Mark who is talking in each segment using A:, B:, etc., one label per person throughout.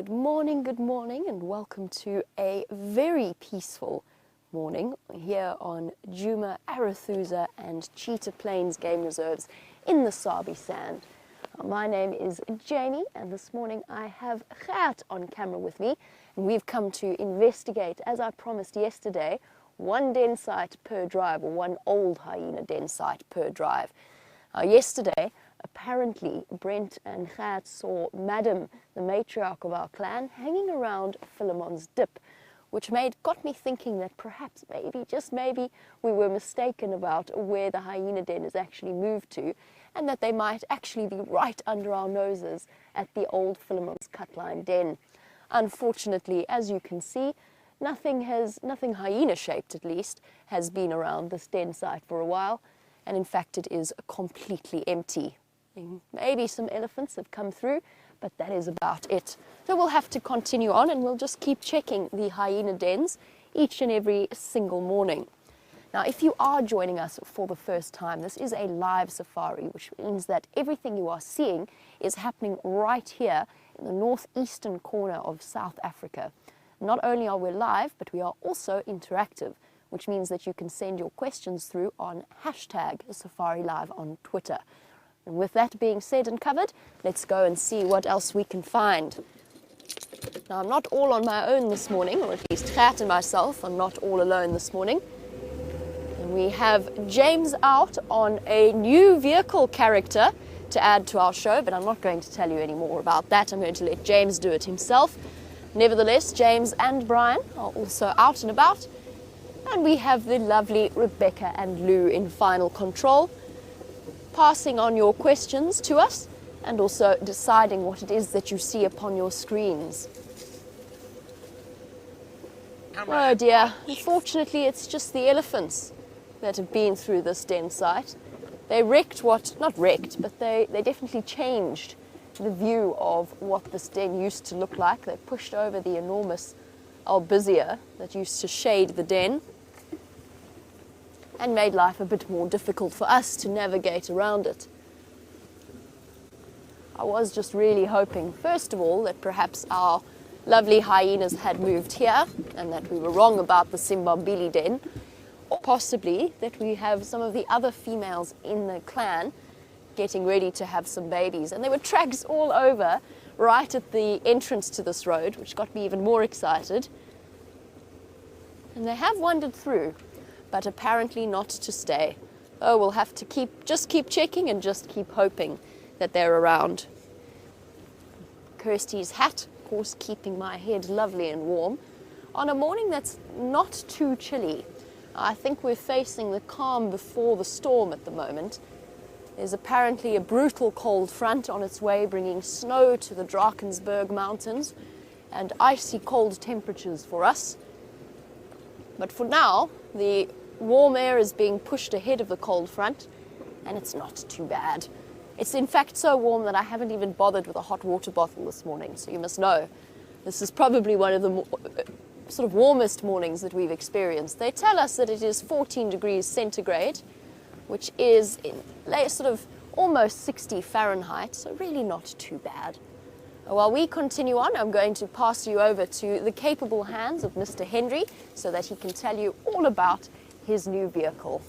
A: Good morning, and welcome to a very peaceful morning here on Djuma, Arathusa and Cheetah Plains Game Reserves in the Sabi Sand. My name is Jamie, and this morning I have Gert on camera with me, and we've come to investigate, as I promised yesterday, one den site per drive, or one old hyena den site per drive. Yesterday, apparently, Brent and Gert saw Madam, the matriarch of our clan, hanging around Philemon's dip, which got me thinking that perhaps, maybe, just maybe, we were mistaken about where the hyena den is actually moved to, and that they might actually be right under our noses at the old Philemon's cutline den. Unfortunately, as you can see, nothing hyena-shaped at least, has been around this den site for a while, and in fact it is completely empty. Maybe some elephants have come through, but that is about it. So we'll have to continue on, and we'll just keep checking the hyena dens each and every single morning. Now, if you are joining us for the first time, this is a live safari, which means that everything you are seeing is happening right here in the northeastern corner of South Africa. Not only are we live, but we are also interactive, which means that you can send your questions through on #SafariLIVE on Twitter. And with that being said and covered, let's go and see what else we can find. Now, I'm not all on my own this morning, or at least Gert and myself are not all alone this morning. And we have James out on a new vehicle character to add to our show, but I'm not going to tell you any more about that. I'm going to let James do it himself. Nevertheless, James and Bryan are also out and about. And we have the lovely Rebecca and Lou in final control, passing on your questions to us and also deciding what it is that you see upon your screens. Oh dear, unfortunately it's just the elephants that have been through this den site. They not wrecked, but they definitely changed the view of what this den used to look like. They pushed over the enormous albizia that used to shade the den, and made life a bit more difficult for us to navigate around it. I was just really hoping, first of all, that perhaps our lovely hyenas had moved here, and that we were wrong about the Simbambili den, or possibly that we have some of the other females in the clan getting ready to have some babies. And there were tracks all over, right at the entrance to this road, which got me even more excited. And they have wandered through, but apparently not to stay. Oh, we'll have to just keep checking and just keep hoping that they're around. Kirsty's hat, of course, keeping my head lovely and warm on a morning that's not too chilly. I think we're facing the calm before the storm at the moment. There's apparently a brutal cold front on its way, bringing snow to the Drakensberg Mountains and icy cold temperatures for us. But for now, the warm air is being pushed ahead of the cold front, and it's not too bad. It's in fact so warm that I haven't even bothered with a hot water bottle this morning, so you must know this is probably one of the sort of warmest mornings that we've experienced. They tell us that it is 14 degrees centigrade, which is in sort of almost 60 Fahrenheit, so really not too bad. While we continue on, I'm going to pass you over to the capable hands of Mr. Henry so that he can tell you all about his new vehicle.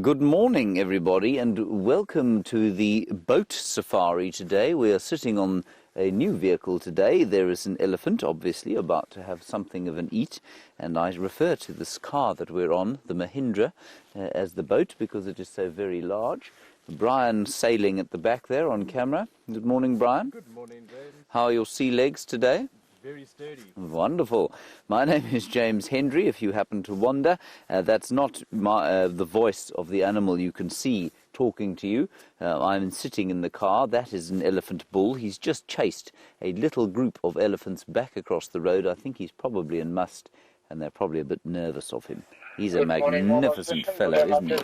B: Good morning, everybody, and welcome to the boat safari today. We are sitting on a new vehicle today. There is an elephant, obviously, about to have something of an eat, and I refer to this car that we're on, the Mahindra, as the boat because it is so very large. Bryan sailing at the back there on camera. Good morning, Bryan.
C: Good morning, James.
B: How are your sea legs today?
C: Very sturdy.
B: Wonderful. My name is James Henry, if you happen to wonder. That's not the voice of the animal you can see talking to you. I'm sitting in the car. That is an elephant bull. He's just chased a little group of elephants back across the road. I think he's probably in must, and they're probably a bit nervous of him. He's a magnificent fellow, isn't he?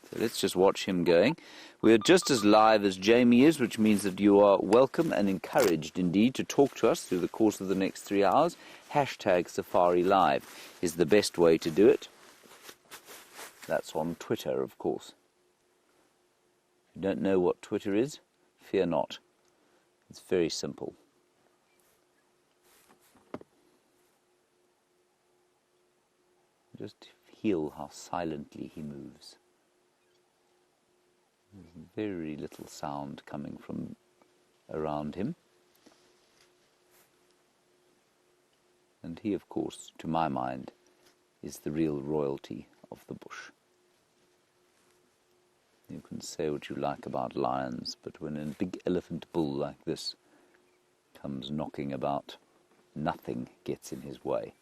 B: So let's just watch him going. We're just as live as Jamie is, which means that you are welcome and encouraged indeed to talk to us through the course of the next 3 hours. #SafariLIVE is the best way to do it. That's on Twitter, of course. If you don't know what Twitter is, fear not. It's very simple. Just feel how silently he moves. There's very little sound coming from around him. And he, of course, to my mind, is the real royalty of the bush. You can say what you like about lions, but when a big elephant bull like this comes knocking about, nothing gets in his way.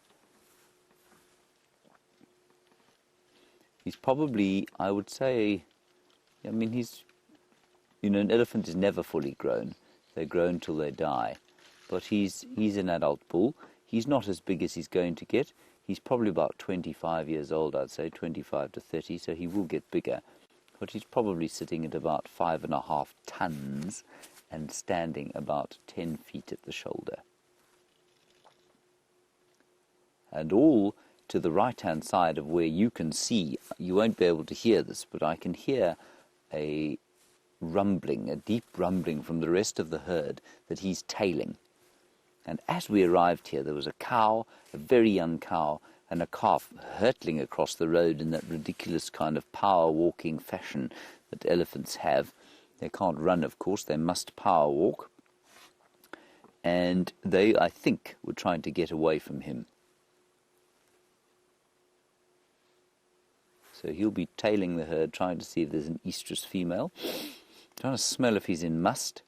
B: He's probably, I would say, I mean, an elephant is never fully grown. They grow until they die. But he's an adult bull. He's not as big as he's going to get. He's probably about 25 years old, I'd say, 25 to 30, so he will get bigger. But he's probably sitting at about 5.5 tons and standing about 10 feet at the shoulder. And all to the right-hand side of where you can see, you won't be able to hear this, but I can hear a rumbling, a deep rumbling from the rest of the herd that he's tailing. And as we arrived here, there was a cow, a very young cow, and a calf hurtling across the road in that ridiculous kind of power-walking fashion that elephants have. They can't run, of course, they must power walk. And they, I think, were trying to get away from him. So he'll be tailing the herd, trying to see if there's an estrus female, trying to smell if he's in must.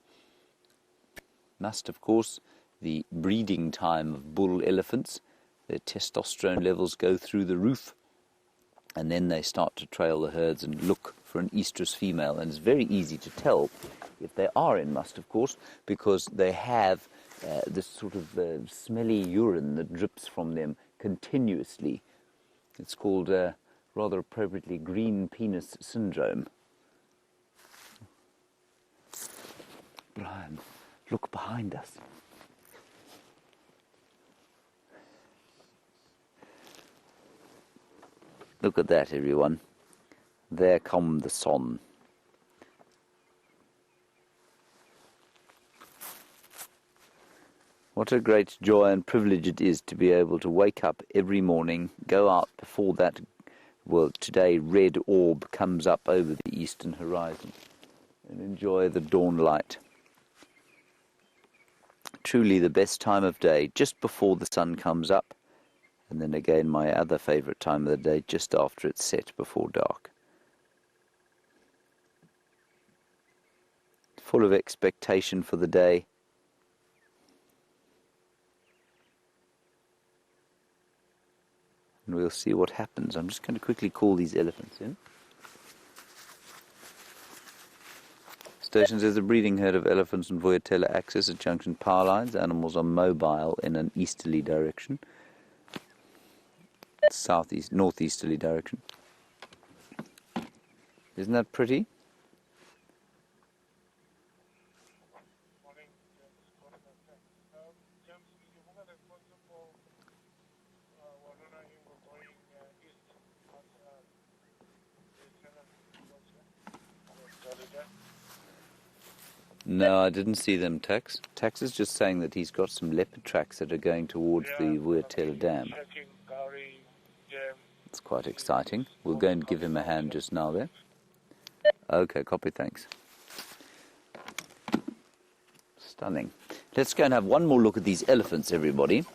B: Must, of course, the breeding time of bull elephants. Their testosterone levels go through the roof, and then they start to trail the herds and look for an estrus female. And it's very easy to tell if they are in must, of course, because they have this sort of smelly urine that drips from them continuously. It's called, rather appropriately, green penis syndrome. Bryan, look behind us. Look at that, everyone. There come the sun. What a great joy and privilege it is to be able to wake up every morning, go out before that, well, today, red orb comes up over the eastern horizon, and enjoy the dawn light. Truly the best time of day, just before the sun comes up. And then again, my other favourite time of the day, just after it's set, before dark. Full of expectation for the day. And we'll see what happens. I'm just going to quickly call these elephants in. Station says a breeding herd of elephants and voyatella access at junction power lines. Animals are mobile in an easterly direction. Southeast, northeasterly direction. Isn't that pretty? No, I didn't see them, Tex. Tex is just saying that he's got some leopard tracks that are going towards the Voyatella Dam. It's quite exciting. We'll go and give him a hand just now there. Okay, copy, thanks. Stunning. Let's go and have one more look at these elephants, everybody.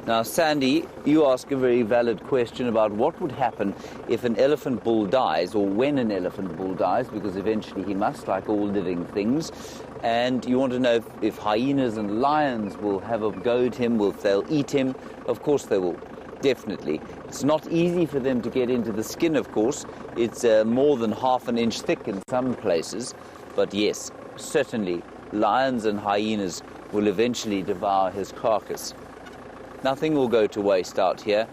B: Now, Sandy, you ask a very valid question about what would happen if an elephant bull dies, or when an elephant bull dies, because eventually he must, like all living things. And you want to know if hyenas and lions will have a go at him, they'll eat him. Of course they will, definitely. It's not easy for them to get into the skin, of course. It's more than half an inch thick in some places. But yes, certainly, lions and hyenas will eventually devour his carcass. Nothing will go to waste out here.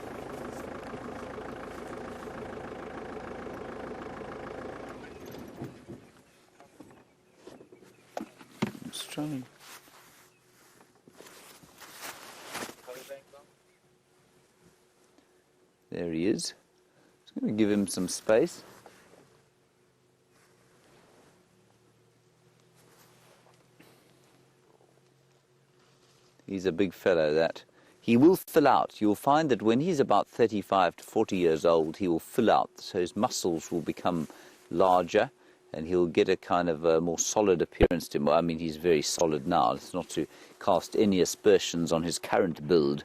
B: I'm just trying to There he is. Just going to give him some space. He's a big fellow, that. He will fill out. You'll find that when he's about 35 to 40 years old, he will fill out. So his muscles will become larger and he'll get a kind of a more solid appearance to him. Well, I mean, he's very solid now. It's not to cast any aspersions on his current build.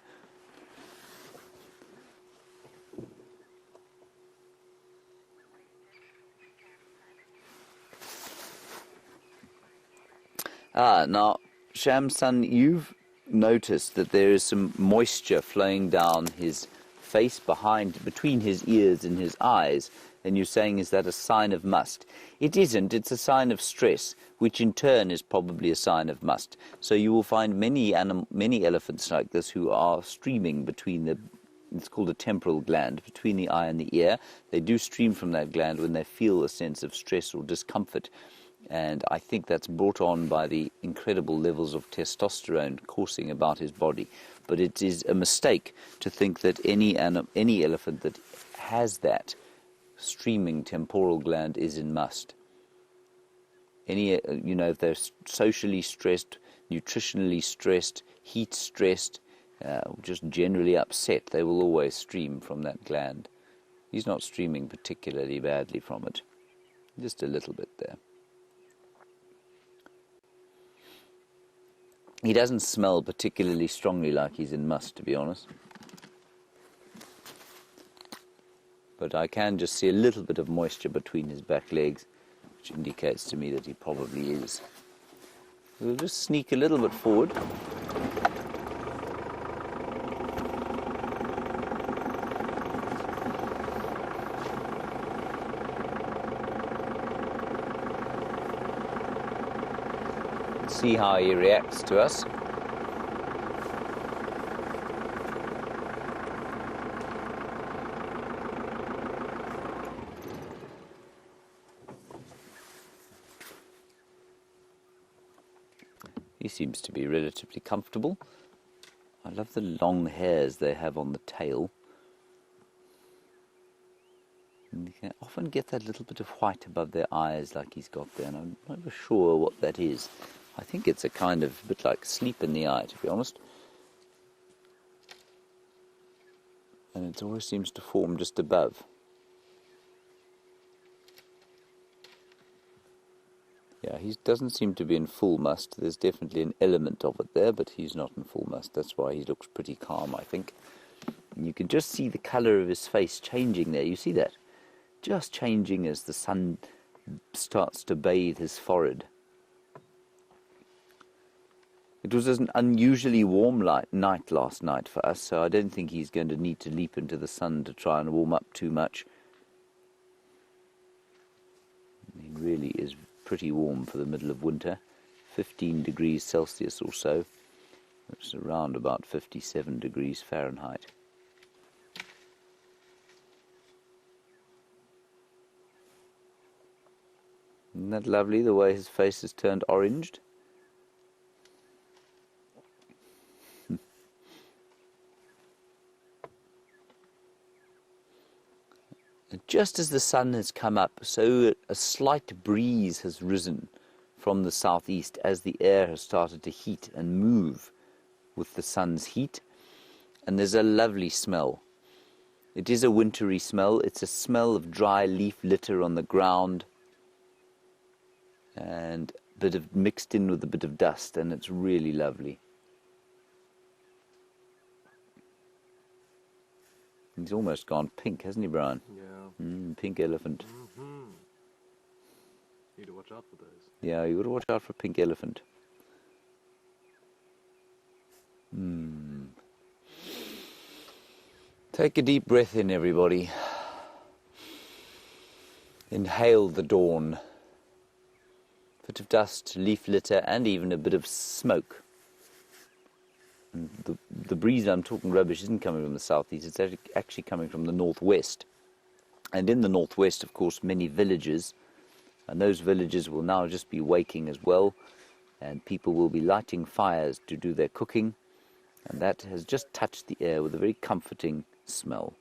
B: Now, Shamsun, you've noticed that there is some moisture flowing down his face between his ears and his eyes, and you're saying, is that a sign of must? It isn't. It's a sign of stress, which in turn is probably a sign of must. So you will find many elephants like this who are streaming between it's called a temporal gland, between the eye and the ear. They do stream from that gland when they feel a sense of stress or discomfort. And I think that's brought on by the incredible levels of testosterone coursing about his body. But it is a mistake to think that any elephant that has that streaming temporal gland is in must. If they're socially stressed, nutritionally stressed, heat stressed, just generally upset, they will always stream from that gland. He's not streaming particularly badly from it. Just a little bit there. He doesn't smell particularly strongly like he's in must, to be honest. But I can just see a little bit of moisture between his back legs, which indicates to me that he probably is. We'll just sneak a little bit forward. See how he reacts to us. He seems to be relatively comfortable. I love the long hairs they have on the tail. And you can often get that little bit of white above their eyes like he's got there, and I'm not really sure what that is. I think it's a kind of bit like sleep in the eye, to be honest. And it always seems to form just above. Yeah, he doesn't seem to be in full must. There's definitely an element of it there, but he's not in full must. That's why he looks pretty calm, I think. And you can just see the colour of his face changing there. You see that? Just changing as the sun starts to bathe his forehead. It was an unusually warm night last night for us, so I don't think he's going to need to leap into the sun to try and warm up too much. He really is pretty warm for the middle of winter, 15 degrees Celsius or so, which is around about 57 degrees Fahrenheit. Isn't that lovely, the way his face has turned oranged? Just as the sun has come up, so a slight breeze has risen from the southeast as the air has started to heat and move with the sun's heat. And there's a lovely smell. It is a wintry smell. It's a smell of dry leaf litter on the ground and mixed in with a bit of dust, and it's really lovely. He's almost gone pink, hasn't he, Bryan?
C: Yeah.
B: Pink elephant.
C: Mm-hmm. Need to watch out for those.
B: Yeah, you got to watch out for a pink elephant. Take a deep breath in, everybody. Inhale the dawn. A bit of dust, leaf litter, and even a bit of smoke. And the breeze I'm talking rubbish isn't coming from the southeast, it's actually coming from the northwest. And in the northwest, of course, many villages, and those villages will now just be waking as well, and people will be lighting fires to do their cooking, and that has just touched the air with a very comforting smell.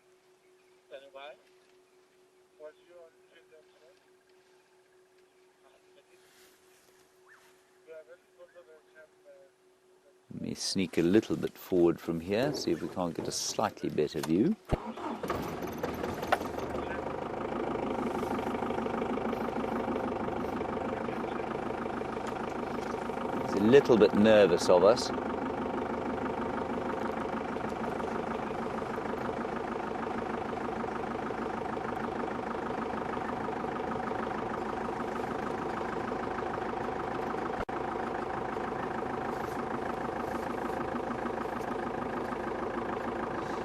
B: me sneak a little bit forward from here, see if we can't get a slightly better view. He's a little bit nervous of us.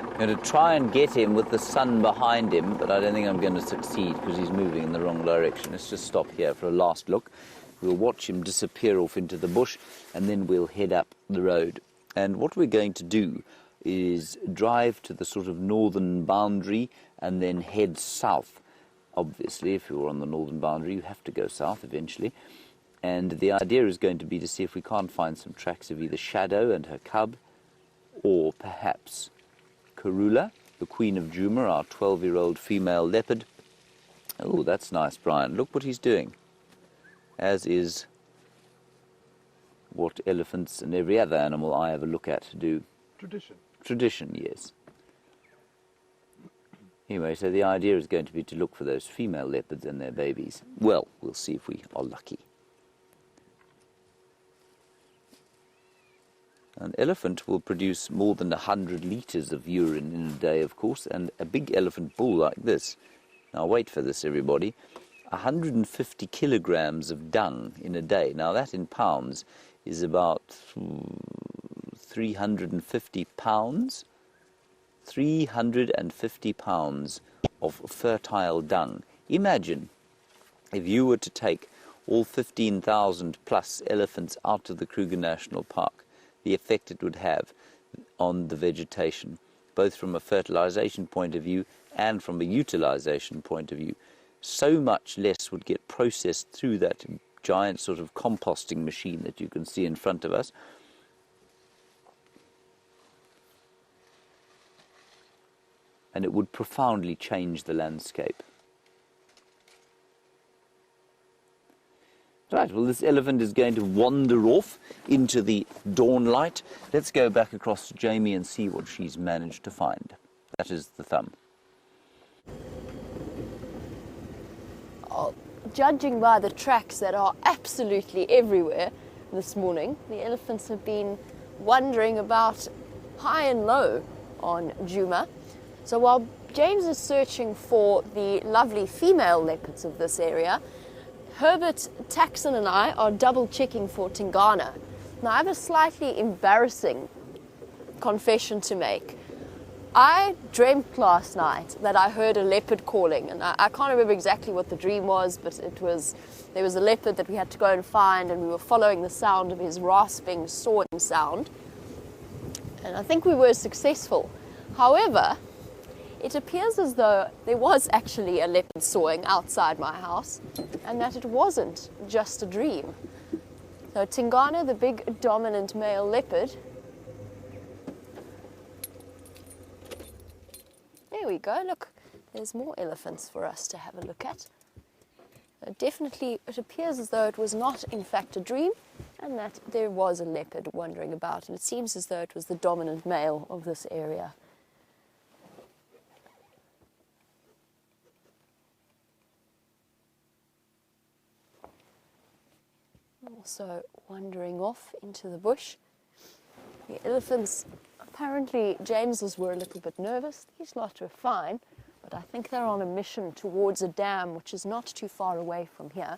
B: I'm going to try and get him with the sun behind him, but I don't think I'm going to succeed because he's moving in the wrong direction. Let's just stop here for a last look. We'll watch him disappear off into the bush, and then we'll head up the road. And what we're going to do is drive to the sort of northern boundary and then head south. Obviously, if you're on the northern boundary, you have to go south eventually. And the idea is going to be to see if we can't find some tracks of either Shadow and her cub, or perhaps Karula, the Queen of Juma, our 12-year-old female leopard. Oh, that's nice, Bryan. Look what he's doing. As is what elephants and every other animal I ever look at do.
C: Tradition.
B: Tradition, yes. Anyway, so the idea is going to be to look for those female leopards and their babies. Well, we'll see if we are lucky. An elephant will produce more than 100 litres of urine in a day, of course, and a big elephant bull like this, now wait for this everybody, 150 kilograms of dung in a day. Now that in pounds is about 350 pounds. 350 pounds of fertile dung. Imagine if you were to take all 15,000 plus elephants out of the Kruger National Park, the effect it would have on the vegetation, both from a fertilization point of view and from a utilization point of view. So much less would get processed through that giant sort of composting machine that you can see in front of us. And it would profoundly change the landscape. Right, well, this elephant is going to wander off into the dawn light. Let's go back across to Jamie and see what she's managed to find. That is the thumb.
A: Oh, judging by the tracks that are absolutely everywhere this morning, the elephants have been wandering about high and low on Juma. So while James is searching for the lovely female leopards of this area, Herbert, Taxon and I are double checking for Tingana. Now I have a slightly embarrassing confession to make. I dreamt last night that I heard a leopard calling, and I can't remember exactly what the dream was, but there was a leopard that we had to go and find, and we were following the sound of his rasping, sawing sound. And I think we were successful. However, it appears as though there was actually a leopard sawing outside my house, and that it wasn't just a dream. So Tingana, the big dominant male leopard. There we go, look, there's more elephants for us to have a look at. Definitely, it appears as though it was not in fact a dream, and that there was a leopard wandering about, and it seems as though it was the dominant male of this area. Also wandering off into the bush. The elephants, apparently James's were a little bit nervous. These lot were fine, but I think they're on a mission towards a dam which is not too far away from here.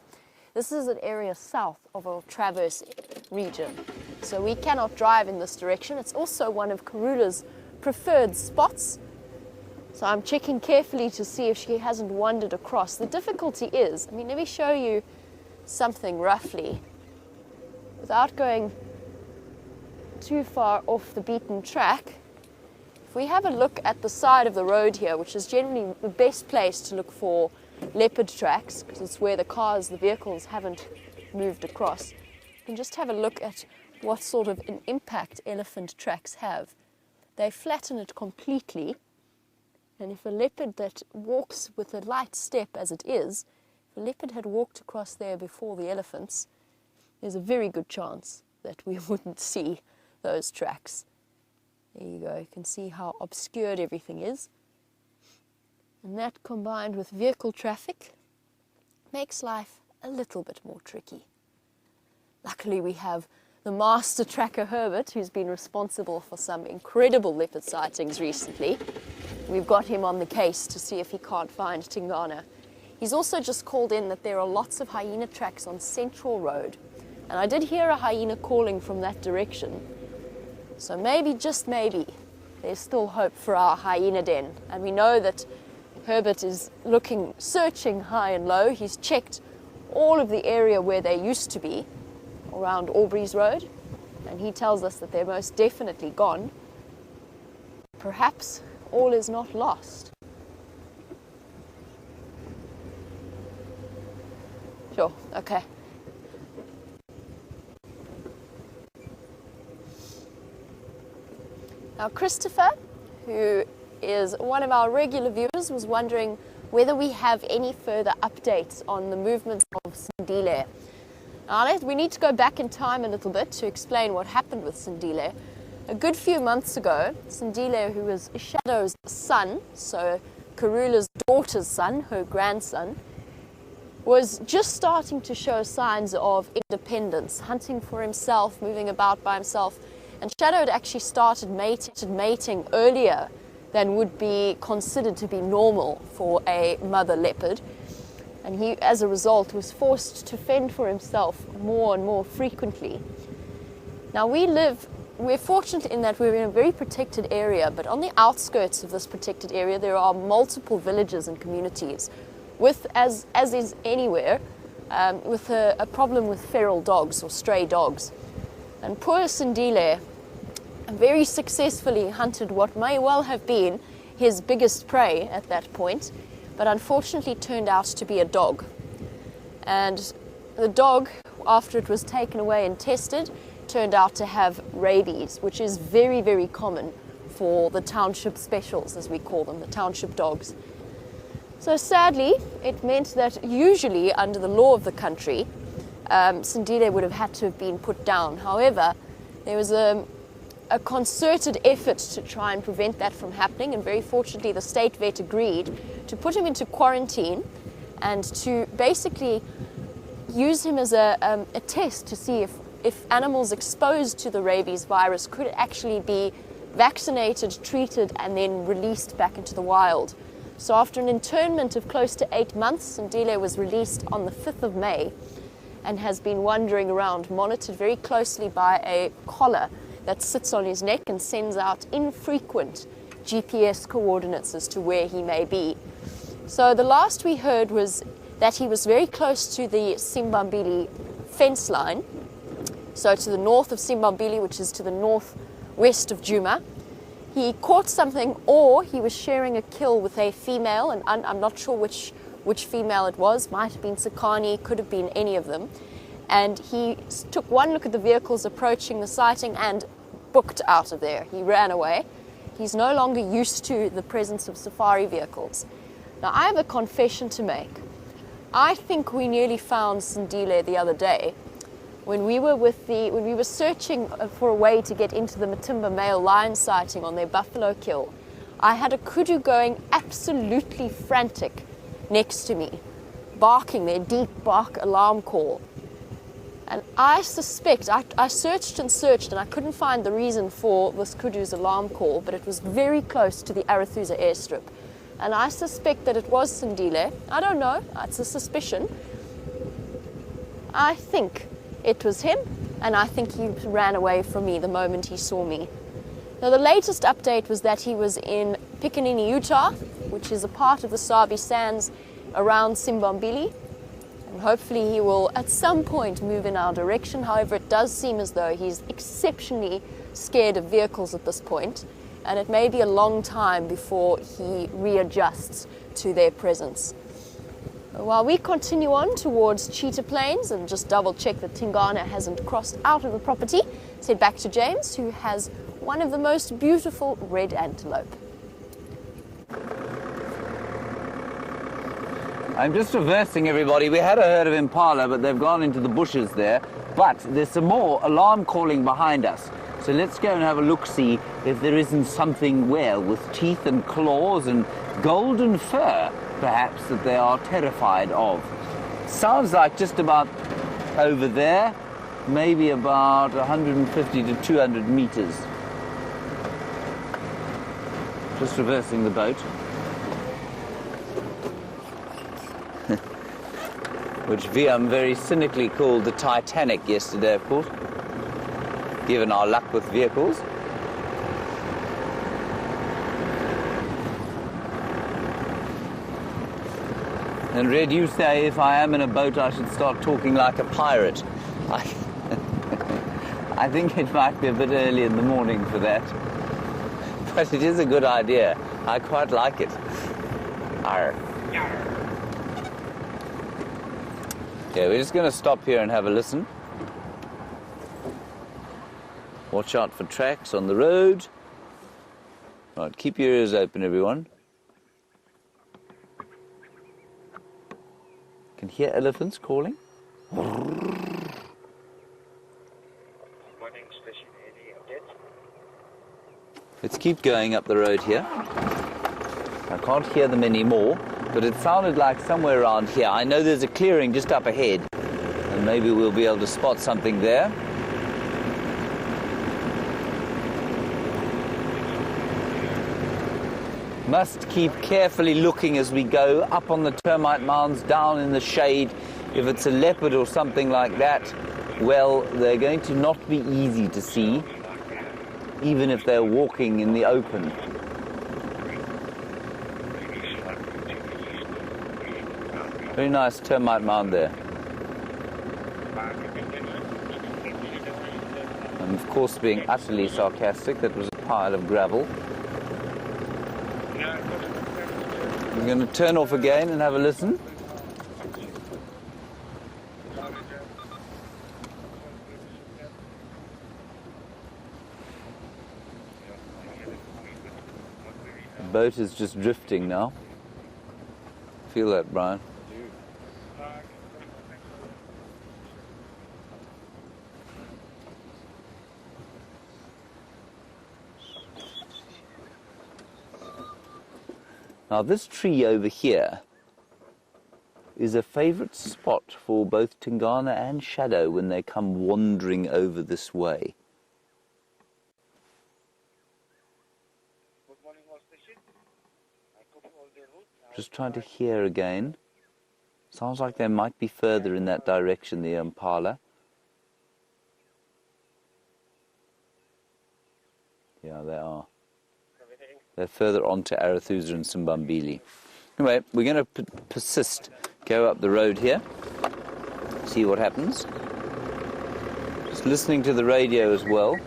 A: This is an area south of our Traverse region, so we cannot drive in this direction. It's also one of Karula's preferred spots, so I'm checking carefully to see if she hasn't wandered across. The difficulty is, let me show you something roughly, without going too far off the beaten track. If we have a look at the side of the road here, which is generally the best place to look for leopard tracks, because it's where the vehicles haven't moved across, you can just have a look at what sort of an impact elephant tracks have. They flatten it completely, and if a leopard that walks with a light step as it is, if a leopard had walked across there before the elephants, there's a very good chance that we wouldn't see those tracks. There you go, you can see how obscured everything is. And that combined with vehicle traffic makes life a little bit more tricky. Luckily we have the master tracker Herbert, who's been responsible for some incredible leopard sightings recently. We've got him on the case to see if he can't find Tingana. He's also just called in that there are lots of hyena tracks on Central Road. And I did hear a hyena calling from that direction. So maybe, just maybe, there's still hope for our hyena den. And we know that Herbert is searching high and low. He's checked all of the area where they used to be, around Aubrey's Road, and he tells us that they're most definitely gone. Perhaps all is not lost. Sure, okay. Now Christopher, who is one of our regular viewers, was wondering whether we have any further updates on the movements of Sindile. Now, we need to go back in time a little bit to explain what happened with Sindile. A good few months ago, Sindile, who was Shadow's son, so Karula's daughter's son, her grandson, was just starting to show signs of independence, hunting for himself, moving about by himself. And Shadow had actually started mating earlier than would be considered to be normal for a mother leopard. And he, as a result, was forced to fend for himself more and more frequently. Now we're fortunate in that we're in a very protected area, but on the outskirts of this protected area there are multiple villages and communities with, as is anywhere, with a problem with feral dogs or stray dogs. And poor Sindile very successfully hunted what may well have been his biggest prey at that point, but unfortunately turned out to be a dog. And the dog, after it was taken away and tested, turned out to have rabies, which is very, very common for the township specials, as we call them, the township dogs. So sadly, it meant that usually under the law of the country, Sindile would have had to have been put down. However, there was a concerted effort to try and prevent that from happening, and very fortunately the state vet agreed to put him into quarantine and to basically use him as a test to see if animals exposed to the rabies virus could actually be vaccinated, treated, and then released back into the wild. So after an internment of close to 8 months, Sindile was released on the 5th of May and has been wandering around, monitored very closely by a collar that sits on his neck and sends out infrequent GPS coordinates as to where he may be. So the last we heard was that he was very close to the Simbambili fence line, so to the north of Simbambili, which is to the northwest of Djuma. He caught something, or he was sharing a kill with a female, and I'm not sure which female it was. Might have been Sakani, could have been any of them. And he took one look at the vehicles approaching the sighting and booked out of there. He ran away. He's no longer used to the presence of safari vehicles. Now, I have a confession to make. I think we nearly found Sindile the other day when we were searching for a way to get into the Matimba male lion sighting on their buffalo kill. I had a kudu going absolutely frantic next to me, barking their deep bark alarm call. And I suspect, I searched and searched and I couldn't find the reason for this kudu's alarm call, but it was very close to the Arathusa airstrip. And I suspect that it was Sindile. I don't know, it's a suspicion. I think it was him, and I think he ran away from me the moment he saw me. Now, the latest update was that he was in Pikanini, Utah, which is a part of the Sabi Sands around Simbambili. And hopefully he will at some point move in our direction. However, it does seem as though he's exceptionally scared of vehicles at this point, and it may be a long time before he readjusts to their presence. While we continue on towards Cheetah Plains and just double check that Tingana hasn't crossed out of the property, let's head back to James, who has one of the most beautiful red antelope.
B: I'm just reversing, everybody. We had a herd of impala, but they've gone into the bushes there. But there's some more alarm calling behind us. So let's go and have a look-see if there isn't something, well, with teeth and claws and golden fur, perhaps, that they are terrified of. Sounds like just about over there, maybe about 150 to 200 meters. Just reversing the boat. Which Viam very cynically called the Titanic yesterday, of course, given our luck with vehicles. And Red, you say if I am in a boat I should start talking like a pirate. I think it might be a bit early in the morning for that. But it is a good idea. I quite like it. Arr. Okay, we're just going to stop here and have a listen. Watch out for tracks on the road. Right, keep your ears open, everyone. Can hear elephants calling. Let's keep going up the road here. I can't hear them anymore, but it sounded like somewhere around here. I know there's a clearing just up ahead, and maybe we'll be able to spot something there. Must keep carefully looking as we go up on the termite mounds, down in the shade. If it's a leopard or something like that, well, they're going to not be easy to see, even if they're walking in the open. Very nice termite mound there. And of course, being utterly sarcastic, that was a pile of gravel. I'm going to turn off again and have a listen. The boat is just drifting now. Feel that, Brian? Now this tree over here is a favourite spot for both Tingana and Shadow when they come wandering over this way. Just trying to hear again. Sounds like they might be further in that direction, the impala. Yeah, they are. They're further on to Arathusa and Simbambili. Anyway, we're going to persist. Go up the road here. See what happens. Just listening to the radio as well.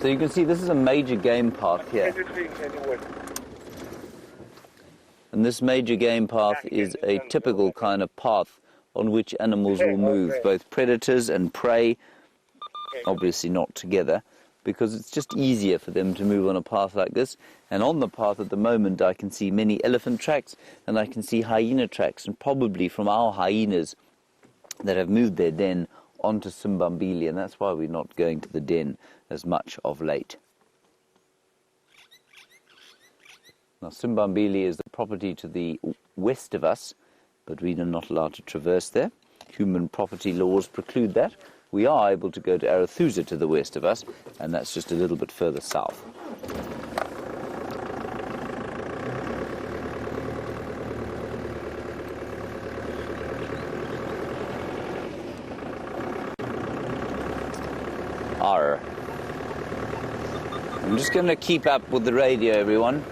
B: So you can see this is a major game path here. And this major game path is a typical kind of path on which animals will move, both predators and prey, obviously not together, because it's just easier for them to move on a path like this. And on the path at the moment I can see many elephant tracks and I can see hyena tracks, and probably from our hyenas that have moved their den onto Simbambili, and that's why we're not going to the den as much of late. Now Simbambili is the property to the west of us, but we are not allowed to traverse there. Human property laws preclude that. We are able to go to Arathusa to the west of us, and that's just a little bit further south. Arr. I'm just going to keep up with the radio, everyone.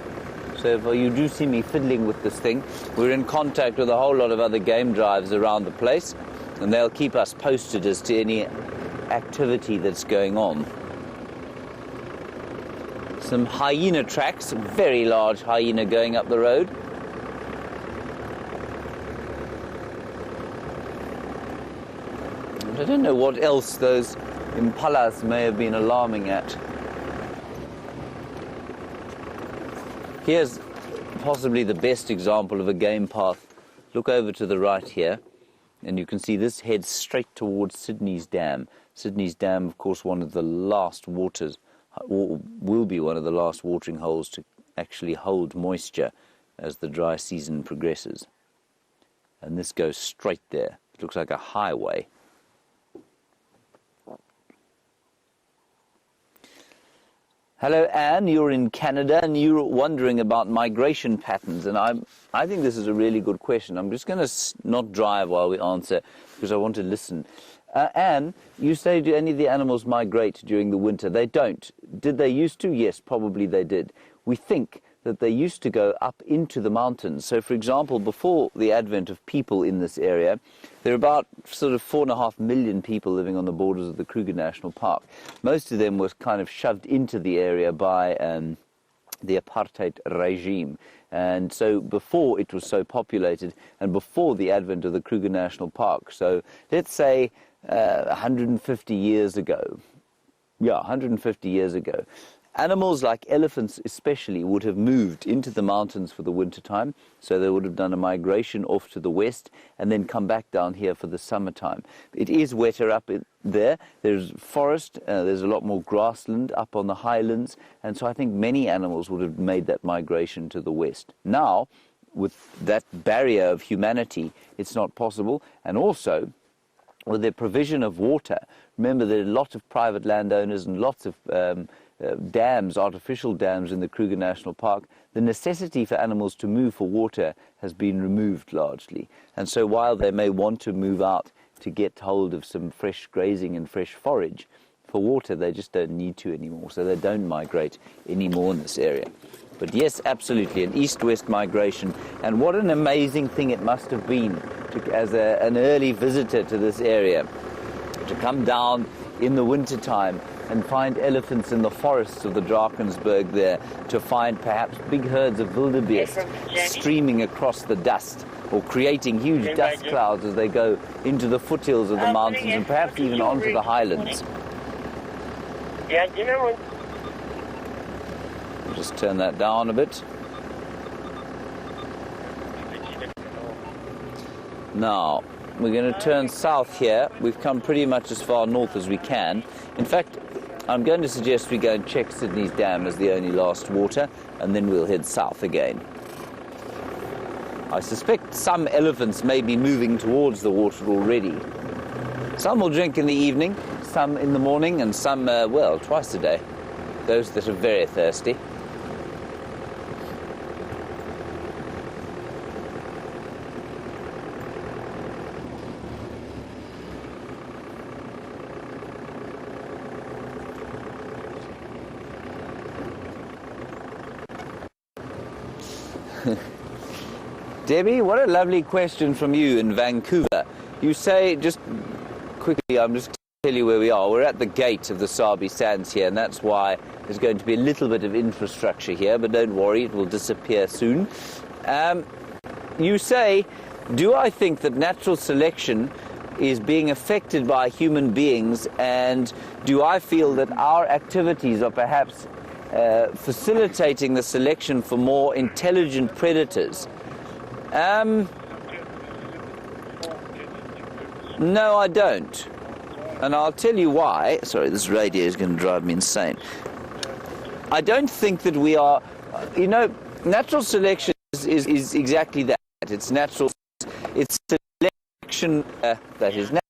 B: So if you do see me fiddling with this thing, we're in contact with a whole lot of other game drives around the place, and they'll keep us posted as to any activity that's going on. Some hyena tracks, a very large hyena going up the road. And I don't know what else those impalas may have been alarming at. Here's possibly the best example of a game path. Look over to the right here. And you can see this heads straight towards Sydney's Dam. Sydney's Dam, of course, one of the last waters, or will be one of the last watering holes to actually hold moisture as the dry season progresses. And this goes straight there. It looks like a highway. Hello, Anne. You're in Canada and you're wondering about migration patterns. And I think this is a really good question. I'm just going to not drive while we answer because I want to listen. Anne, you say, do any of the animals migrate during the winter? They don't. Did they used to? Yes, probably they did. We think that they used to go up into the mountains. So, for example, before the advent of people in this area, there are about sort of 4.5 million people living on the borders of the Kruger National Park. Most of them were kind of shoved into the area by the apartheid regime. And so before it was so populated and before the advent of the Kruger National Park, so let's say 150 years ago, 150 years ago, animals like elephants especially would have moved into the mountains for the wintertime, so they would have done a migration off to the west and then come back down here for the summertime. It is wetter up there. There's forest, there's a lot more grassland up on the highlands, and so I think many animals would have made that migration to the west. Now, with that barrier of humanity, it's not possible, and also with the provision of water. Remember, there are a lot of private landowners and lots of dams, artificial dams in the Kruger National Park. The necessity for animals to move for water has been removed largely. And so while they may want to move out to get hold of some fresh grazing and fresh forage, for water they just don't need to anymore. So they don't migrate anymore in this area. But yes, absolutely, an east-west migration. And what an amazing thing it must have been as an early visitor to this area, to come down in the wintertime and find elephants in the forests of the Drakensberg there, to find perhaps big herds of wildebeest streaming across the dust or creating huge dust clouds as they go into the foothills of the mountains and perhaps even onto the highlands. I'll just turn that down a bit. Now, we're going to turn south here. We've come pretty much as far north as we can. In fact, I'm going to suggest we go and check Sydney's Dam as the only last water, and then we'll head south again. I suspect some elephants may be moving towards the water already. Some will drink in the evening, some in the morning, and some, well, twice a day. Those that are very thirsty. Debbie, what a lovely question from you in Vancouver. You say, just quickly, I'm just going to tell you where we are. We're at the gate of the Sabi Sands here, and that's why there's going to be a little bit of infrastructure here, but don't worry, it will disappear soon. You say, do I think that natural selection is being affected by human beings, and do I feel that our activities are perhaps facilitating the selection for more intelligent predators? No, I don't. And I'll tell you why. Sorry, this radio is going to drive me insane. I don't think that we are... You know, natural selection is exactly that. It's natural... It's selection that is natural.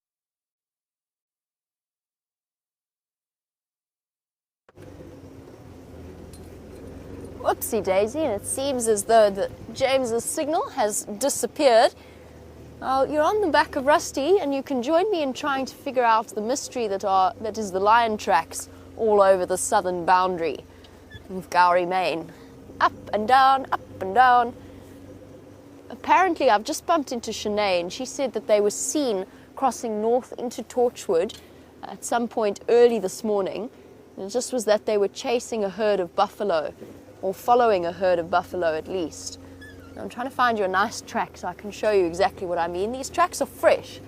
A: Whoopsie daisy, and it seems as though James's signal has disappeared. You're on the back of Rusty, and you can join me in trying to figure out the mystery that is the lion tracks all over the southern boundary of Gowrie, Maine. Up and down, up and down. Apparently, I've just bumped into Shanae, and she said that they were seen crossing north into Torchwood at some point early this morning. And it just was that they were chasing a herd of buffalo, or following a herd of buffalo at least. I'm trying to find you a nice track so I can show you exactly what I mean. These tracks are fresh,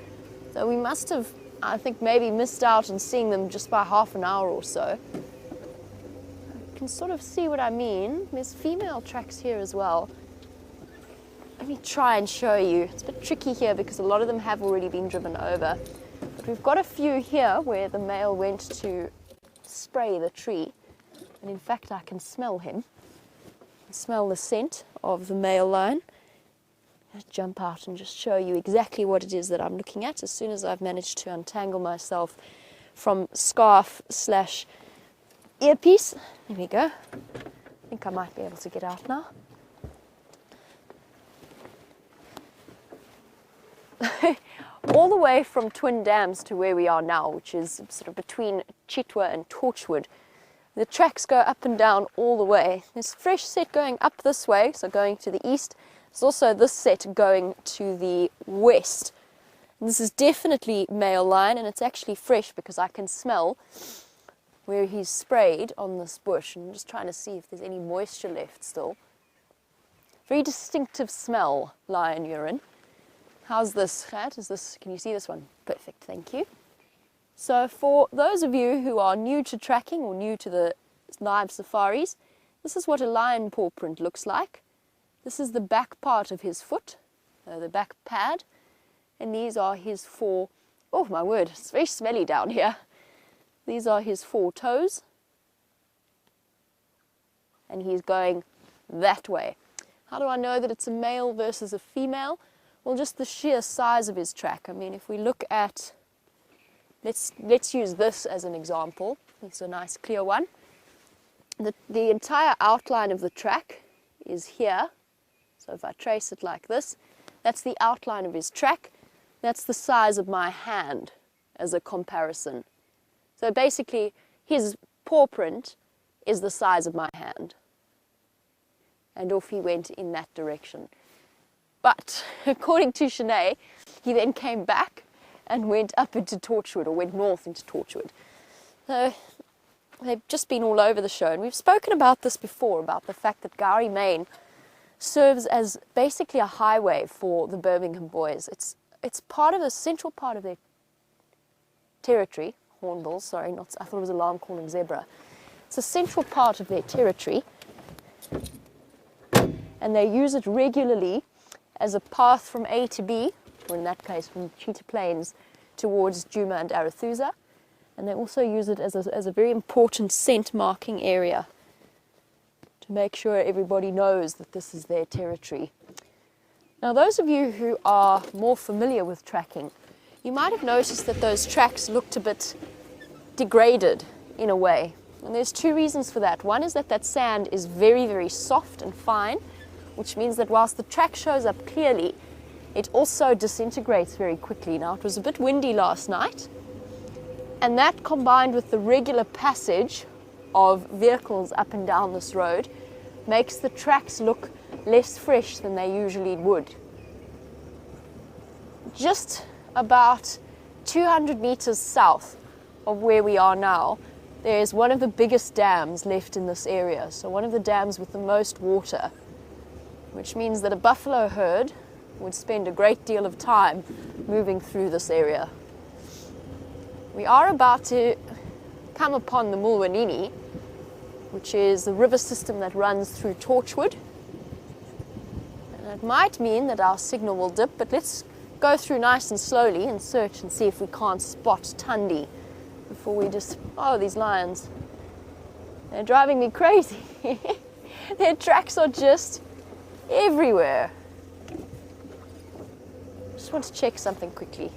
A: so we must have, I think, maybe missed out on seeing them just by half an hour or so. You can sort of see what I mean. There's female tracks here as well. let me try and show you. It's a bit tricky here because a lot of them have already been driven over. But we've got a few here where the male went to spray the tree. And in fact, I can smell him. I smell the scent of the male lion. I'll jump out and just show you exactly what it is that I'm looking at as soon as I've managed to untangle myself from scarf/earpiece. There we go. I think I might be able to get out now. All the way from Twin Dams to where we are now, which is sort of between Chitwa and Torchwood, the tracks go up and down all the way. There's a fresh set going up this way, so going to the east. There's also this set going to the west. And this is definitely male lion, and it's actually fresh because I can smell where he's sprayed on this bush. And I'm just trying to see if there's any moisture left still. Very distinctive smell, lion urine. How's this, Gert? Can you see this one? Perfect, thank you. So for those of you who are new to tracking or new to the live safaris, this is what a lion paw print looks like. This is the back part of his foot, the back pad, and these are his four, oh my word, it's very smelly down here. These are his 4 toes, and he's going that way. How do I know that it's a male versus a female? Well, just the sheer size of his track. I mean, if we look at, let's use this as an example. It's a nice clear one. The entire outline of the track is here. So if I trace it like this, that's the outline of his track. That's the size of my hand as a comparison. So basically, his paw print is the size of my hand. And off he went in that direction. But according to Shanae, he then came back and went up into Torchwood, or went north into Torchwood. So they've just been all over the show. And we've spoken about this before, about the fact that Gowrie Main serves as basically a highway for the Birmingham boys. It's part of the central part of their territory. Hornbills, sorry, I thought it was alarm calling zebra. It's a central part of their territory. And they use it regularly as a path from A to B, or in that case from Cheetah Plains towards Djuma and Arathusa. And they also use it as a very important scent marking area to make sure everybody knows that this is their territory. Now, those of you who are more familiar with tracking, you might have noticed that those tracks looked a bit degraded in a way. And there's 2 reasons for that. One is that sand is very, very soft and fine, which means that whilst the track shows up clearly, it also disintegrates very quickly. Now, it was a bit windy last night, and that combined with the regular passage of vehicles up and down this road makes the tracks look less fresh than they usually would. Just about 200 meters south of where we are now, there's one of the biggest dams left in this area, so one of the dams with the most water, which means that a buffalo herd would spend a great deal of time moving through this area. We are about to come upon the Mulwanini, which is the river system that runs through Torchwood. And it might mean that our signal will dip, but let's go through nice and slowly and search and see if we can't spot Tundi before we just, oh, these lions. They're driving me crazy. Their tracks are just everywhere. Just want to check something quickly.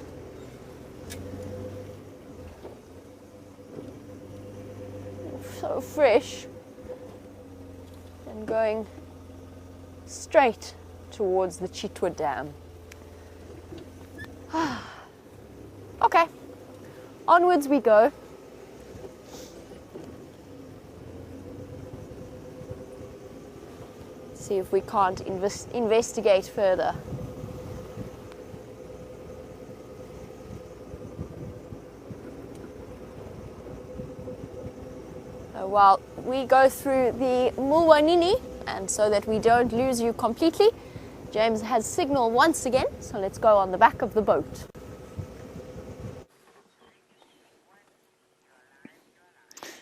A: So fresh and going straight towards the Chitwa Dam. Okay, onwards we go. See if we can't investigate further. While we go through the Mulwanini, and so that we don't lose you completely, James has signal once again, so let's go on the back of the boat.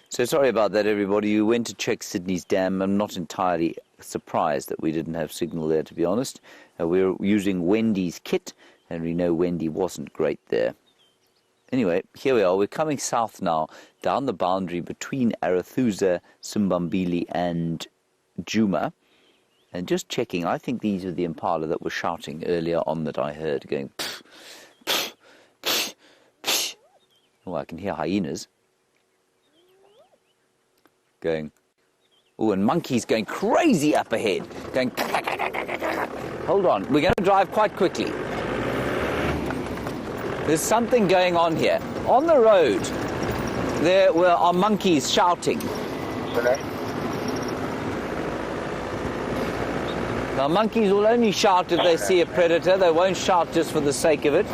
B: So sorry about that, everybody. You went to check Sydney's dam. I'm not entirely surprised that we didn't have signal there, to be honest. We were using Wendy's kit, and we know Wendy wasn't great there. Anyway, here we are. We're coming south now, down the boundary between Arathusa, Simbambili, and Djuma. And just checking, I think these are the impala that were shouting earlier on that I heard, going pff, pff, pff, pff. Oh, I can hear hyenas going. Oh, and monkeys going crazy up ahead, going. Hold on, we're going to drive quite quickly. There's something going on here. On the road, there are monkeys shouting. Now, monkeys will only shout if they see a predator. They won't shout just for the sake of it.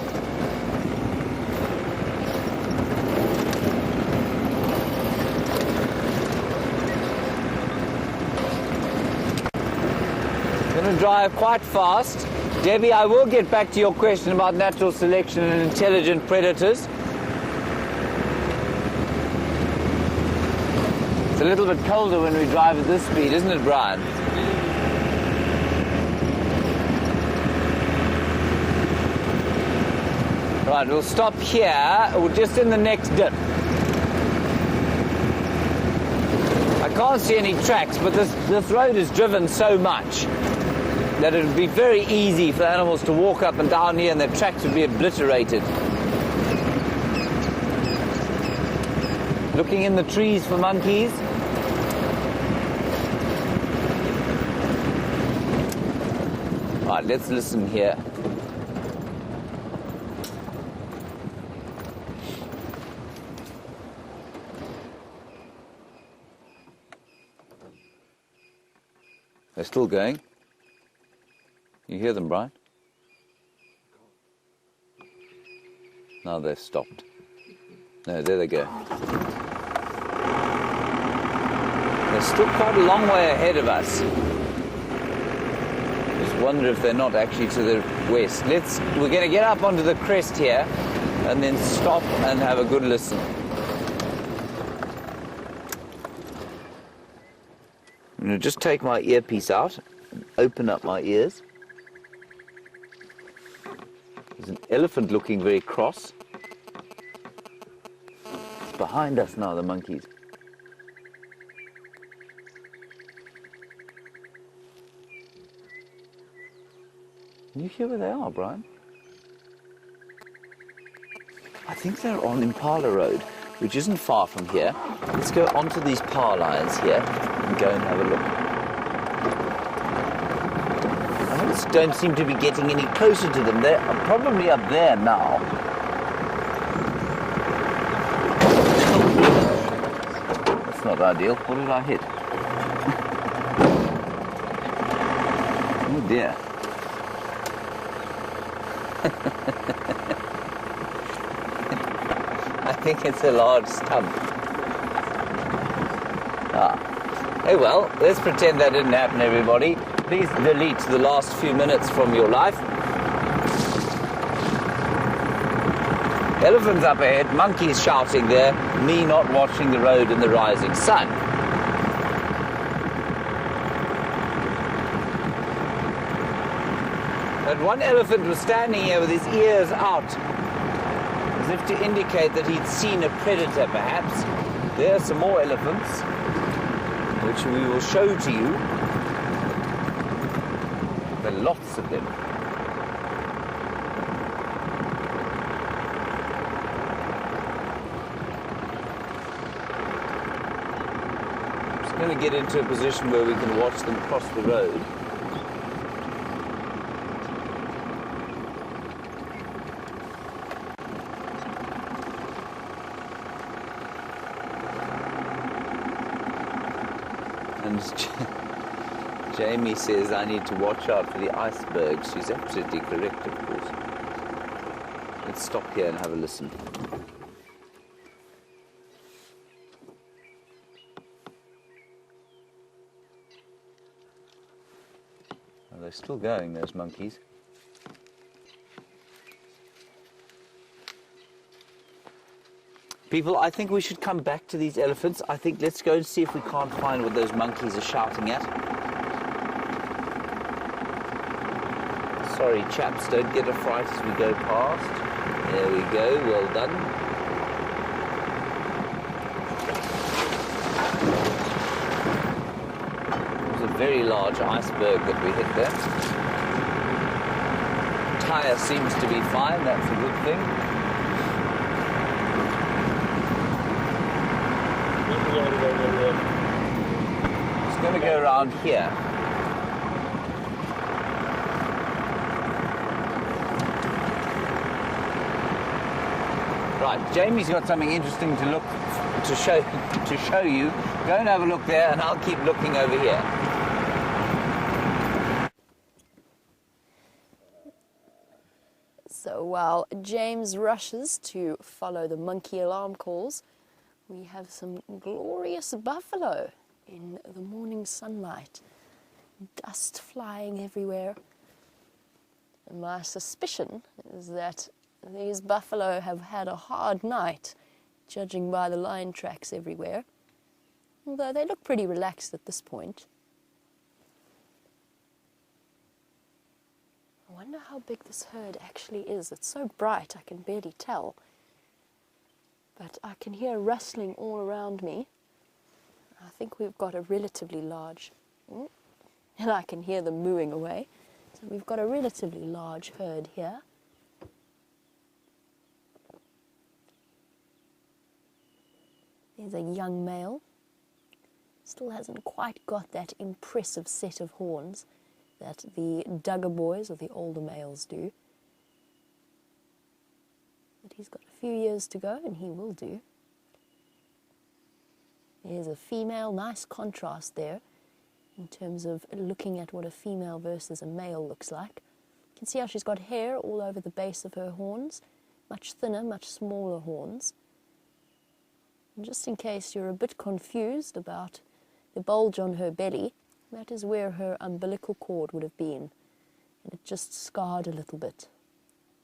B: Going to drive quite fast. Debbie, I will get back to your question about natural selection and intelligent predators. It's a little bit colder when we drive at this speed, isn't it, Bryan? Right, we'll stop here, we're just in the next dip. I can't see any tracks, but this road is driven so much that it would be very easy for animals to walk up and down here and their tracks would be obliterated. Looking in the trees for monkeys. Right, let's listen here. They're still going. You hear them, Bryan? No, they've stopped. No, there they go. They're still quite a long way ahead of us. Just wonder if they're not actually to the west. We're going to get up onto the crest here and then stop and have a good listen. I'm going to just take my earpiece out and open up my ears. There's an elephant looking very cross. It's behind us now, the monkeys. Can you hear where they are, Bryan? I think they're on Impala Road, which isn't far from here. Let's go onto these power lines here and go and have a look. I just don't seem to be getting any closer to them. They're probably up there now. That's not ideal. What did I hit? Oh dear. I think it's a large stump. Hey, well, let's pretend that didn't happen, everybody. Please delete the last few minutes from your life. Elephants up ahead, monkeys shouting there, me not watching the road in the rising sun. But one elephant was standing here with his ears out, as if to indicate that he'd seen a predator, perhaps. There are some more elephants, which we will show to you. There are lots of them. I'm just going to get into a position where we can watch them cross the road. Jamie says I need to watch out for the icebergs. She's absolutely correct, of course. Let's stop here and have a listen. Oh, they're still going, those monkeys. People, I think we should come back to these elephants. I think let's go and see if we can't find what those monkeys are shouting at. Sorry, chaps, don't get a fright as we go past. There we go, well done. It was a very large iceberg that we hit there. Tyre seems to be fine, that's a good thing. It's going to go around here. Right, Jamie's got something interesting to show you. Go and have a look there, and I'll keep looking over here.
A: So while James rushes to follow the monkey alarm calls, we have some glorious buffalo in the morning sunlight. Dust flying everywhere. And my suspicion is that these buffalo have had a hard night, judging by the lion tracks everywhere. Although they look pretty relaxed at this point. I wonder how big this herd actually is. It's so bright I can barely tell. But I can hear rustling all around me. I think we've got a relatively large... and I can hear them mooing away. So we've got a relatively large herd here. There's a young male. Still hasn't quite got that impressive set of horns that the Duggar boys or the older males do. But he's got a few years to go and he will do. There's a female, nice contrast there in terms of looking at what a female versus a male looks like. You can see how she's got hair all over the base of her horns, much thinner, much smaller horns. And just in case you're a bit confused about the bulge on her belly, that is where her umbilical cord would have been, and it just scarred a little bit.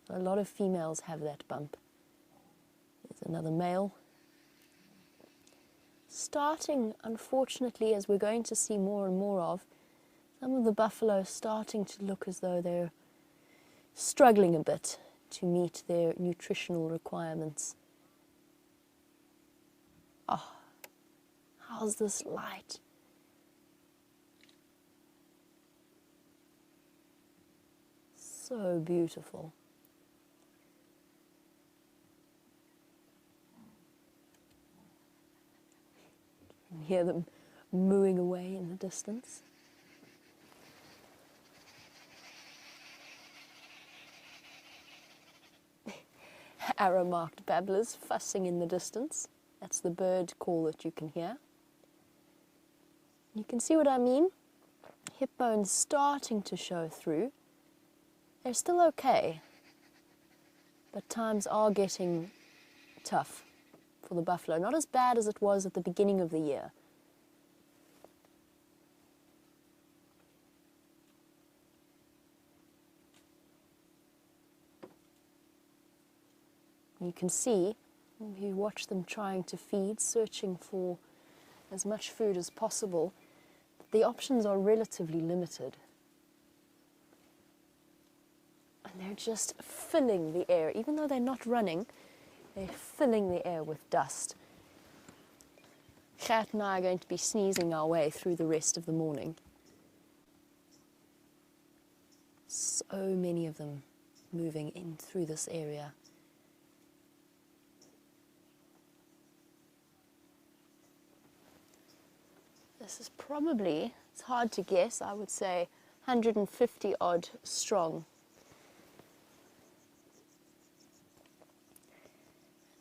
A: A lot of females have that bump. There's another male. Starting, unfortunately, as we're going to see more and more of, some of the buffalo starting to look as though they're struggling a bit to meet their nutritional requirements. Oh, how's this light? So beautiful. You can hear them mooing away in the distance. Arrow-marked babblers fussing in the distance. That's the bird call that you can hear. You can see what I mean? Hip bones starting to show through. They're still okay, but times are getting tough for the buffalo. Not as bad as it was at the beginning of the year. You can see, if you watch them trying to feed, searching for as much food as possible, the options are relatively limited. And they're just filling the air. Even though they're not running, they're filling the air with dust. Gert and I are going to be sneezing our way through the rest of the morning. So many of them moving in through this area. This is probably, it's hard to guess, I would say 150 odd strong.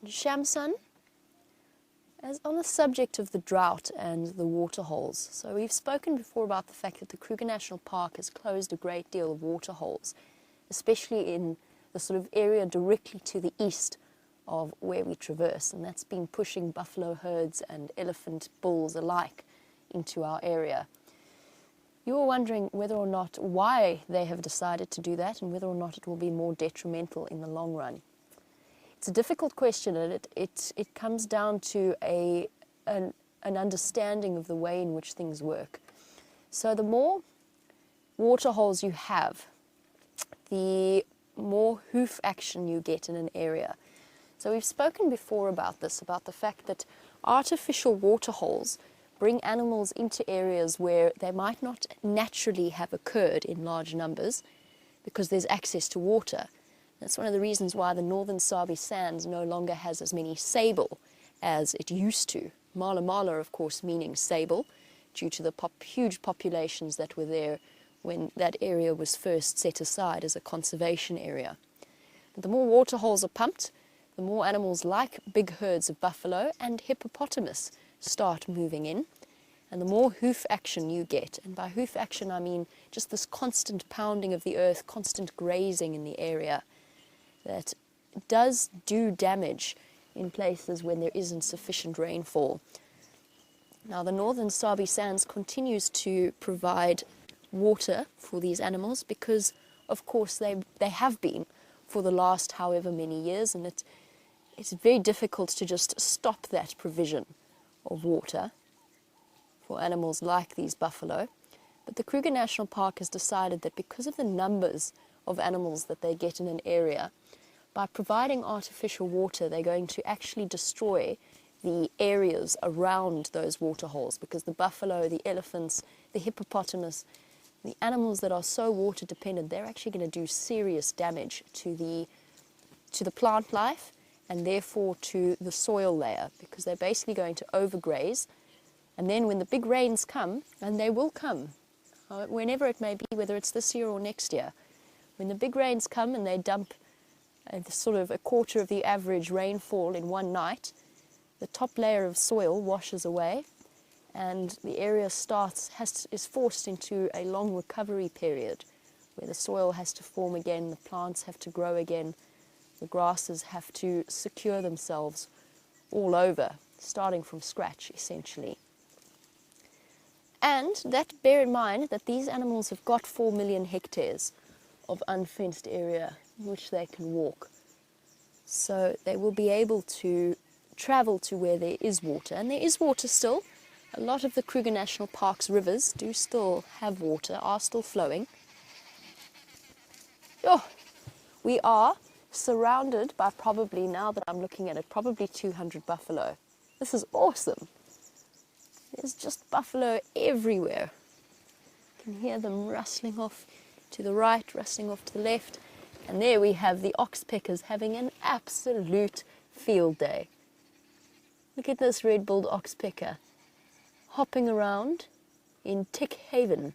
A: Shamsun, as on the subject of the drought and the water holes. So we've spoken before about the fact that the Kruger National Park has closed a great deal of water holes, especially in the sort of area directly to the east of where we traverse, and that's been pushing buffalo herds and elephant bulls alike into our area. You were wondering whether or not why they have decided to do that and whether or not it will be more detrimental in the long run. It's a difficult question, and it comes down to an understanding of the way in which things work. So the more water holes you have, the more hoof action you get in an area. So we've spoken before about this, about the fact that artificial water holes bring animals into areas where they might not naturally have occurred in large numbers because there's access to water. That's one of the reasons why the northern Sabi Sands no longer has as many sable as it used to. Mala mala, of course, meaning sable, due to the huge populations that were there when that area was first set aside as a conservation area. But the more water holes are pumped, the more animals like big herds of buffalo and hippopotamus start moving in, and the more hoof action you get. And by hoof action, I mean just this constant pounding of the earth, constant grazing in the area that does do damage in places when there isn't sufficient rainfall. Now, the northern Sabi Sands continues to provide water for these animals because, of course, they have been for the last however many years, and it's very difficult to just stop that provision of water for animals like these buffalo. But the Kruger National Park has decided that because of the numbers of animals that they get in an area, by providing artificial water, they're going to actually destroy the areas around those water holes, because the buffalo, the elephants, the hippopotamus, the animals that are so water dependent, they're actually going to do serious damage to the plant life and therefore to the soil layer, because they're basically going to overgraze. And then when the big rains come, and they will come, whenever it may be, whether it's this year or next year, when the big rains come and they dump sort of a quarter of the average rainfall in one night, the top layer of soil washes away and the area is forced into a long recovery period where the soil has to form again, the plants have to grow again, the grasses have to secure themselves all over, starting from scratch essentially. And that, bear in mind that these animals have got 4 million hectares of unfenced area in which they can walk. So they will be able to travel to where there is water, and there is water still. A lot of the Kruger National Park's rivers do still have water, are still flowing. Oh, we are surrounded by probably, now that I'm looking at it, probably 200 buffalo. This is awesome. There's just buffalo everywhere. You can hear them rustling off to the right, rustling off to the left. And there we have the oxpeckers having an absolute field day. Look at this red-billed oxpecker hopping around in Tick Haven.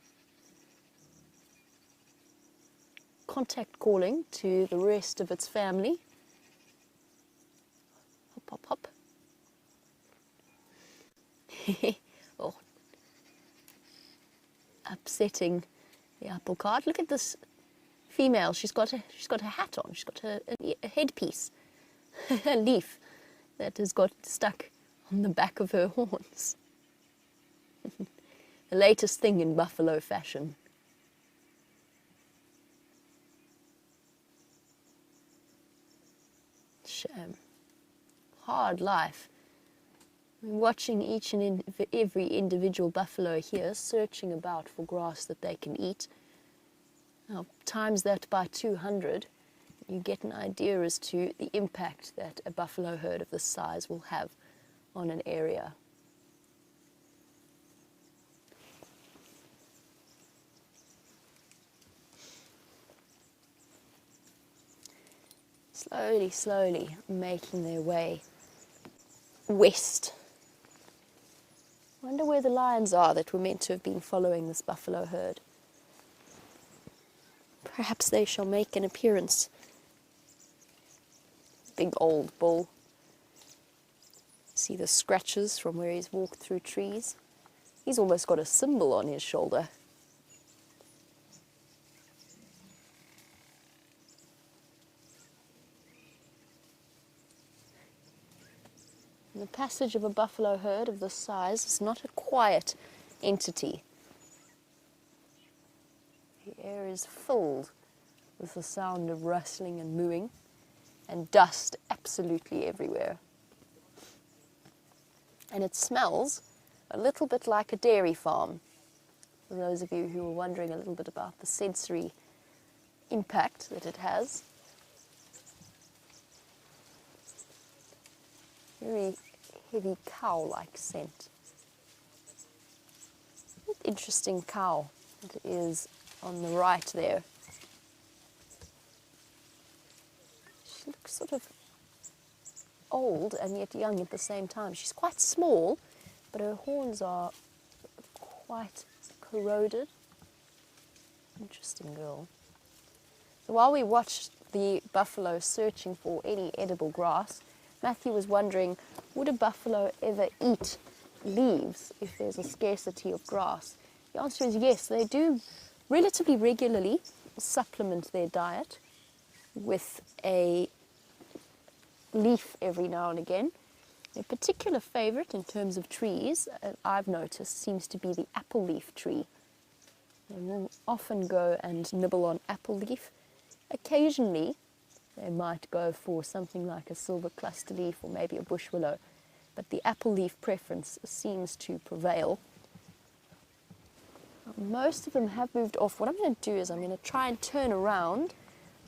A: Contact calling to the rest of its family. Hop, hop, hop. Oh, upsetting the apple cart. Look at this female. She's got a hat on. She's got a headpiece, a leaf that has got stuck on the back of her horns. The latest thing in buffalo fashion. Shame. Hard life. Watching each and every individual buffalo here searching about for grass that they can eat. Now, times that by 200, you get an idea as to the impact that a buffalo herd of this size will have on an area. Slowly, slowly making their way west. I wonder where the lions are that were meant to have been following this buffalo herd. Perhaps they shall make an appearance. Big old bull. See the scratches from where he's walked through trees. He's almost got a symbol on his shoulder. The passage of a buffalo herd of this size is not a quiet entity. The air is filled with the sound of rustling and mooing, and dust absolutely everywhere. And it smells a little bit like a dairy farm. For those of you who were wondering a little bit about the sensory impact that it has. Very heavy cow-like scent. Interesting cow it is on the right there. She looks sort of old and yet young at the same time. She's quite small, but her horns are quite corroded. Interesting girl. So while we watched the buffalo searching for any edible grass, Matthew was wondering, would a buffalo ever eat leaves if there's a scarcity of grass? The answer is yes, they do relatively regularly supplement their diet with a leaf every now and again. A particular favorite in terms of trees, I've noticed, seems to be the apple leaf tree. They will often go and nibble on apple leaf. Occasionally, they might go for something like a silver cluster leaf or maybe a bush willow, but the apple leaf preference seems to prevail. Most of them have moved off. What I'm going to do is I'm going to try and turn around,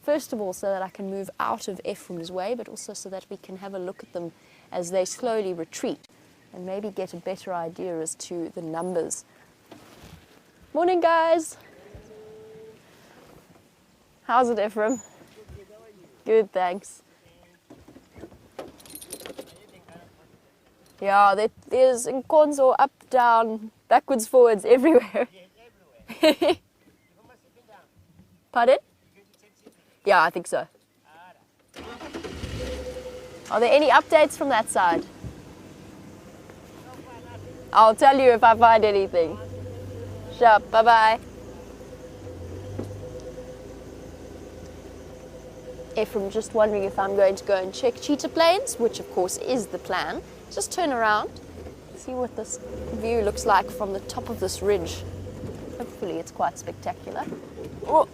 A: first of all so that I can move out of Ephraim's way, but also so that we can have a look at them as they slowly retreat and maybe get a better idea as to the numbers. Morning, guys. How's it, Ephraim? Good, thanks. Yeah, there's Nkonzo up, down, backwards, forwards, everywhere. Pardon? Yeah, I think so. Are there any updates from that side? I'll tell you if I find anything. Sure, bye-bye. Ephraim just wondering if I'm going to go and check cheetah plains, which of course is the plan. Just turn around, see what this view looks like from the top of this ridge. Hopefully it's quite spectacular. Oh.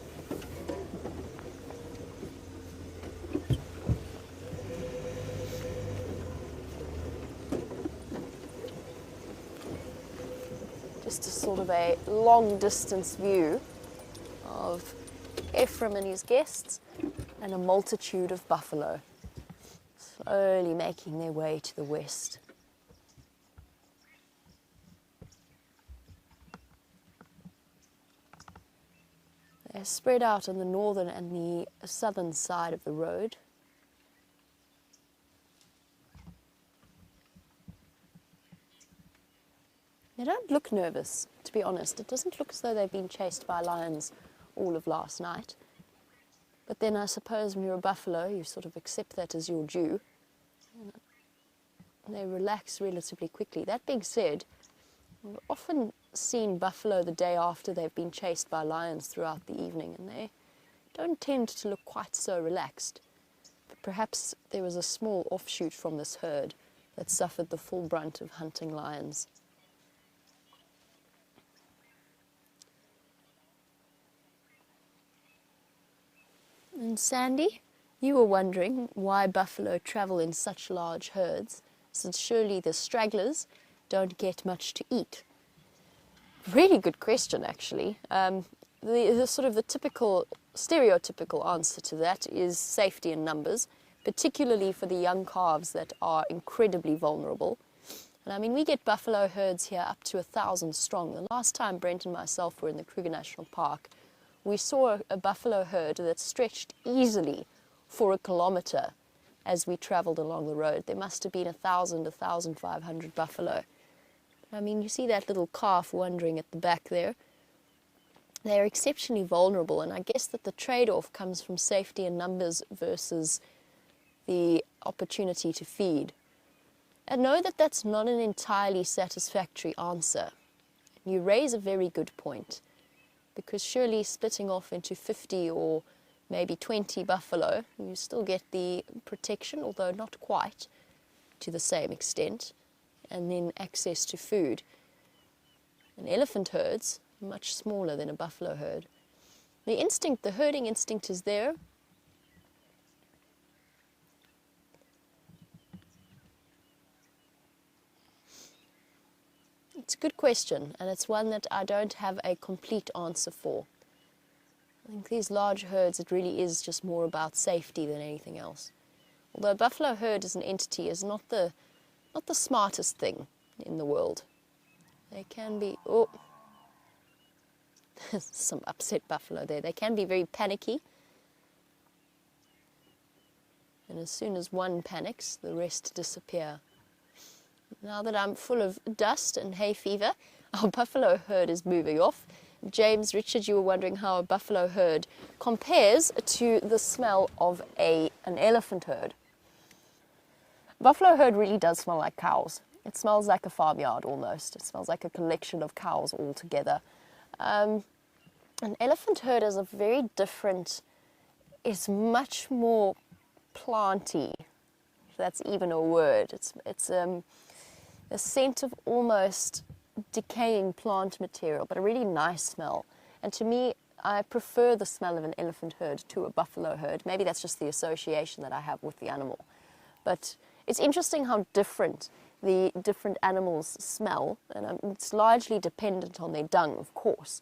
A: Just a sort of a long distance view of Ephraim and his guests and a multitude of buffalo slowly making their way to the west. They're spread out on the northern and the southern side of the road. They don't look nervous, to be honest. It doesn't look as though they've been chased by lions all of last night. But then I suppose when you're a buffalo, you sort of accept that as your due. They relax relatively quickly. That being said, I've often seen buffalo the day after they've been chased by lions throughout the evening, and they don't tend to look quite so relaxed. But perhaps there was a small offshoot from this herd that suffered the full brunt of hunting lions. And Sandy, you were wondering why buffalo travel in such large herds, since surely the stragglers don't get much to eat. Really good question, actually. The sort of the typical, stereotypical answer to that is safety in numbers, particularly for the young calves that are incredibly vulnerable. And I mean, we get buffalo herds here up to 1,000 strong. The last time Brent and myself were in the Kruger National Park, we saw a buffalo herd that stretched easily for 1 kilometer as we traveled along the road. There must have been 1,000, 1,500 buffalo. I mean, you see that little calf wandering at the back there. They're exceptionally vulnerable, and I guess that the trade-off comes from safety in numbers versus the opportunity to feed. And know that that's not an entirely satisfactory answer. You raise a very good point, because surely splitting off into 50 or maybe 20 buffalo, you still get the protection, although not quite to the same extent, and then access to food. And elephant herds, much smaller than a buffalo herd. The instinct, the herding instinct is there. It's a good question, and it's one that I don't have a complete answer for. I think these large herds, it really is just more about safety than anything else. Although a buffalo herd as an entity is not the smartest thing in the world. They can be, oh, some upset buffalo there. They can be very panicky. And as soon as one panics, the rest disappear. Now that I'm full of dust and hay fever, our buffalo herd is moving off. James, Richard, you were wondering how a buffalo herd compares to the smell of an elephant herd. Buffalo herd really does smell like cows. It smells like a farmyard almost. It smells like a collection of cows all together. An elephant herd is a very different, it's much more planty, if that's even a word. It's a scent of almost decaying plant material, but a really nice smell. And to me, I prefer the smell of an elephant herd to a buffalo herd. Maybe that's just the association that I have with the animal. But it's interesting how different the different animals smell, and it's largely dependent on their dung, of course.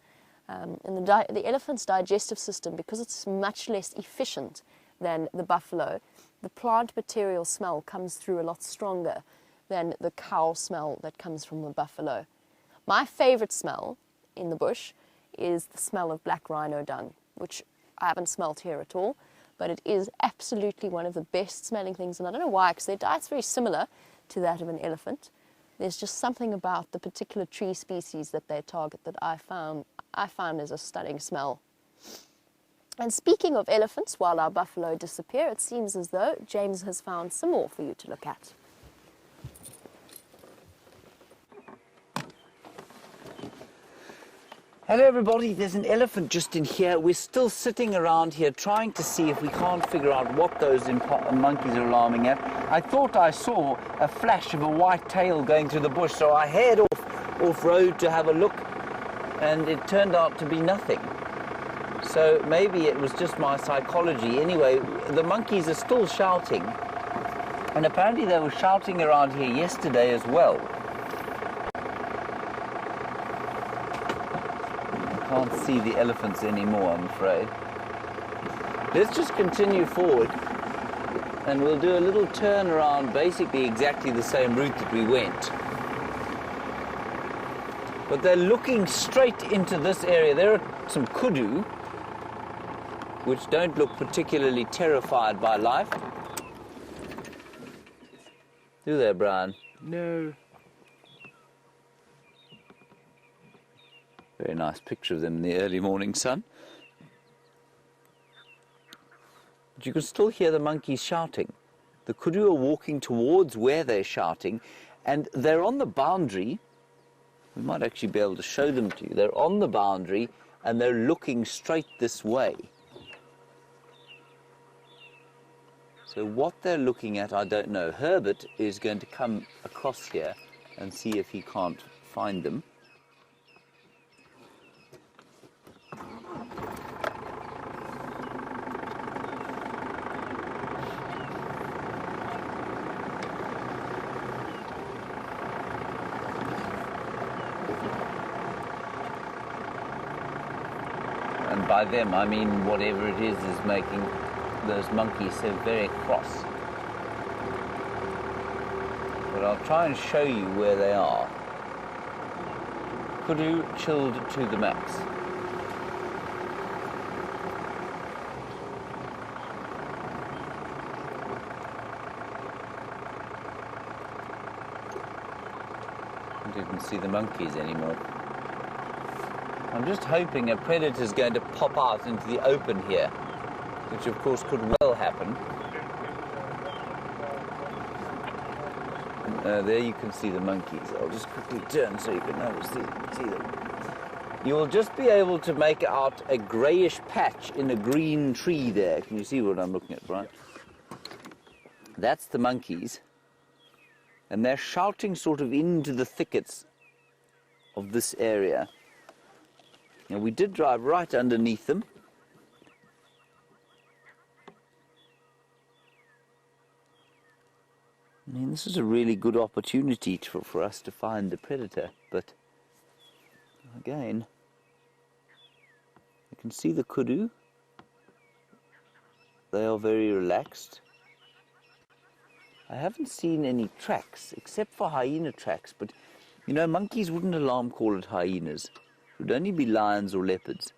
A: And the elephant's digestive system, because it's much less efficient than the buffalo, the plant material smell comes through a lot stronger than the cow smell that comes from the buffalo. My favorite smell in the bush is the smell of black rhino dung, which I haven't smelt here at all, but it is absolutely one of the best smelling things, and I don't know why, because their diet's very similar to that of an elephant. There's just something about the particular tree species that they target that I found as a stunning smell. And speaking of elephants, while our buffalo disappear, it seems as though James has found some more for you to look at.
B: Hello everybody, there's an elephant just in here. We're still sitting around here trying to see if we can't figure out what those monkeys are alarming at. I thought I saw a flash of a white tail going through the bush, so I head off-road to have a look, and it turned out to be nothing. So maybe it was just my psychology. Anyway, the monkeys are still shouting, and apparently they were shouting around here yesterday as well. Can't see the elephants anymore, I'm afraid. Let's just continue forward and we'll do a little turn around, basically exactly the same route that we went. But they're looking straight into this area. There are some kudu, which don't look particularly terrified by life. Do they, Bryan?
C: No.
B: Very nice picture of them in the early morning sun. But you can still hear the monkeys shouting. The kudu are walking towards where they're shouting, and they're on the boundary. We might actually be able to show them to you. They're on the boundary, and they're looking straight this way. So what they're looking at, I don't know. Herbert is going to come across here and see if he can't find them. And by them, I mean whatever it is making those monkeys so very cross. But I'll try and show you where they are. Kudu chilled to the max. I didn't see the monkeys anymore. I'm just hoping a predator's going to pop out into the open here, which of course could well happen. There you can see the monkeys. I'll just quickly turn so you can see them. You will just be able to make out a greyish patch in a green tree there. Can you see what I'm looking at, Bryan? That's the monkeys. And they're shouting sort of into the thickets of this area. Now, we did drive right underneath them. I mean, this is a really good opportunity for us to find the predator, but again, the can see the kudu. They are very relaxed. I haven't seen any tracks, except for hyena tracks, but, you know, monkeys wouldn't alarm call at hyenas. It would only be lions or leopards.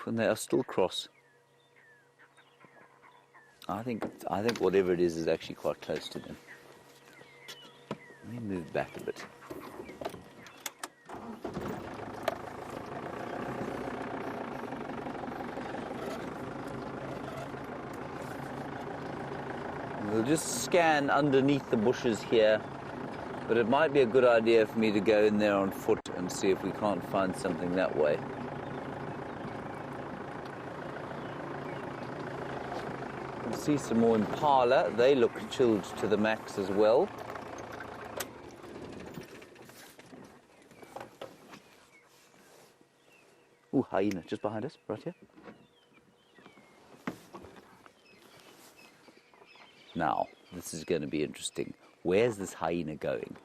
B: And they are still cross. I think whatever it is actually quite close to them. Let me move back a bit. We'll just scan underneath the bushes here, but it might be a good idea for me to go in there on foot and see if we can't find something that way. You can see some more impala. They look chilled to the max as well. Ooh, hyena just behind us, right here. Now, this is going to be interesting. Where's this hyena going?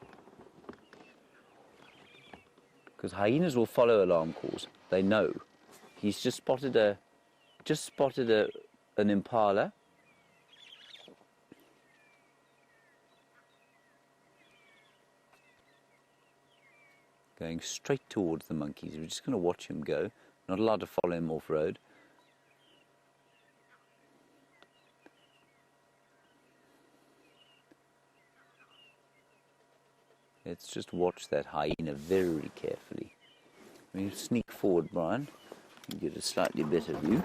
B: Because hyenas will follow alarm calls. They know. He's just spotted an impala. Going straight towards the monkeys. We're just going to watch him go. Not allowed to follow him off-road. Let's just watch that hyena very carefully. Let me sneak forward, Bryan, and get a slightly better view.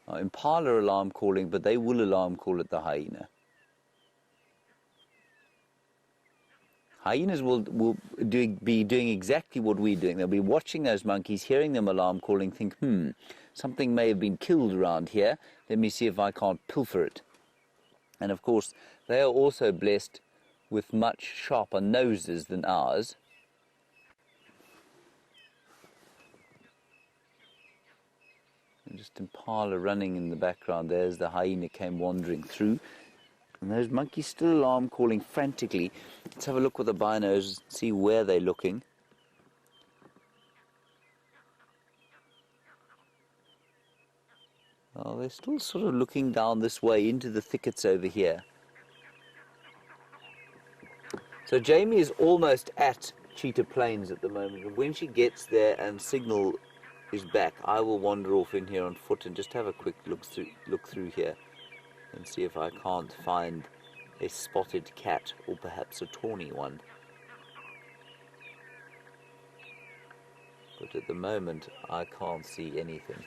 B: Now, impala are alarm calling, but they will alarm call at the hyena. Hyenas will be doing exactly what we're doing. They'll be watching those monkeys, hearing them alarm calling, think, something may have been killed around here. Let me see if I can't pilfer it. And of course, they are also blessed with much sharper noses than ours. And just impala running in the background. There's the hyena came wandering through. And those monkeys still alarm calling frantically. Let's have a look with the binos, see where they're looking. Oh, they're still sort of looking down this way into the thickets over here. So Jamie is almost at Cheetah Plains at the moment. And when she gets there and signal is back, I will wander off in here on foot and just have a quick look through here. And see if I can't find a spotted cat or perhaps a tawny one. But at the moment, I can't see anything.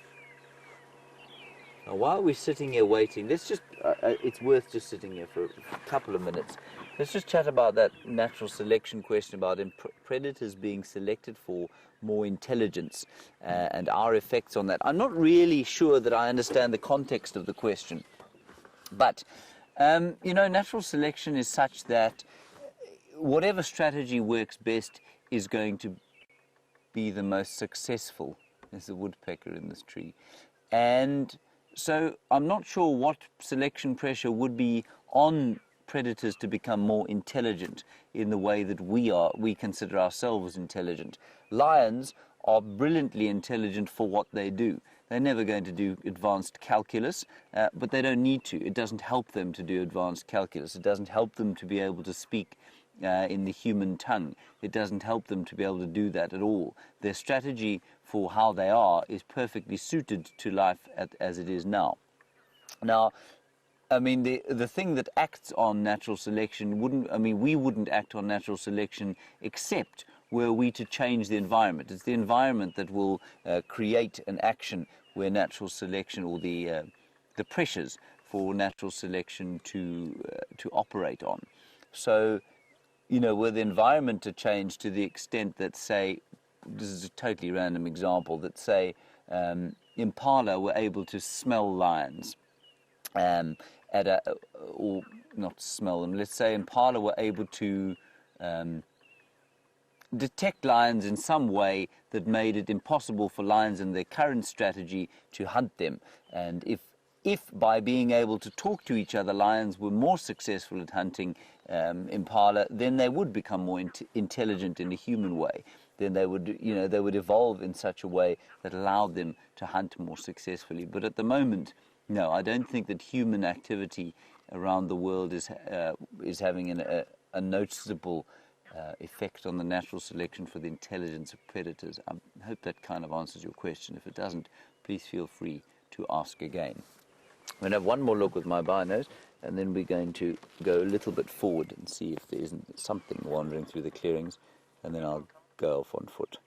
B: Now, while we're sitting here waiting, let's just, it's worth just sitting here for a couple of minutes. Let's just chat about that natural selection question about predators being selected for more intelligence and our effects on that. I'm not really sure that I understand the context of the question. But, you know, natural selection is such that whatever strategy works best is going to be the most successful. There's a woodpecker in this tree. And so I'm not sure what selection pressure would be on predators to become more intelligent in the way that we consider ourselves intelligent. Lions are brilliantly intelligent for what they do. They're never going to do advanced calculus, but they don't need to. It doesn't help them to do advanced calculus. It doesn't help them to be able to speak in the human tongue. It doesn't help them to be able to do that at all. Their strategy for how they are is perfectly suited to life as it is now. Now, I mean, the thing that acts on natural selection we wouldn't act on natural selection except were we to change the environment. It's the environment that will create an action where natural selection, or the pressures for natural selection to operate on. So, you know, were the environment to change to the extent that, say, this is a totally random example, that, say, impala were able to smell lions, or not smell them, let's say impala were able to detect lions in some way that made it impossible for lions in their current strategy to hunt them. And if by being able to talk to each other, lions were more successful at hunting impala, then they would become more intelligent in a human way. Then they would, they would evolve in such a way that allowed them to hunt more successfully. But at the moment, no, I don't think that human activity around the world is having a noticeable effect on the natural selection for the intelligence of predators. I hope that kind of answers your question. If it doesn't, please feel free to ask again. I'm going to have one more look with my binos, and then we're going to go a little bit forward and see if there isn't something wandering through the clearings, and then I'll go off on foot.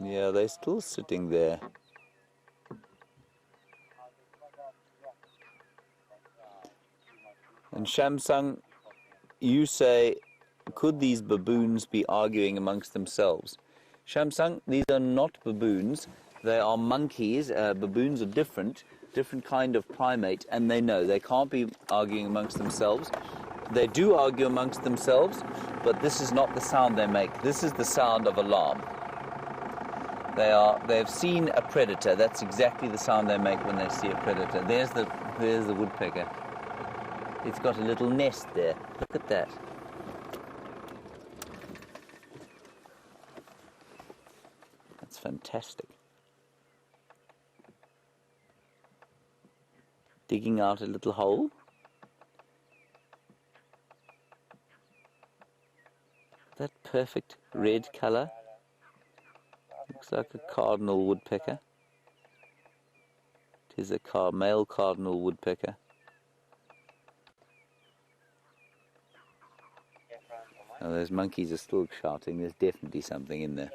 B: Yeah, they're still sitting there. And Shamsung, you say, could these baboons be arguing amongst themselves? Shamsung, these are not baboons. They are monkeys. Baboons are different kind of primate, and they can't be arguing amongst themselves. They do argue amongst themselves, but this is not the sound they make. This is the sound of alarm. They've seen a predator. That's exactly the sound they make when they see a predator. There's the woodpecker. It's got a little nest there. Look at that. That's fantastic. Digging out a little hole. That perfect red color. Looks like a cardinal woodpecker. It is a male cardinal woodpecker. Oh, those monkeys are still shouting. There's definitely something in there.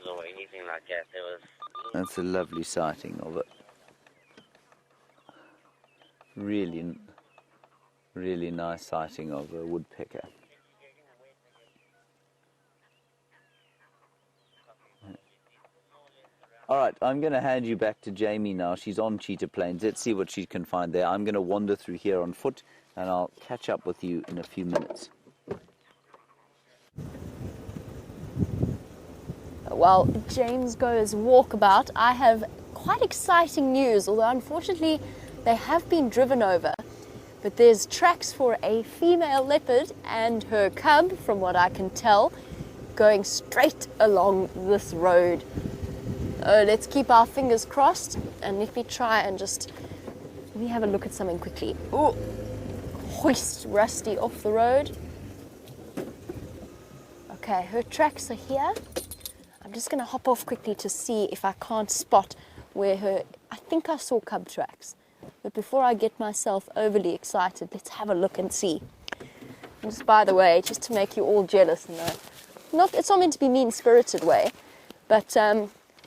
D: Or anything like that.
B: That's a lovely sighting of it. Really, really nice sighting of a woodpecker. All right, I'm going to hand you back to Jamie now. She's on Cheetah Plains. Let's see what she can find there. I'm going to wander through here on foot, and I'll catch up with you in a few minutes.
A: While James goes walkabout, I have quite exciting news, although unfortunately they have been driven over. But there's tracks for a female leopard and her cub, from what I can tell, going straight along this road. Let's keep our fingers crossed, and let me try and let me have a look at something quickly. Ooh, hoist Rusty off the road. Okay, her tracks are here. I'm just going to hop off quickly to see if I can't spot where I think I saw cub tracks. But before I get myself overly excited, let's have a look and see. And just by the way, just to make you all jealous, it's not meant to be mean-spirited way, but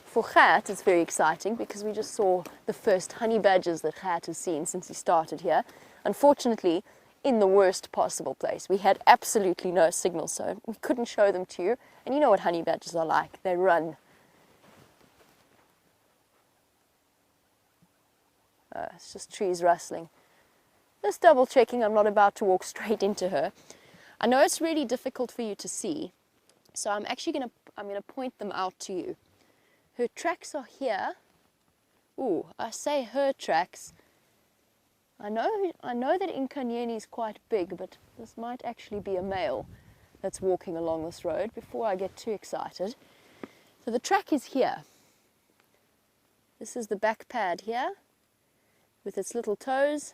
A: for Gert it's very exciting because we just saw the first honey badgers that Gert has seen since he started here. Unfortunately, in the worst possible place. We had absolutely no signal, so we couldn't show them to you. And you know what honey badgers are like. They run. It's just trees rustling. Just double checking I'm not about to walk straight into her. I know it's really difficult for you to see, so I'm gonna point them out to you. Her tracks are here. Ooh, I say her tracks. I know that Inkanyeni is quite big, but this might actually be a male that's walking along this road before I get too excited. So the track is here. This is the back pad here with its little toes,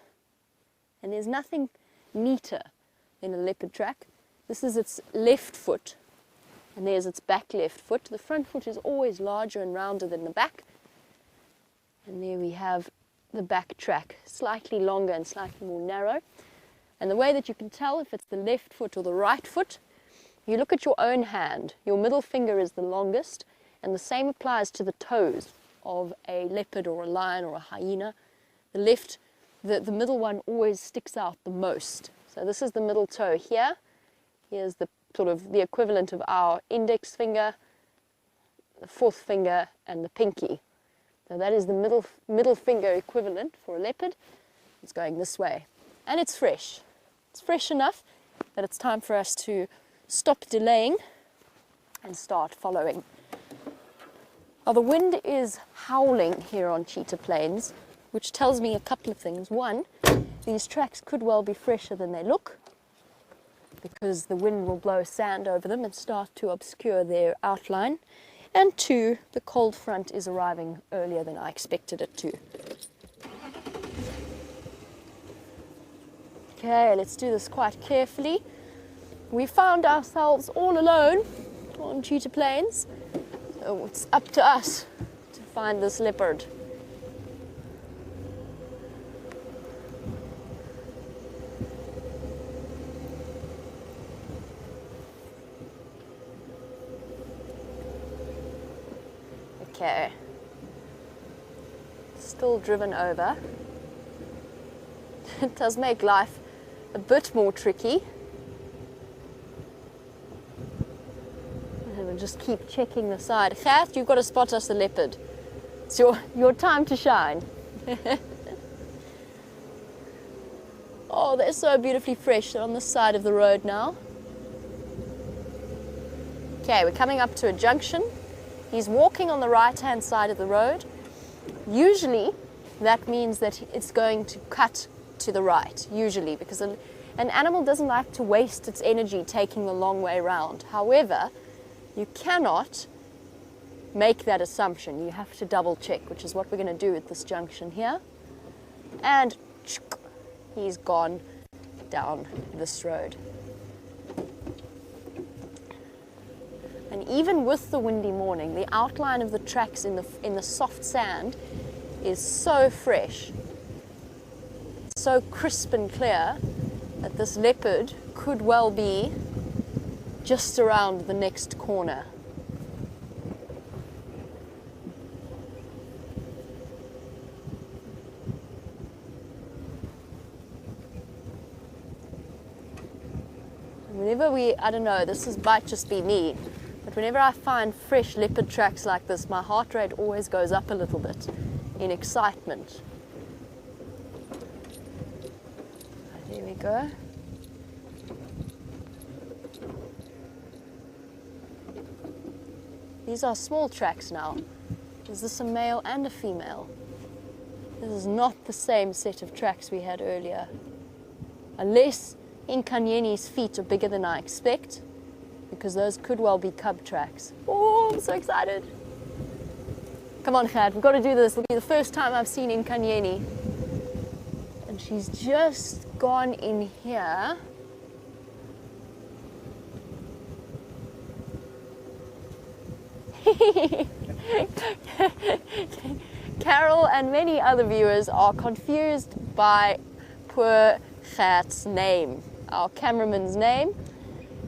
A: and there's nothing neater than a leopard track. This is its left foot, and there's its back left foot. The front foot is always larger and rounder than the back, and there we have the back track, slightly longer and slightly more narrow. And the way that you can tell if it's the left foot or the right foot, you look at your own hand. Your middle finger is the longest, and the same applies to the toes of a leopard or a lion or a hyena. The middle one always sticks out the most. So this is the middle toe here. Here's the sort of the equivalent of our index finger, the fourth finger, and the pinky. So that is the middle finger equivalent for a leopard. It's going this way. And it's fresh. It's fresh enough that it's time for us to stop delaying and start following. Now, the wind is howling here on Cheetah Plains, which tells me a couple of things. One, these tracks could well be fresher than they look, because the wind will blow sand over them and start to obscure their outline. And two, the cold front is arriving earlier than I expected it to. Okay, let's do this quite carefully. We found ourselves all alone on Cheetah Plains, so it's up to us to find this leopard. Okay, still driven over. It does make life a bit more tricky. And we'll just keep checking the side. Gert, you've got to spot us a leopard. It's your time to shine. Oh, they're so beautifully fresh. They're on the side of the road now. Okay, we're coming up to a junction. He's walking on the right-hand side of the road. Usually, that means that it's going to cut to the right, usually, because an animal doesn't like to waste its energy taking the long way around. However, you cannot make that assumption. You have to double check, which is what we're going to do at this junction here. And he's gone down this road. And even with the windy morning, the outline of the tracks in the soft sand is so fresh, so crisp and clear, that this leopard could well be just around the next corner. Whenever I don't know, might just be me, but whenever I find fresh leopard tracks like this, my heart rate always goes up a little bit in excitement. There we go. These are small tracks now. Is this a male and a female? This is not the same set of tracks we had earlier. Unless Nkanyeni's feet are bigger than I expect, because those could well be cub tracks. Oh, I'm so excited. Come on, Gert, we've got to do this. It'll be the first time I've seen Nkanyeni. And she's just gone in here. Carol and many other viewers are confused by poor Gert's name, our cameraman's name.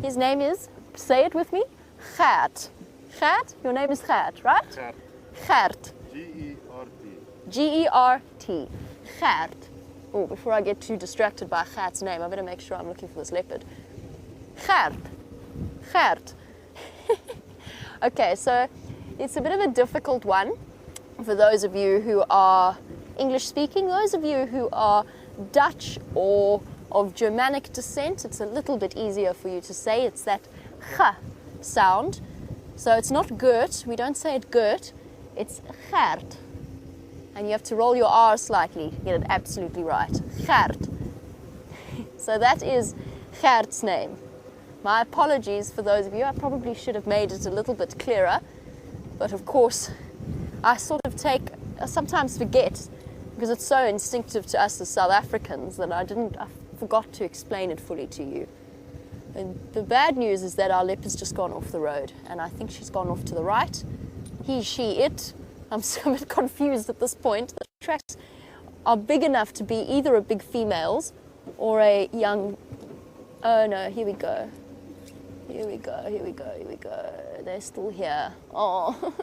A: His name is, say it with me, Gert. Gert, your name is Gert, right?
C: Gert.
A: Gert.
C: G-E-R-T.
A: G-E-R-T. Gert. Oh, before I get too distracted by Gert's name, I better make sure I'm looking for this leopard. Gert. Gert. Okay, so it's a bit of a difficult one for those of you who are English speaking. Those of you who are Dutch or of Germanic descent, it's a little bit easier for you to say. It's that G sound. So it's not Gert, we don't say it Gert, it's Gert. And you have to roll your R slightly to get it absolutely right. Gert. So that is Gert's name. My apologies for those of you. I probably should have made it a little bit clearer. But of course, I sometimes forget, because it's so instinctive to us as South Africans, that I forgot to explain it fully to you. And the bad news is that our leopard's just gone off the road, and I think she's gone off to the right. He, she, it. I'm so a bit confused at this point. The tracks are big enough to be either a big female's or a young... Oh no, here we go. Here we go, here we go, here we go. They're still here. Oh.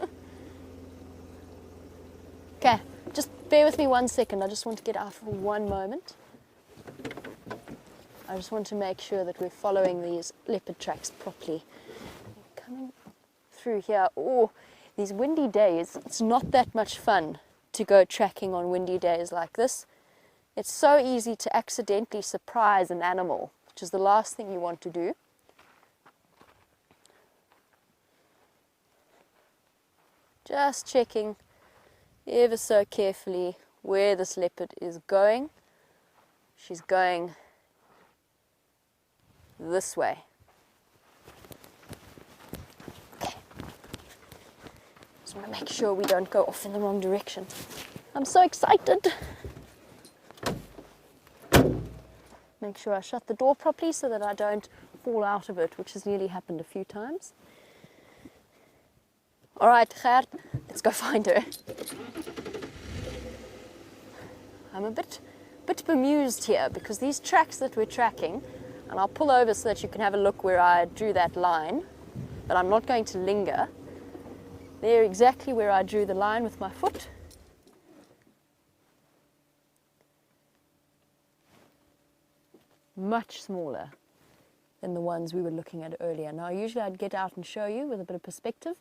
A: Okay, just bear with me 1 second. I just want to get out for 1 moment. I just want to make sure that we're following these leopard tracks properly. Coming through here. Oh, these windy days, it's not that much fun to go tracking on windy days like this, It's so easy to accidentally surprise an animal, which is the last thing you want to do. Just checking ever so carefully where this leopard is going. She's going this way. Okay. Just want to make sure we don't go off in the wrong direction. I'm so excited. Make sure I shut the door properly so that I don't fall out of it, which has nearly happened a few times. All right, Gert, let's go find her. I'm a bit bemused here because these tracks that we're tracking, and I'll pull over so that you can have a look where I drew that line, but I'm not going to linger. They're exactly where I drew the line with my foot. Much smaller than the ones we were looking at earlier. Now, usually I'd get out and show you with a bit of perspective,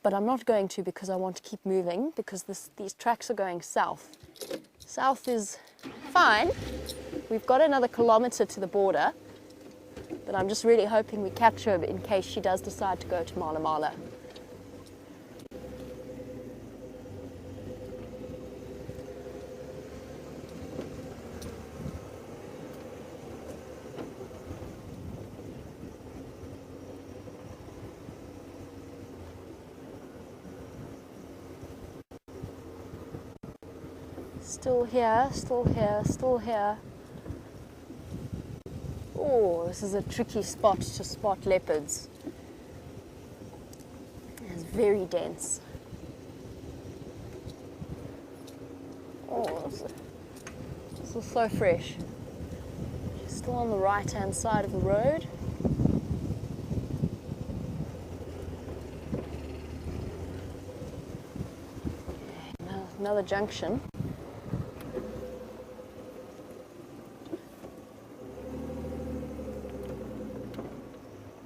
A: but I'm not going to because I want to keep moving because these tracks are going south. South is fine. We've got another kilometre to the border, but I'm just really hoping we catch her in case she does decide to go to Mala Mala. Still here, still here, still here. Oh, this is a tricky spot to spot leopards. It's very dense. Oh, this is so fresh. She's still on the right-hand side of the road. Okay, another junction.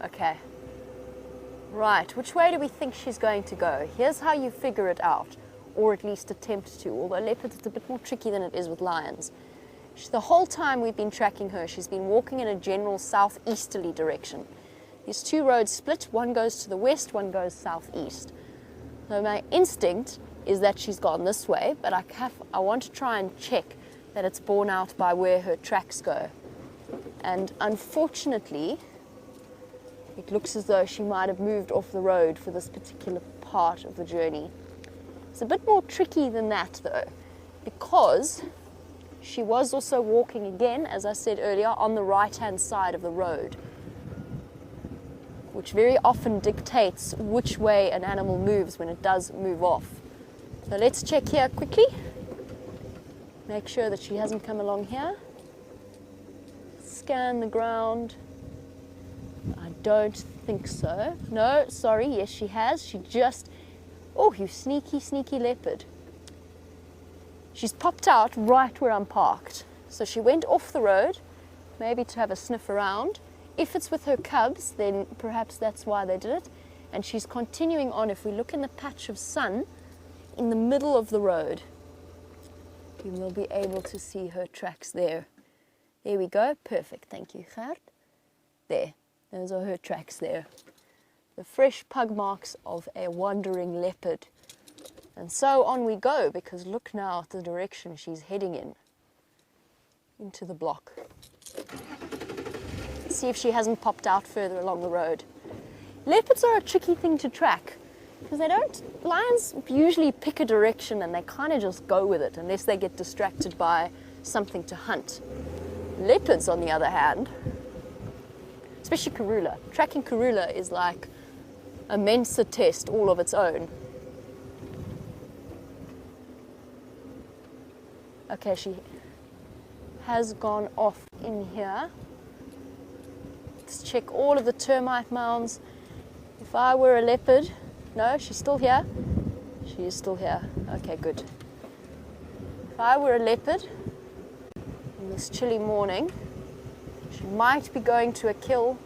A: Okay, right, which way do we think she's going to go? Here's how you figure it out, or at least attempt to, although leopards it's a bit more tricky than it is with lions. The whole time we've been tracking her, she's been walking in a general southeasterly direction. These two roads split, one goes to the west, one goes southeast. So my instinct is that she's gone this way, but I want to try and check that it's borne out by where her tracks go. And unfortunately, it looks as though she might have moved off the road for this particular part of the journey. It's a bit more tricky than that though, because she was also walking again, as I said earlier, on the right-hand side of the road, which very often dictates which way an animal moves when it does move off. So let's check here quickly. Make sure that she hasn't come along here. Scan the ground. I don't think so. No, sorry, yes she has. She just, oh, you sneaky, sneaky leopard. She's popped out right where I'm parked. So she went off the road, maybe to have a sniff around. If it's with her cubs, then perhaps that's why they did it. And she's continuing on. If we look in the patch of sun in the middle of the road, you will be able to see her tracks there. There we go. Perfect. Thank you, Gert. There. Those are her tracks there. The fresh pug marks of a wandering leopard. And so on we go, because look now at the direction she's heading in. Into the block. See if she hasn't popped out further along the road. Leopards are a tricky thing to track, because lions usually pick a direction and they kind of just go with it, unless they get distracted by something to hunt. Leopards, on the other hand, especially Karula. Tracking Karula is like a Mensa test all of its own. Okay, she has gone off in here. Let's check all of the termite mounds. If I were a leopard, no, she's still here. She is still here. Okay, good. If I were a leopard on this chilly morning, she might be going to a kill,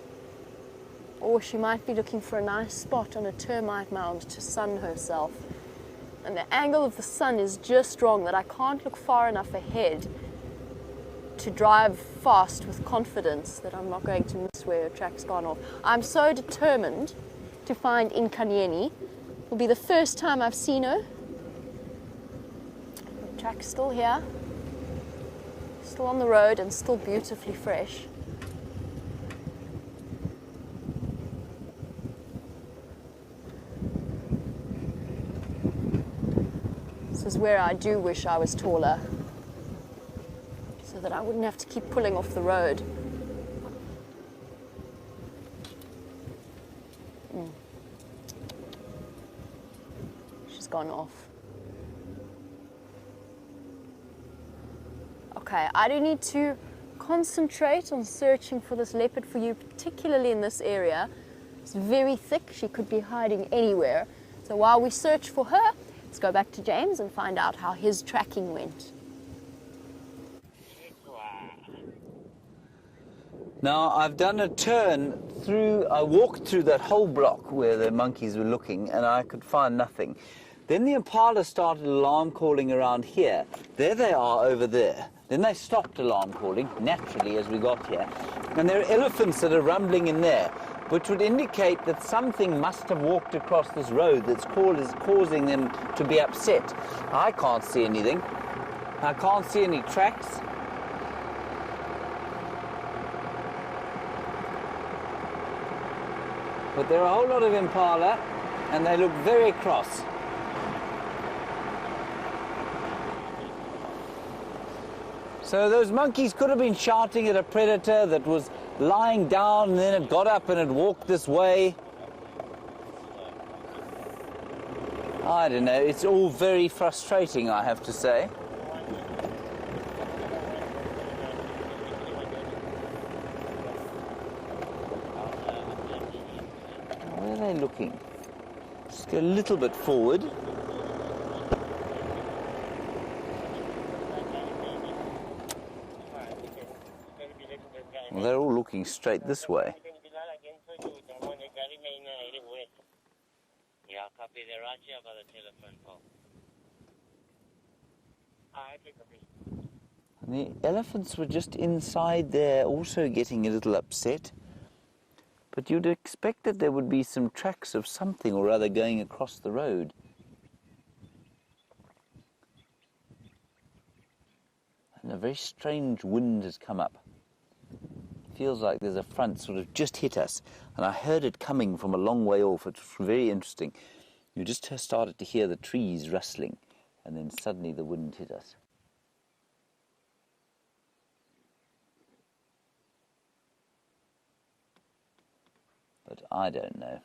A: or she might be looking for a nice spot on a termite mound to sun herself. And the angle of the sun is just wrong, that I can't look far enough ahead to drive fast with confidence that I'm not going to miss where her track's gone off. I'm so determined to find Nkanyeni. It'll be the first time I've seen her. The track's still here, still on the road and still beautifully fresh. This is where I do wish I was taller, so that I wouldn't have to keep pulling off the road. She's gone off. Okay, I do need to concentrate on searching for this leopard for you, particularly in this area. It's very thick, she could be hiding anywhere. So while we search for her, let's go back to James and find out how his tracking went.
B: Now, I've done a turn through, I walked through that whole block where the monkeys were looking, and I could find nothing. Then the impala started alarm calling around here. There they are over there. Then they stopped alarm calling, naturally, as we got here. And there are elephants that are rumbling in there, which would indicate that something must have walked across this road that's causing them to be upset. I can't see anything. I can't see any tracks. But there are a whole lot of impala, and they look very cross. So those monkeys could have been shouting at a predator that was lying down, and then it got up and it walked this way. I don't know, it's all very frustrating, I have to say. Where are they looking? Just go a little bit forward. Well, they're all looking straight this way. And the elephants were just inside there, also getting a little upset. But you'd expect that there would be some tracks of something or other going across the road. And a very strange wind has come up. Feels like there's a front sort of just hit us, and I heard it coming from a long way off. It's very interesting. You just started to hear the trees rustling, and then suddenly the wind hit us. But I don't know.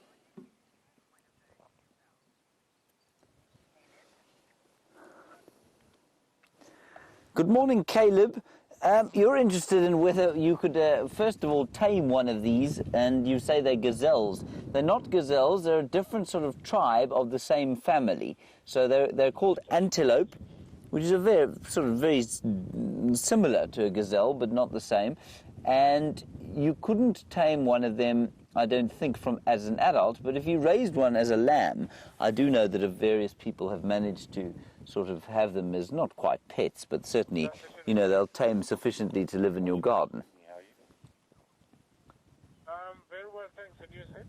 B: Good morning, Caleb. You're interested in whether you could, first of all, tame one of these, and you say they're gazelles. They're not gazelles, they're a different sort of tribe of the same family. So they're called antelope, which is a very similar to a gazelle, but not the same. And you couldn't tame one of them, I don't think, as an adult, but if you raised one as a lamb, I do know that various people have managed to sort of have them as not quite pets, but certainly, you know, they'll tame sufficiently to live in your garden.
E: Where were things that you said?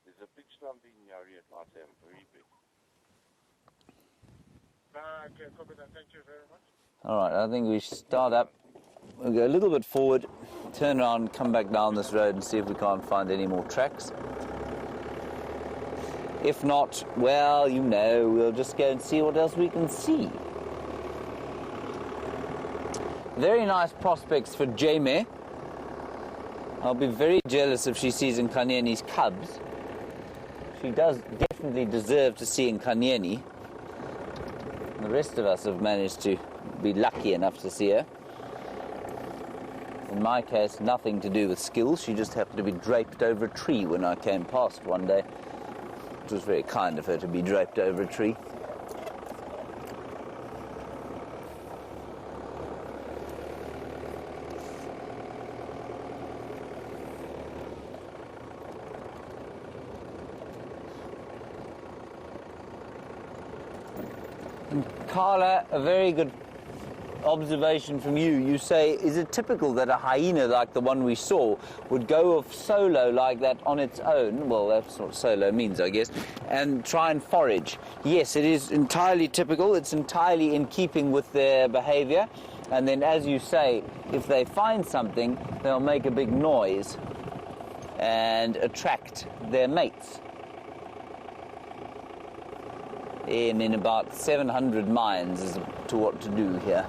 E: There's a big stump in your area, very big. Okay, copy that. Thank you very much.
B: All right, I think we should start up. We'll go a little bit forward, turn around, come back down this road and see if we can't find any more tracks. If not, well, you know, we'll just go and see what else we can see. Very nice prospects for Jamie. I'll be very jealous if she sees Nkanyeni's cubs. She does definitely deserve to see Nkanyeni. The rest of us have managed to be lucky enough to see her. In my case, nothing to do with skill. She just happened to be draped over a tree when I came past one day. It was very kind of her to be draped over a tree. And Carla, a very good observation from you. You say, is it typical that a hyena like the one we saw would go off solo like that on its own? Well, that's what solo means, I guess, and try and forage. Yes, it is entirely typical. It's entirely in keeping with their behavior. And then, as you say, if they find something, they'll make a big noise and attract their mates. In about 700 minds as to what to do here.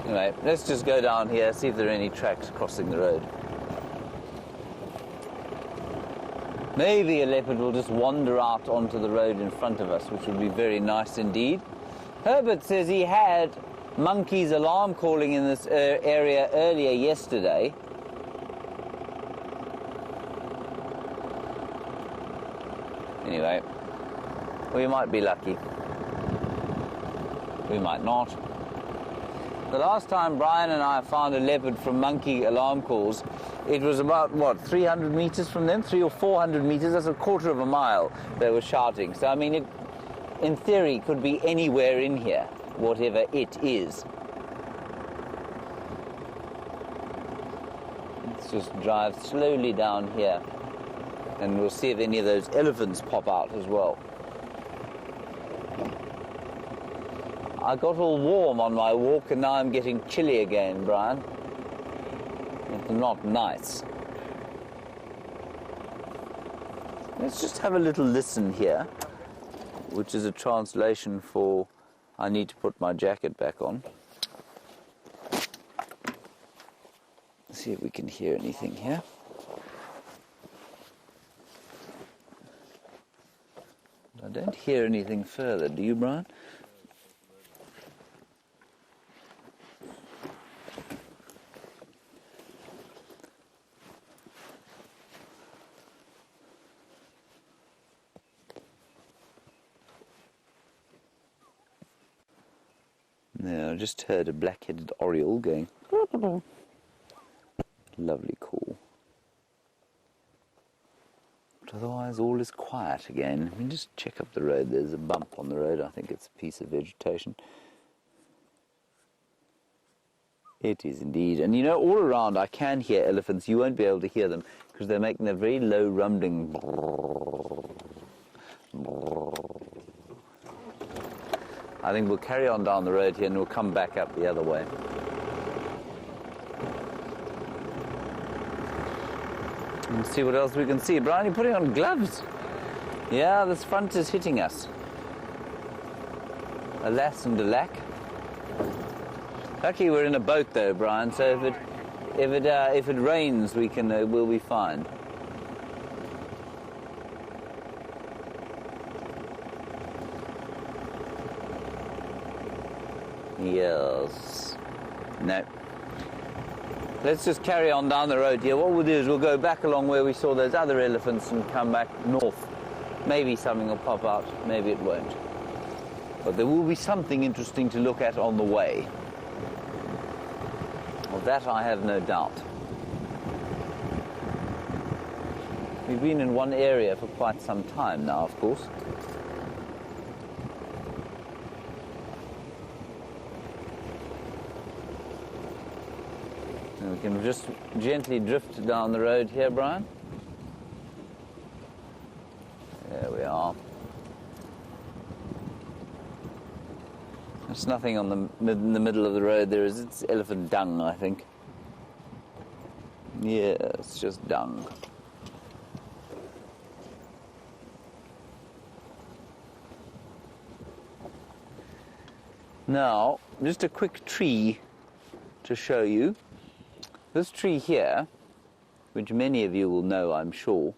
B: Anyway, let's just go down here, see if there are any tracks crossing the road. Maybe a leopard will just wander out onto the road in front of us, which would be very nice indeed. Herbert says he had monkeys alarm calling in this area earlier yesterday. Anyway, we might be lucky. We might not. The last time Bryan and I found a leopard from monkey alarm calls, it was about, what, 300 meters from them? 300 or 400 meters, that's a quarter of a mile they were shouting. So, I mean, it, in theory, could be anywhere in here, whatever it is. Let's just drive slowly down here, and we'll see if any of those elephants pop out as well. I got all warm on my walk and now I'm getting chilly again, Bryan. It's not nice. Let's just have a little listen here, which is a translation for I need to put my jacket back on. Let's see if we can hear anything here. I don't hear anything further, do you, Bryan? No, I just heard a black-headed oriole going. Lovely call. But otherwise, all is quiet again. Let me just check up the road. There's a bump on the road. I think it's a piece of vegetation. It is indeed. And you know, all around I can hear elephants. You won't be able to hear them because they're making a very low rumbling. I think we'll carry on down the road here and we'll come back up the other way. And see what else we can see. Bryan, you're putting on gloves. Yeah, this front is hitting us. Alas and alack. Lucky we're in a boat though, Bryan, so if it rains we can we'll be fine. Yes. No. Let's just carry on down the road here. What we'll do is we'll go back along where we saw those other elephants and come back north. Maybe something will pop out, maybe it won't. But there will be something interesting to look at on the way. Of that I have no doubt. We've been in one area for quite some time now, of course. And we can just gently drift down the road here, Bryan. There we are. There's nothing on in the middle of the road there is. It's elephant dung, I think. Yeah, it's just dung. Now, just a quick tree to show you. This tree here, which many of you will know, I'm sure,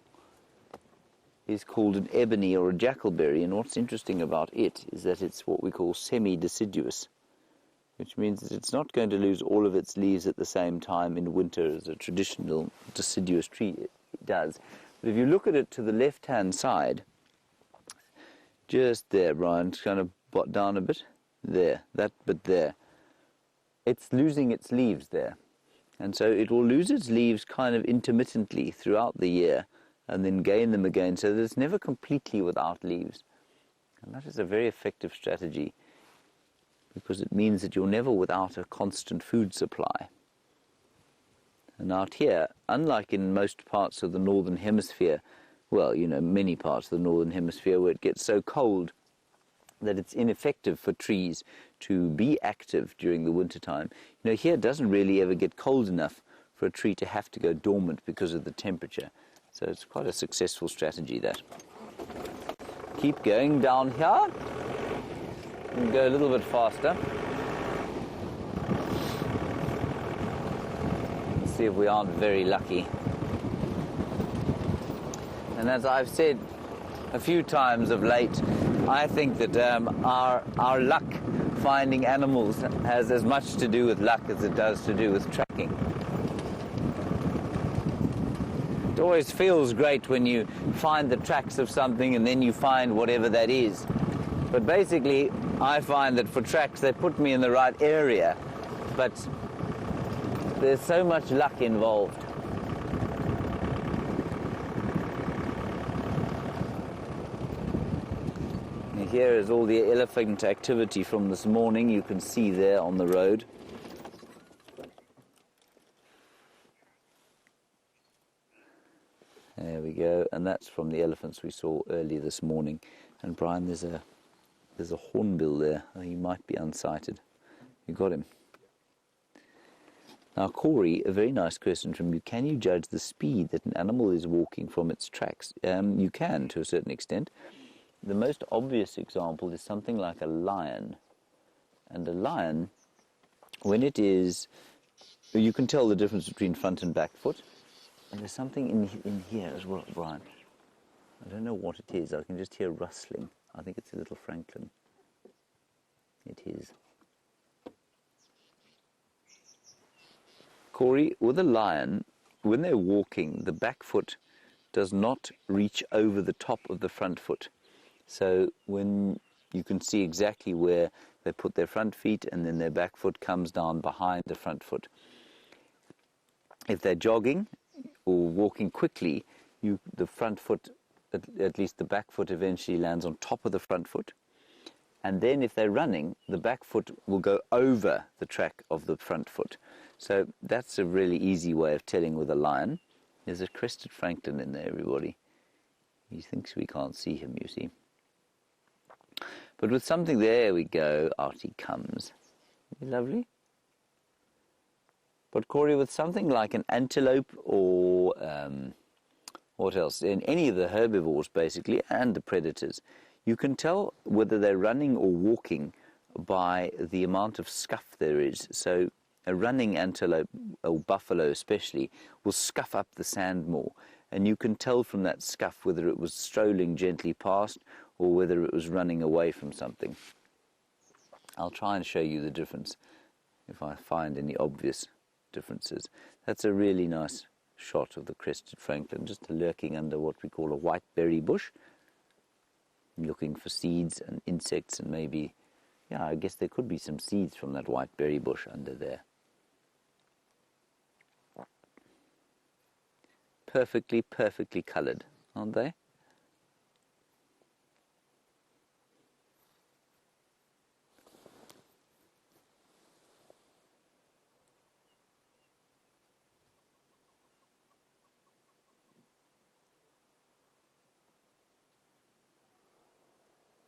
B: is called an ebony or a jackalberry, and what's interesting about it is that it's what we call semi-deciduous, which means that it's not going to lose all of its leaves at the same time in winter as a traditional deciduous tree does. But if you look at it to the left-hand side, just there, Bryan, just kind of bot down a bit, there, that bit there, it's losing its leaves there. And so it will lose its leaves kind of intermittently throughout the year and then gain them again, so that it's never completely without leaves. And that is a very effective strategy because it means that you're never without a constant food supply. And out here, unlike in most parts of the northern hemisphere, well, you know, many parts of the northern hemisphere where it gets so cold that it's ineffective for trees to be active during the wintertime, you know, here it doesn't really ever get cold enough for a tree to have to go dormant because of the temperature. So it's quite a successful strategy, that. Keep going down here and go a little bit faster. Let's see if we aren't very lucky. And as I've said a few times of late, I think that our luck finding animals has as much to do with luck as it does to do with tracking. It always feels great when you find the tracks of something and then you find whatever that is. But basically, I find that for tracks, they put me in the right area, but there's so much luck involved. And here is all the elephant activity from this morning. You can see there on the road. There we go, and that's from the elephants we saw early this morning. And Bryan, there's a hornbill there. Oh, he might be unsighted. You got him. Now, Corey, a very nice question from you. Can you judge the speed that an animal is walking from its tracks? You can, to a certain extent. The most obvious example is something like a lion. And a lion, when it is, you can tell the difference between front and back foot. And there's something in here as well, Bryan. I don't know what it is. I can just hear rustling. I think it's a little Franklin. It is. Corey, with a lion, when they're walking, the back foot does not reach over the top of the front foot. So when you can see exactly where they put their front feet and then their back foot comes down behind the front foot. If they're jogging or walking quickly, the front foot, at least the back foot, eventually lands on top of the front foot. And then if they're running, the back foot will go over the track of the front foot. So that's a really easy way of telling with a lion. There's a crested Franklin in there, everybody. He thinks we can't see him, you see. But with something, there we go, out he comes. Lovely. But Corey, with something like an antelope or what else? In any of the herbivores, basically, and the predators, you can tell whether they're running or walking by the amount of scuff there is. So a running antelope, or buffalo especially, will scuff up the sand more. And you can tell from that scuff whether it was strolling gently past or whether it was running away from something. I'll try and show you the difference if I find any obvious differences. That's a really nice shot of the crested Franklin, just lurking under what we call a white berry bush, looking for seeds and insects and maybe, yeah, I guess there could be some seeds from that white berry bush under there. Perfectly, perfectly coloured, aren't they?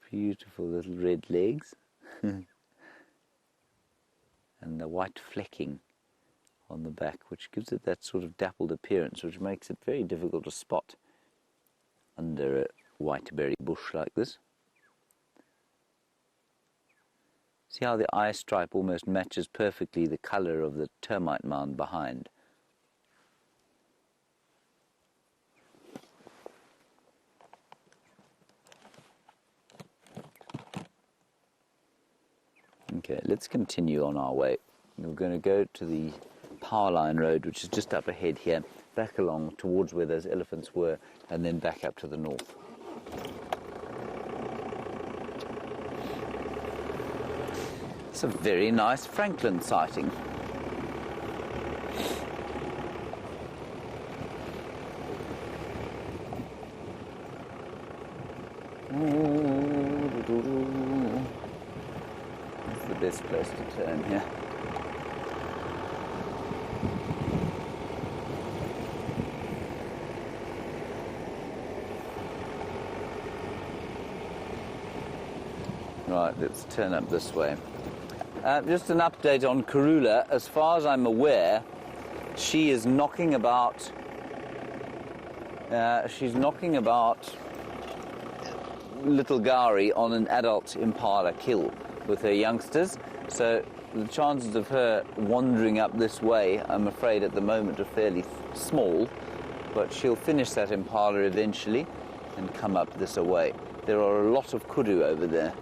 B: Beautiful little red legs. And the white flecking on the back, which gives it that sort of dappled appearance, which makes it very difficult to spot under a white berry bush like this. See how the eye stripe almost matches perfectly the colour of the termite mound behind. Okay, let's continue on our way. We're going to go to the power line road, which is just up ahead here, back along towards where those elephants were, and then back up to the north. It's a very nice Franklin sighting. That's the best place to turn here. Right, let's turn up this way. Just an update on Karula. As far as I'm aware, she is knocking about. She's knocking about little Gari on an adult impala kill with her youngsters. So the chances of her wandering up this way, I'm afraid at the moment, are fairly small. But she'll finish that impala eventually and come up this way. There are a lot of kudu over there.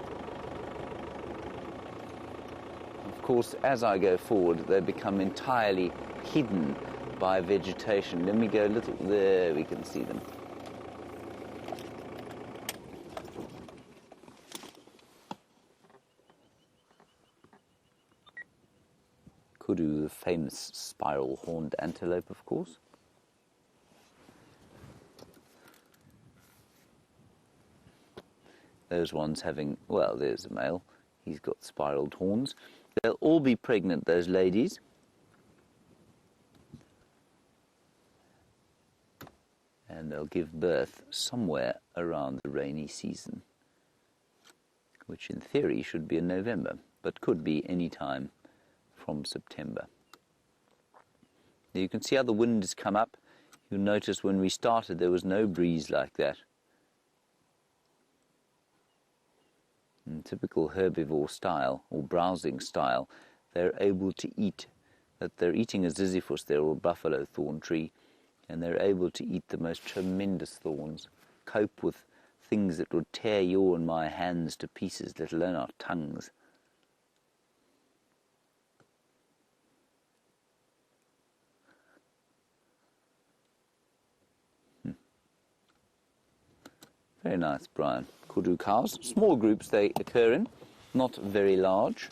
B: Of course, as I go forward, they become entirely hidden by vegetation. Let me go a little, there we can see them. Kudu, the famous spiral-horned antelope, of course. Those ones having, well, there's a male. He's got spiraled horns. They'll all be pregnant, those ladies. And they'll give birth somewhere around the rainy season, which in theory should be in November, but could be any time from September. Now you can see how the wind has come up. You'll notice when we started there was no breeze like that. In typical herbivore style or browsing style, they're able to eat, that they're eating a ziziphus there, or buffalo thorn tree, and they're able to eat the most tremendous thorns, cope with things that would tear your and my hands to pieces, let alone our tongues. Very nice, Bryan. Kudu cows. Small groups they occur in, not very large.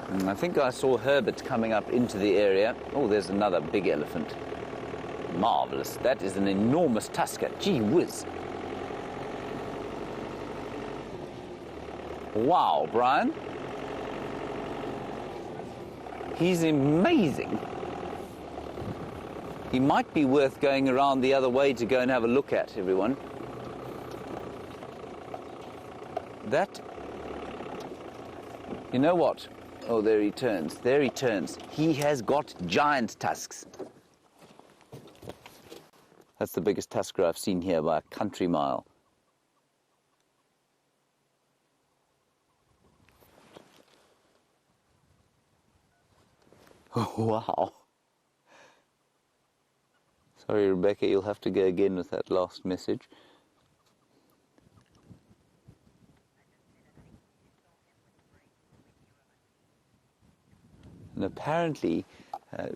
B: And I think I saw Herbert coming up into the area. Oh, there's another big elephant. Marvellous. That is an enormous tusker. Gee whiz. Wow, Bryan. He's amazing. He might be worth going around the other way to go and have a look at, everyone. That, you know what? Oh, there he turns. There he turns. He has got giant tusks. That's the biggest tusker I've seen here by a country mile. Oh, wow. Sorry, Rebecca, you'll have to go again with that last message. And apparently,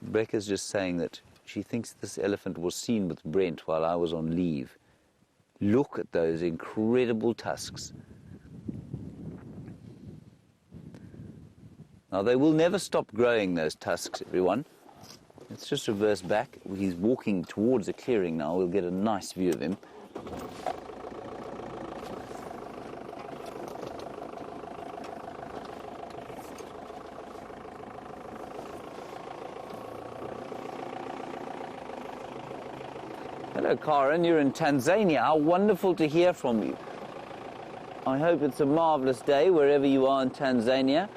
B: Rebecca's just saying that she thinks this elephant was seen with Brent while I was on leave. Look at those incredible tusks. Now, they will never stop growing, those tusks, everyone. Let's just reverse back. He's walking towards a clearing now. We'll get a nice view of him. Hello, Karen. You're in Tanzania. How wonderful to hear from you. I hope it's a marvellous day wherever you are in Tanzania.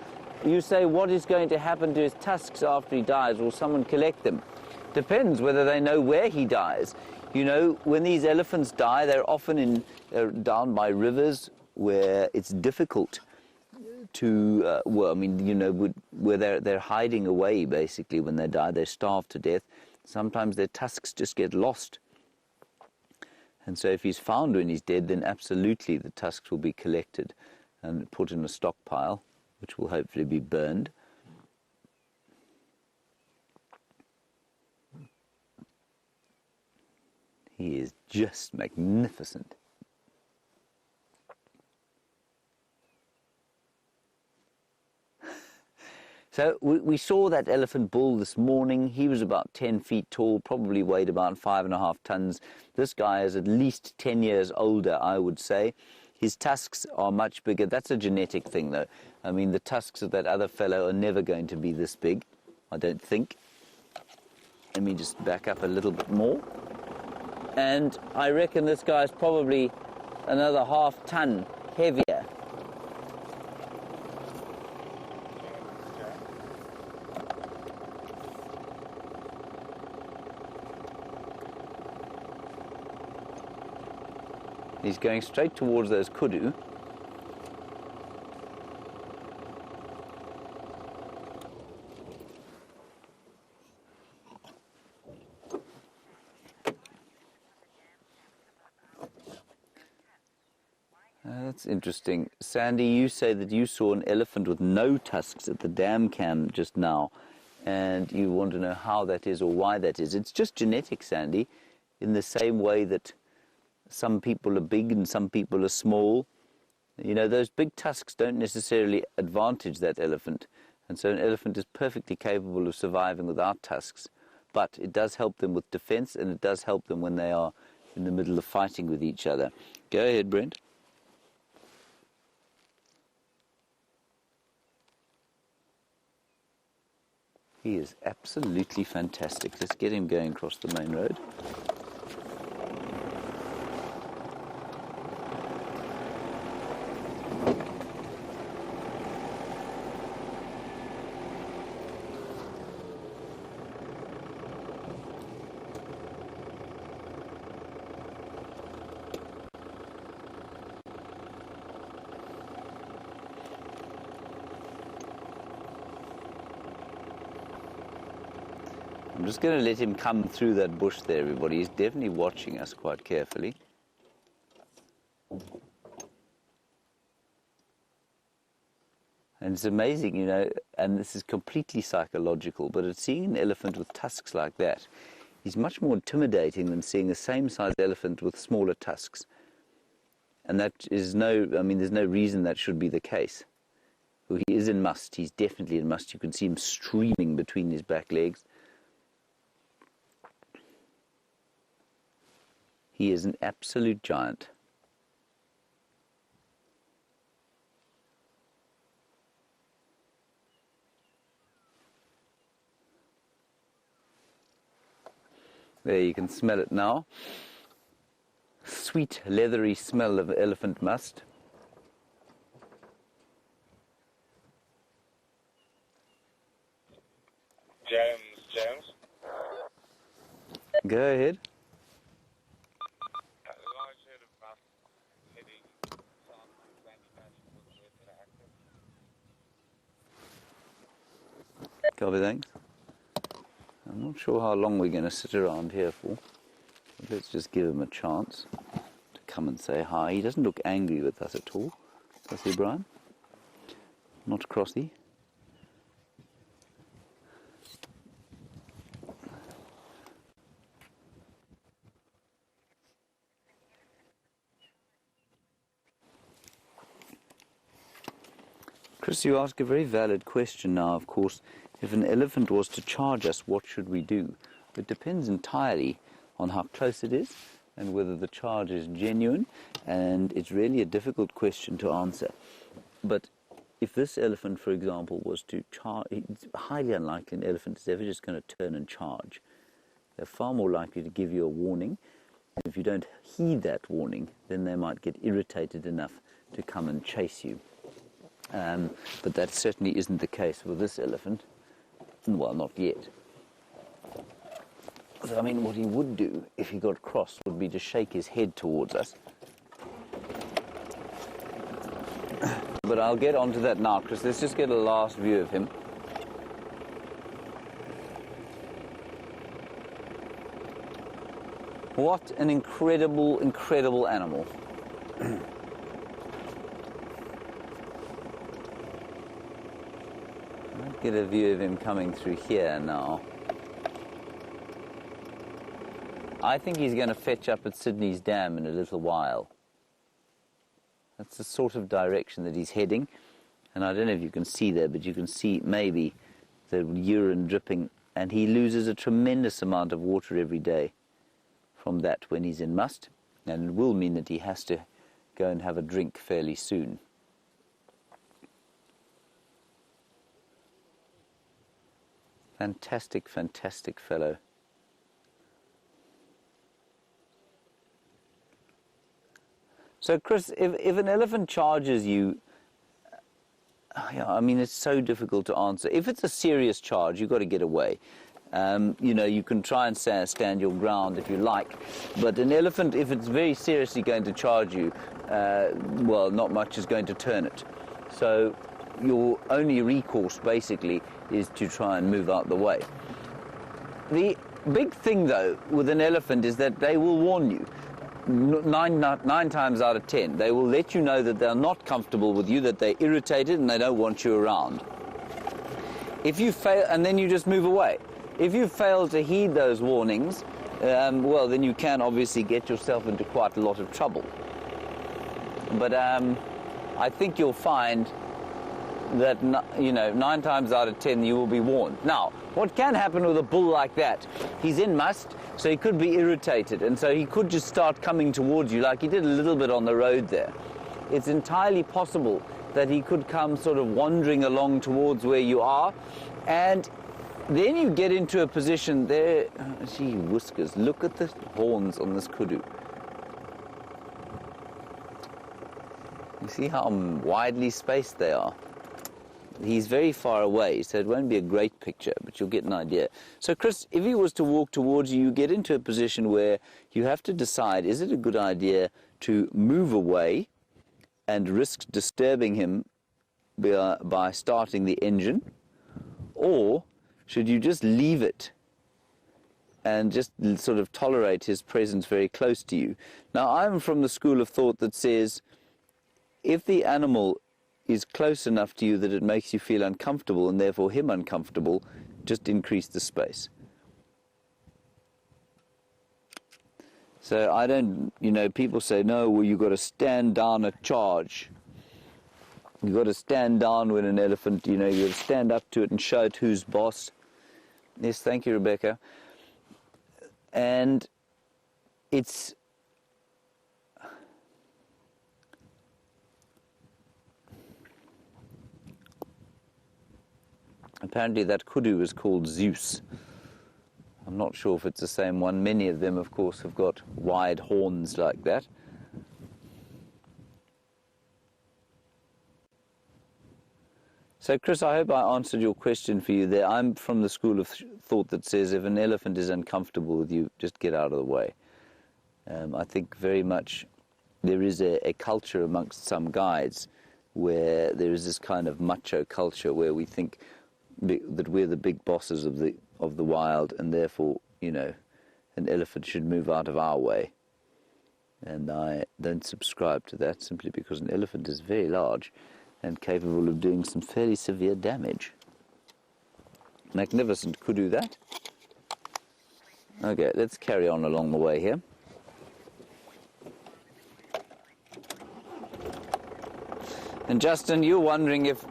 B: You say, what is going to happen to his tusks after he dies? Will someone collect them? Depends whether they know where he dies. You know, when these elephants die, they're often down by rivers where it's difficult to, well, I mean, you know, where they're hiding away, basically. When they die, they're starved to death. Sometimes their tusks just get lost. And so if he's found when he's dead, then absolutely the tusks will be collected and put in a stockpile, which will hopefully be burned. He is just magnificent. So we saw that elephant bull this morning. He was about 10 feet tall, probably weighed about 5.5 tons. This guy is at least 10 years older, I would say. His tusks are much bigger. That's a genetic thing, though. I mean, the tusks of that other fellow are never going to be this big, I don't think. Let me just back up a little bit more. And I reckon this guy's probably another half ton heavier. He's going straight towards those kudu. That's interesting. Sandy, you say that you saw an elephant with no tusks at the dam cam just now, and you want to know how that is or why that is. It's just genetic, Sandy, in the same way that some people are big and some people are small. You know, those big tusks don't necessarily advantage that elephant, and so an elephant is perfectly capable of surviving without tusks. But it does help them with defense, and it does help them when they are in the middle of fighting with each other. Go ahead, Brent. He is absolutely fantastic. Let's get him going across the main road. I'm just going to let him come through that bush there, everybody. He's definitely watching us quite carefully. And it's amazing, you know, and this is completely psychological, but it's seeing an elephant with tusks like that is much more intimidating than seeing a same-sized elephant with smaller tusks. And that is there's no reason that should be the case. Well, he is in must. He's definitely in must. You can see him streaming between his back legs. He is an absolute giant. There, you can smell it now. Sweet, leathery smell of elephant musk.
E: James.
B: Go ahead. Copy, thanks. I'm not sure how long we're going to sit around here for. But let's just give him a chance to come and say hi. He doesn't look angry with us at all, does he, Bryan? Not crossy. Chris, you ask a very valid question now, of course. If an elephant was to charge us, what should we do? It depends entirely on how close it is and whether the charge is genuine, and it's really a difficult question to answer. But if this elephant, for example, was to charge, it's highly unlikely an elephant is ever just going to turn and charge. They're far more likely to give you a warning, and if you don't heed that warning, then they might get irritated enough to come and chase you. But that certainly isn't the case with this elephant. Well, not yet. So, I mean, what he would do if he got cross would be to shake his head towards us. But I'll get onto that now, Chris. Let's just get a last view of him. What an incredible, incredible animal. Get a view of him coming through here now. I think he's going to fetch up at Sydney's Dam in a little while. That's the sort of direction that he's heading. And I don't know if you can see there, but you can see maybe the urine dripping, and he loses a tremendous amount of water every day from that when he's in must, and it will mean that he has to go and have a drink fairly soon. Fantastic, fantastic fellow. So Chris, if an elephant charges you, I mean, it's so difficult to answer. If it's a serious charge, you've got to get away. You know, you can try and stand your ground if you like, but an elephant, if it's very seriously going to charge you, well, not much is going to turn it. So your only recourse, basically, is to try and move out the way. The big thing, though, with an elephant is that they will warn you. Nine times out of 10, they will let you know that they're not comfortable with you, that they're irritated and they don't want you around. If you fail, and then you just move away. If you fail to heed those warnings, well, then you can obviously get yourself into quite a lot of trouble. But I think you'll find that, you know, 9 times out of 10 you will be warned. Now, what can happen with a bull like that? He's in must, so he could be irritated, and so he could just start coming towards you like he did a little bit on the road there. It's entirely possible that he could come sort of wandering along towards where you are, and then you get into a position there. Gee whiskers, look at the horns on this kudu. You see how widely spaced they are? He's very far away, so it won't be a great picture, but you'll get an idea. So, Chris, if he was to walk towards you, you get into a position where you have to decide, is it a good idea to move away and risk disturbing him by starting the engine, or should you just leave it and just sort of tolerate his presence very close to you? Now, I'm from the school of thought that says, if the animal is close enough to you that it makes you feel uncomfortable and therefore him uncomfortable, just increase the space. So I don't, you know, people say, no, well, you've got to stand down at charge. You've got to stand down when an elephant, you know, you've got to stand up to it and show it who's boss. Yes, thank you, Rebecca. And it's, apparently that kudu is called Zeus. I'm not sure if it's the same one. Many of them, of course, have got wide horns like that. So, Chris, I hope I answered your question for you there. I'm from the school of thought that says if an elephant is uncomfortable with you, just get out of the way. I think very much there is a culture amongst some guides where there is this kind of macho culture where we think that we're the big bosses of the wild, and therefore, you know, an elephant should move out of our way. And I don't subscribe to that, simply because an elephant is very large and capable of doing some fairly severe damage. Magnificent kudu, that. Okay, let's carry on along the way here. And Justin, you're wondering if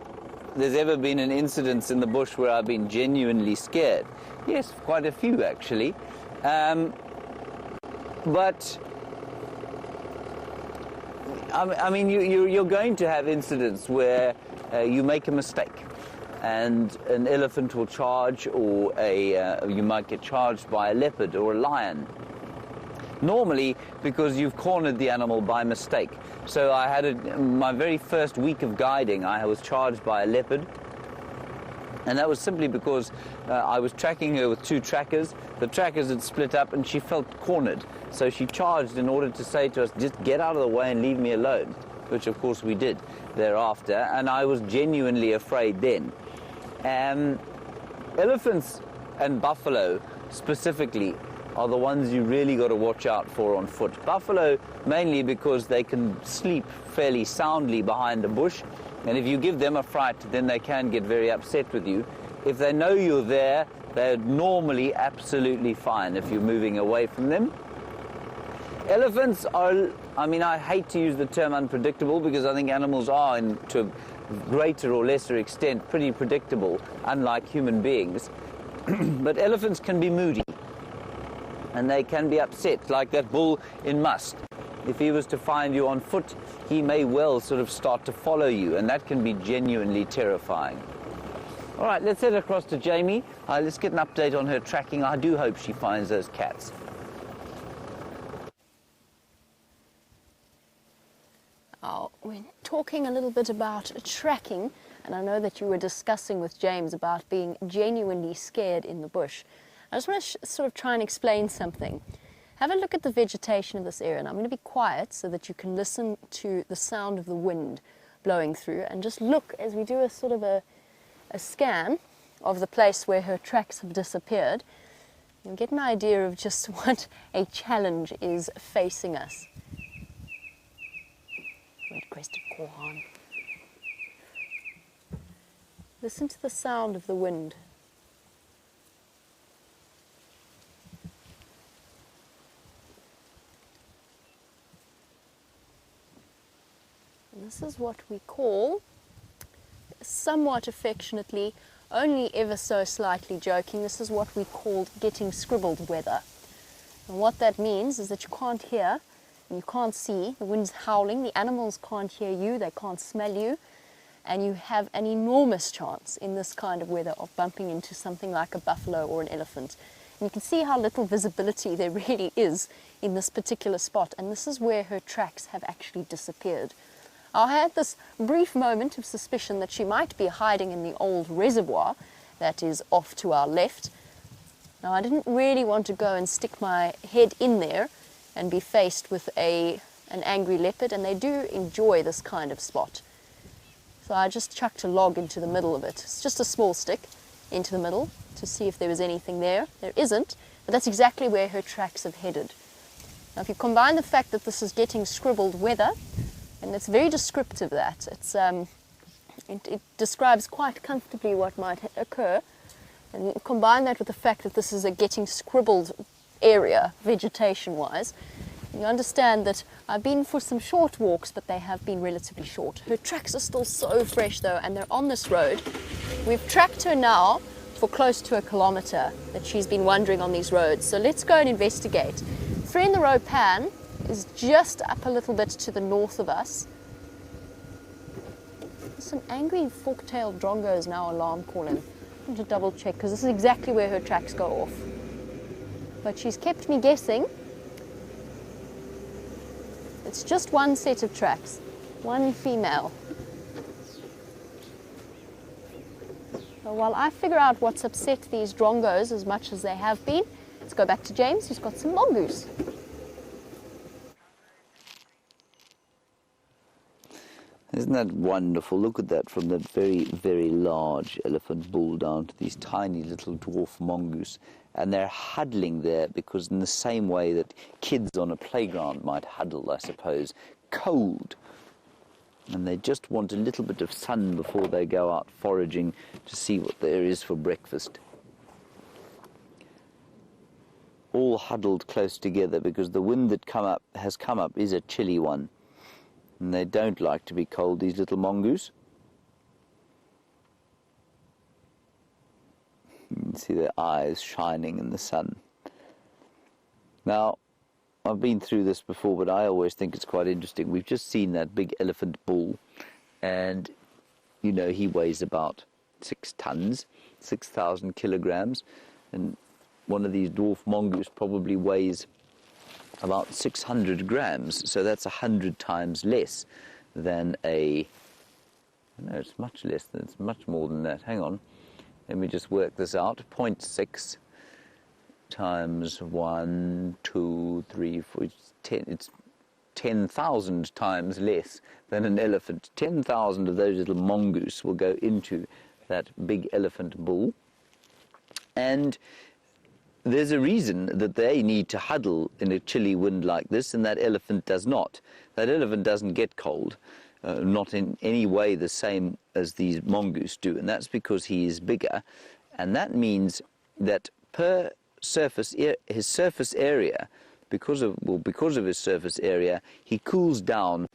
B: there's ever been an incident in the bush where I've been genuinely scared. Yes, quite a few actually. But I mean, you're going to have incidents where you make a mistake and an elephant will charge, or you might get charged by a leopard or a lion. Normally because you've cornered the animal by mistake. So I had my very first week of guiding, I was charged by a leopard, and that was simply because I was tracking her with 2 trackers. The trackers had split up and she felt cornered, so she charged in order to say to us, just get out of the way and leave me alone, which of course we did thereafter, and I was genuinely afraid then. Elephants and buffalo specifically are the ones you really got to watch out for on foot. Buffalo mainly because they can sleep fairly soundly behind a bush, and if you give them a fright, then they can get very upset with you. If they know you're there, they're normally absolutely fine if you're moving away from them. Elephants are I mean, I hate to use the term unpredictable because I think animals are, to a greater or lesser extent, pretty predictable, unlike human beings. But elephants can be moody, and they can be upset, like that bull in Must. If he was to find you on foot, he may well sort of start to follow you, and that can be genuinely terrifying. All right, let's head across to Jamie. Let's get an update on her tracking. I do hope she finds those cats.
A: Oh, we're talking a little bit about tracking, and I know that you were discussing with James about being genuinely scared in the bush. I just want to sort of try and explain something. Have a look at the vegetation of this area, and I'm going to be quiet so that you can listen to the sound of the wind blowing through, and just look as we do a sort of a scan of the place where her tracks have disappeared. You'll get an idea of just what a challenge is facing us. Red-crested korhaan. Listen to the sound of the wind. And this is what we call, somewhat affectionately, only ever so slightly joking, this is what we call getting scribbled weather. And what that means is that you can't hear, and you can't see, the wind's howling, the animals can't hear you, they can't smell you, and you have an enormous chance in this kind of weather of bumping into something like a buffalo or an elephant. And you can see how little visibility there really is in this particular spot, and this is where her tracks have actually disappeared. I had this brief moment of suspicion that she might be hiding in the old reservoir that is off to our left. Now, I didn't really want to go and stick my head in there and be faced with an angry leopard, and they do enjoy this kind of spot. So I just chucked a log into the middle of it. It's just a small stick into the middle to see if there was anything there. There isn't, but that's exactly where her tracks have headed. Now, if you combine the fact that this is getting scribbled weather, and it's very descriptive, that it describes quite comfortably what might occur, and combine that with the fact that this is a getting scribbled area vegetation-wise, you understand that I've been for some short walks, but they have been relatively short. Her tracks are still so fresh though, and they're on this road. We've tracked her now for close to 1 kilometre that she's been wandering on these roads, so let's go and investigate. 3 in the row pan is just up a little bit to the north of us. There's an angry fork-tailed drongo is now alarm calling. I want to double check because this is exactly where her tracks go off. But she's kept me guessing. It's just one set of tracks, one female. So while I figure out what's upset these drongos as much as they have been, let's go back to James, who's got some mongoose.
B: Isn't that wonderful? Look at that, from that very, very large elephant bull down to these tiny little dwarf mongoose. And they're huddling there because in the same way that kids on a playground might huddle, I suppose, cold. And they just want a little bit of sun before they go out foraging to see what there is for breakfast. All huddled close together because the wind that has come up is a chilly one. And they don't like to be cold, these little mongoose. You can see their eyes shining in the sun. Now, I've been through this before, but I always think it's quite interesting. We've just seen that big elephant bull, and, you know, he weighs about 6 tons, 6,000 kilograms, and one of these dwarf mongoose probably weighs about 600 grams, so that's 100 times less than a, no, it's much less, it's much more than that. Hang on, let me just work this out. 0.6 times 1, 2, 3, 4, it's 10, it's 10,000 times less than an elephant. 10,000 of those little mongoose will go into that big elephant bull, and there's a reason that they need to huddle in a chilly wind like this, and that elephant does not. That elephant doesn't get cold, not in any way the same as these mongoose do, and that's because he is bigger, and that means that per his surface area because of his surface area, he cools down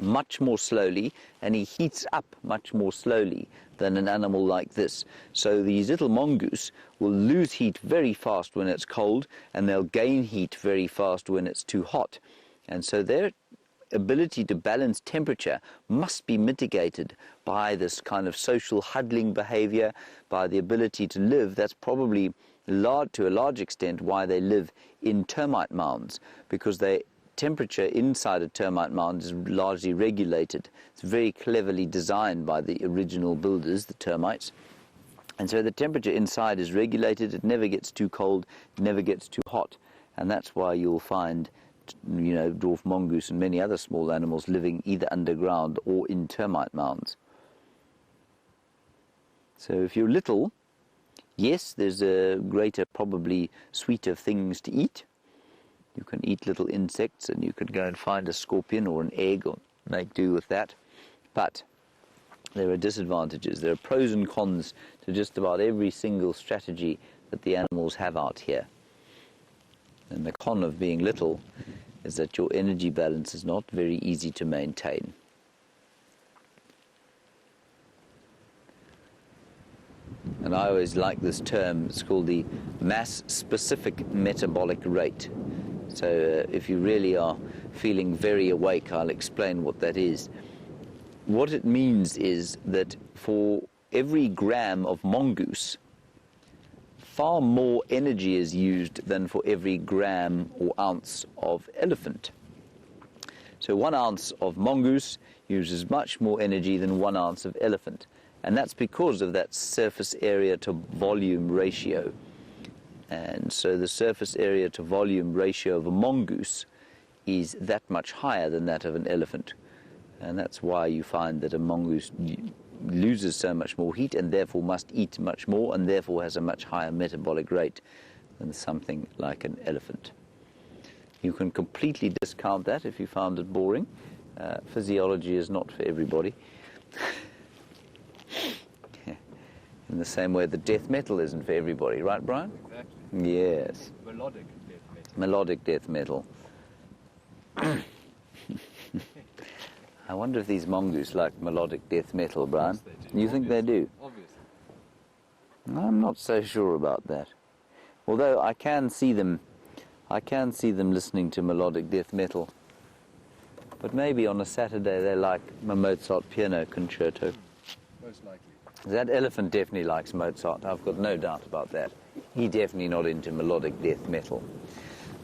B: much more slowly and he heats up much more slowly than an animal like this. So these little mongoose will lose heat very fast when it's cold, and they'll gain heat very fast when it's too hot. And so their ability to balance temperature must be mitigated by this kind of social huddling behavior, by the ability to live. That's probably to a large extent why they live in termite mounds, because their temperature inside a termite mound is largely regulated. It's very cleverly designed by the original builders, the termites. And so the temperature inside is regulated. It never gets too cold, never gets too hot. And that's why you'll find, you know, dwarf mongoose and many other small animals living either underground or in termite mounds. So if you're little, yes, there's a greater, probably sweeter things to eat. You can eat little insects, and you could go and find a scorpion or an egg or make do with that. But there are disadvantages. There are pros and cons to just about every single strategy that the animals have out here. And the con of being little is that your energy balance is not very easy to maintain. And I always like this term. It's called the mass-specific metabolic rate. So if you really are feeling very awake, I'll explain what that is. What it means is that for every gram of mongoose, far more energy is used than for every gram or ounce of elephant. So 1 ounce of mongoose uses much more energy than 1 ounce of elephant. And that's because of that surface area to volume ratio. And so the surface area to volume ratio of a mongoose is that much higher than that of an elephant. And that's why you find that a mongoose loses so much more heat and therefore must eat much more and therefore has a much higher metabolic rate than something like an elephant. You can completely discount that if you found it boring. Physiology is not for everybody. In the same way that death metal isn't for everybody, right, Bryan?
C: Exactly.
B: Yes.
C: Melodic death metal.
B: Melodic death metal. I wonder if these mongoose like melodic death metal, Bryan.
C: Yes, they do.
B: You think they do?
C: Obviously.
B: I'm not so sure about that. Although I can see them listening to melodic death metal. But maybe on a Saturday they like a Mozart piano concerto.
C: Most likely.
B: That elephant definitely likes Mozart. I've got no doubt about that. He's definitely not into melodic death metal.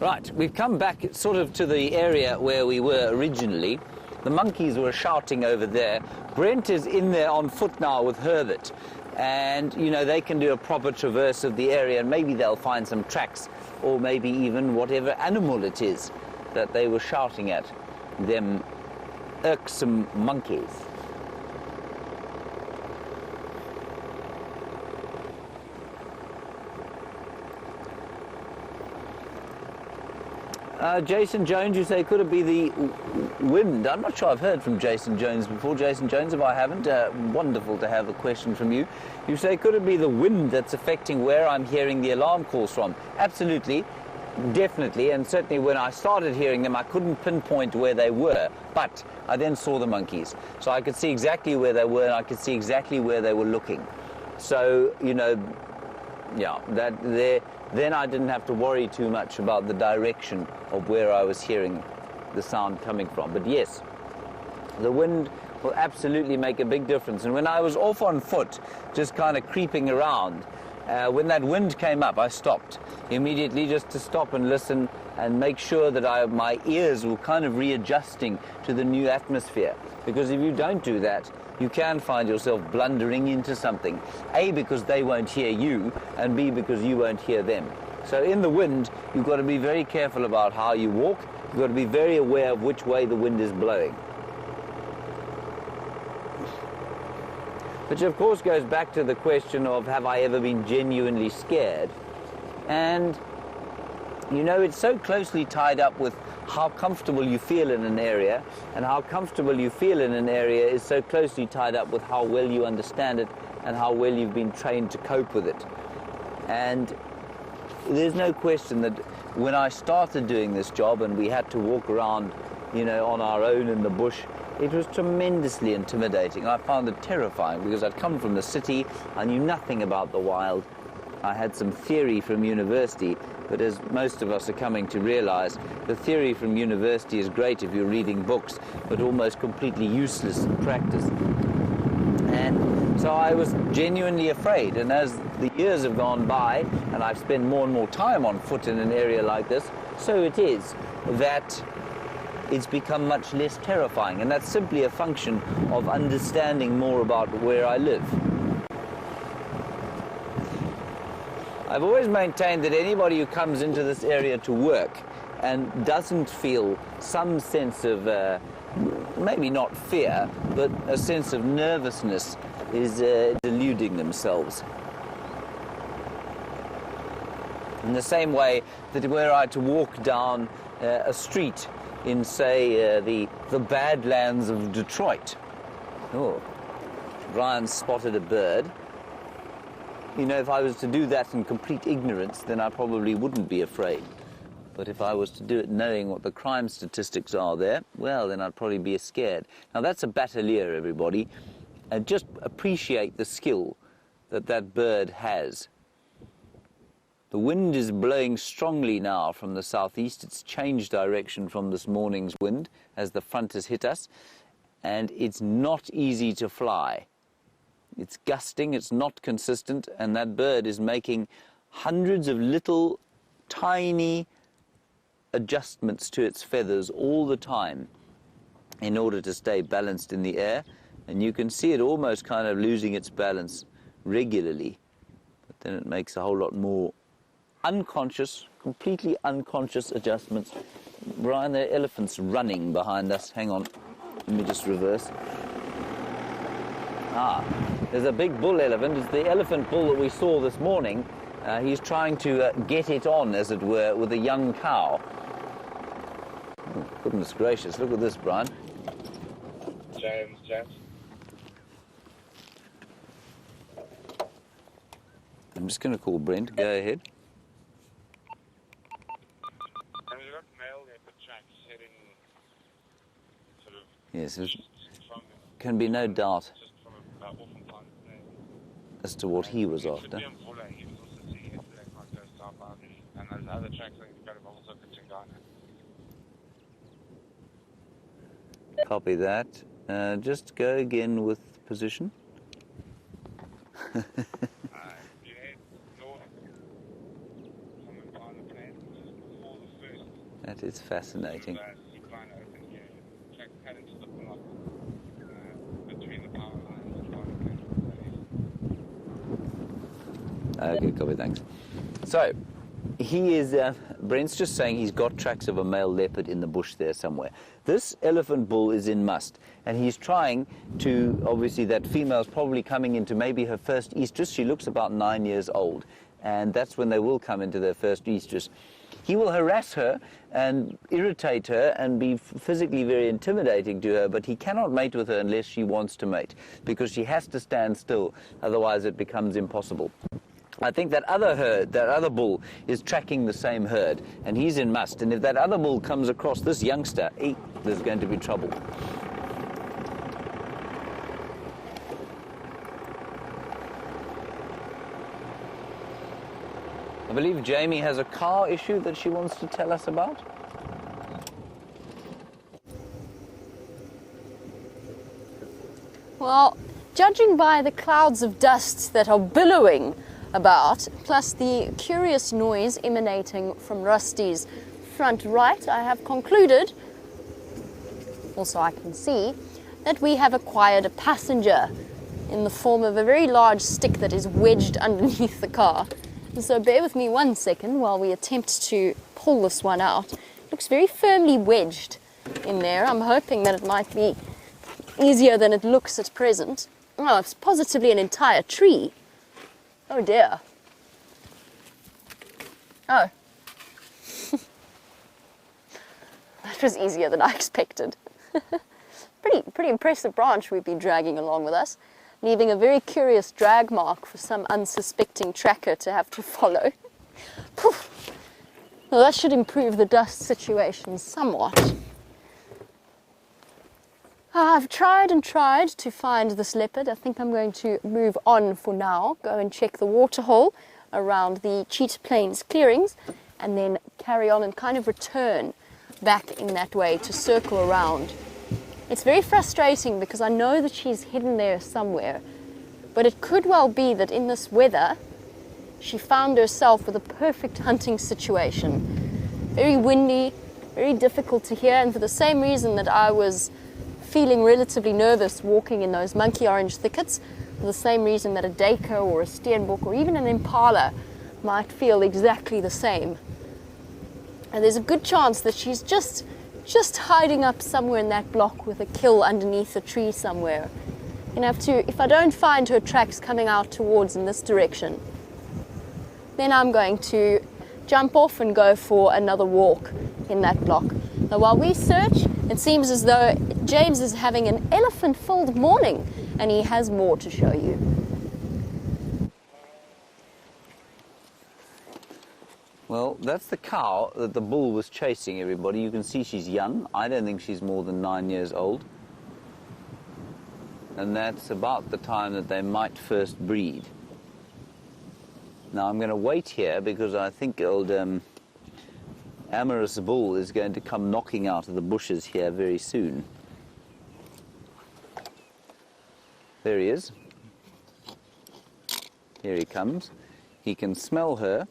B: Right, we've come back sort of to the area where we were originally. The monkeys were shouting over there. Brent is in there on foot now with Herbert. And, you know, they can do a proper traverse of the area, and maybe they'll find some tracks, or maybe even whatever animal it is that they were shouting at, them irksome monkeys. Jason Jones, you say, could it be the wind? I'm not sure I've heard from Jason Jones before. Jason Jones, if I haven't, wonderful to have a question from you. You say, could it be the wind that's affecting where I'm hearing the alarm calls from? Absolutely, definitely, and certainly when I started hearing them, I couldn't pinpoint where they were, but I then saw the monkeys. So I could see exactly where they were, and I could see exactly where they were looking. So, you know, yeah, then I didn't have to worry too much about the direction of where I was hearing the sound coming from. But yes, the wind will absolutely make a big difference. And when I was off on foot, just kind of creeping around, when that wind came up, I stopped immediately just to stop and listen and make sure that my ears were kind of readjusting to the new atmosphere. Because if you don't do that, you can find yourself blundering into something. A, because they won't hear you, and B, because you won't hear them. So in the wind, you've got to be very careful about how you walk. You've got to be very aware of which way the wind is blowing. Which of course goes back to the question of, have I ever been genuinely scared? And, you know, it's so closely tied up with how comfortable you feel in an area, and how comfortable you feel in an area is so closely tied up with how well you understand it and how well you've been trained to cope with it. And there's no question that when I started doing this job and we had to walk around, you know, on our own in the bush, it was tremendously intimidating. I found it terrifying because I'd come from the city, I knew nothing about the wild. I had some theory from university, but as most of us are coming to realize, the theory from university is great if you're reading books, but almost completely useless in practice. And so I was genuinely afraid, and as the years have gone by and I've spent more and more time on foot in an area like this, so it is that it's become much less terrifying, and that's simply a function of understanding more about where I live. I've always maintained that anybody who comes into this area to work and doesn't feel some sense of, maybe not fear, but a sense of nervousness is deluding themselves. In the same way that were I to walk down a street in, say, the Badlands of Detroit. Oh, Bryan spotted a bird. You know, if I was to do that in complete ignorance, then I probably wouldn't be afraid. But if I was to do it knowing what the crime statistics are there, well, then I'd probably be scared. Now, that's a bateleur, everybody. And just appreciate the skill that that bird has. The wind is blowing strongly now from the southeast. It's changed direction from this morning's wind as the front has hit us, and it's not easy to fly. It's gusting, it's not consistent, and that bird is making hundreds of little tiny adjustments to its feathers all the time in order to stay balanced in the air, and you can see it almost kind of losing its balance regularly, but then it makes a whole lot more unconscious, completely unconscious adjustments. Bryan, there are elephants running behind us. Hang on, let me just reverse. There's a big bull elephant. It's the elephant bull that we saw this morning. He's trying to get it on, as it were, with a young cow. Oh, goodness gracious, look at this, Bryan.
E: James.
B: I'm just going to call Brent. Go ahead.
E: Have you got male leopard tracks heading sort of...
B: Yes, there
E: from,
B: can be no doubt
E: just from about off and pond,
B: as to what he was after.
E: He was also seeing it like those south boundaries, and those other tracks that you've got have also got Chingana.
B: Copy that. Just go again with position.
E: You head north from the plain, just before the first...
B: That is fascinating.
E: Seaplane open here. Track cut into the block between the power lines and the plain.
B: Okay, copy, thanks. So, he is, Brent's just saying he's got tracks of a male leopard in the bush there somewhere. This elephant bull is in must, and he's trying to, obviously that female's probably coming into maybe her first estrus. She looks about 9 years old, and that's when they will come into their first estrus. He will harass her and irritate her and be physically very intimidating to her, but he cannot mate with her unless she wants to mate, because she has to stand still, otherwise it becomes impossible. I think that other herd, that other bull, is tracking the same herd, and he's in must. And if that other bull comes across this youngster, there's going to be trouble. I believe Jamie has a car issue that she wants to tell us about.
A: Well, judging by the clouds of dust that are billowing about, plus the curious noise emanating from Rusty's front right, I have concluded, also I can see, that we have acquired a passenger in the form of a very large stick that is wedged underneath the car. So bear with me 1 second while we attempt to pull this one out. It looks very firmly wedged in there. I'm hoping that it might be easier than it looks at present. Oh, it's positively an entire tree. Oh dear. Oh. That was easier than I expected. Pretty impressive branch we've been dragging along with us, leaving a very curious drag mark for some unsuspecting tracker to have to follow. Well, that should improve the dust situation somewhat. I've tried and tried to find this leopard. I think I'm going to move on for now, go and check the waterhole around the Cheetah Plains clearings, and then carry on and kind of return back in that way to circle around. It's very frustrating because I know that she's hidden there somewhere, but it could well be that in this weather she found herself with a perfect hunting situation. Very windy, very difficult to hear, and for the same reason that I was feeling relatively nervous walking in those monkey orange thickets, for the same reason that a duiker or a steenbok or even an impala might feel exactly the same. And there's a good chance that she's just hiding up somewhere in that block with a kill underneath a tree somewhere. You know, if I don't find her tracks coming out towards in this direction, then I'm going to jump off and go for another walk in that block. Now while we search, it seems as though James is having an elephant-filled morning, and he has more to show you.
B: Well, that's the cow that the bull was chasing, everybody. You can see she's young. I don't think she's more than 9 years old. And that's about the time that they might first breed. Now I'm going to wait here because I think old amorous bull is going to come knocking out of the bushes here very soon. There he is. Here he comes. He can smell her.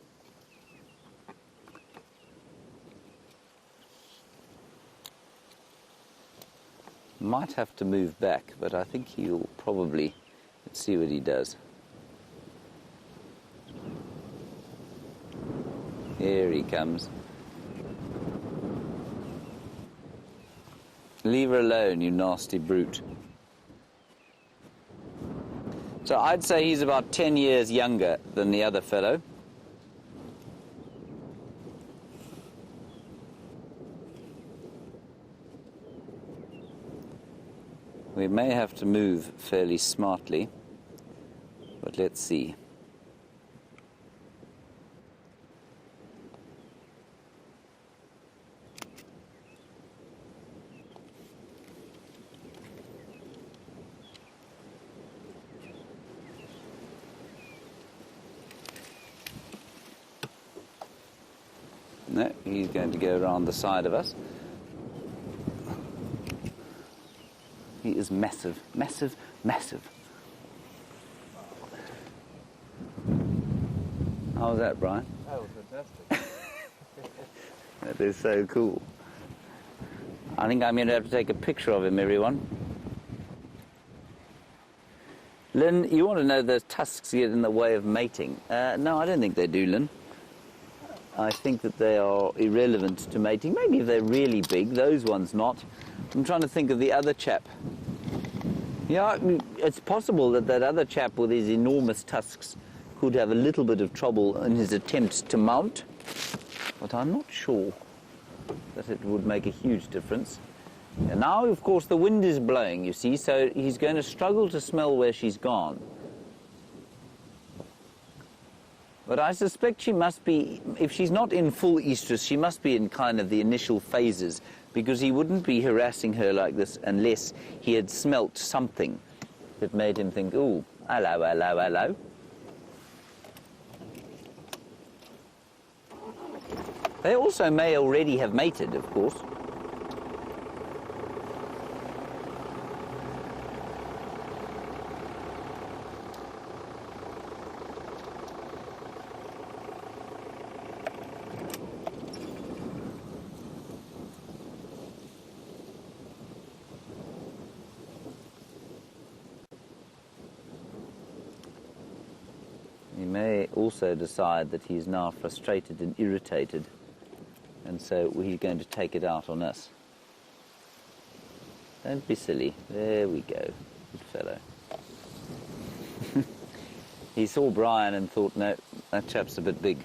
B: Might have to move back, but I think he'll probably, let's see what he does. Here he comes. Leave her alone, you nasty brute. So I'd say he's about 10 years younger than the other fellow. We may have to move fairly smartly, but let's see. No, he's going to go around the side of us. He is massive, massive, massive. How was that, Brian?
C: That was fantastic.
B: That is so cool. I think I'm going to have to take a picture of him, everyone. Lynn, you want to know those tusks get in the way of mating? No, I don't think they do, Lynn. I think that they are irrelevant to mating. Maybe if they're really big, those ones not. I'm trying to think of the other chap. Yeah, it's possible that that other chap with his enormous tusks could have a little bit of trouble in his attempts to mount, but I'm not sure that it would make a huge difference. And now, of course, the wind is blowing, you see, so he's going to struggle to smell where she's gone. But I suspect she must be, if she's not in full estrus, she must be in kind of the initial phases, because he wouldn't be harassing her like this unless he had smelt something that made him think, ooh, hello, hello, hello. They also may already have mated, of course. He may also decide that he's now frustrated and irritated, and so he's going to take it out on us. Don't be silly. There we go. Good fellow. He saw Bryan and thought, no, that chap's a bit big.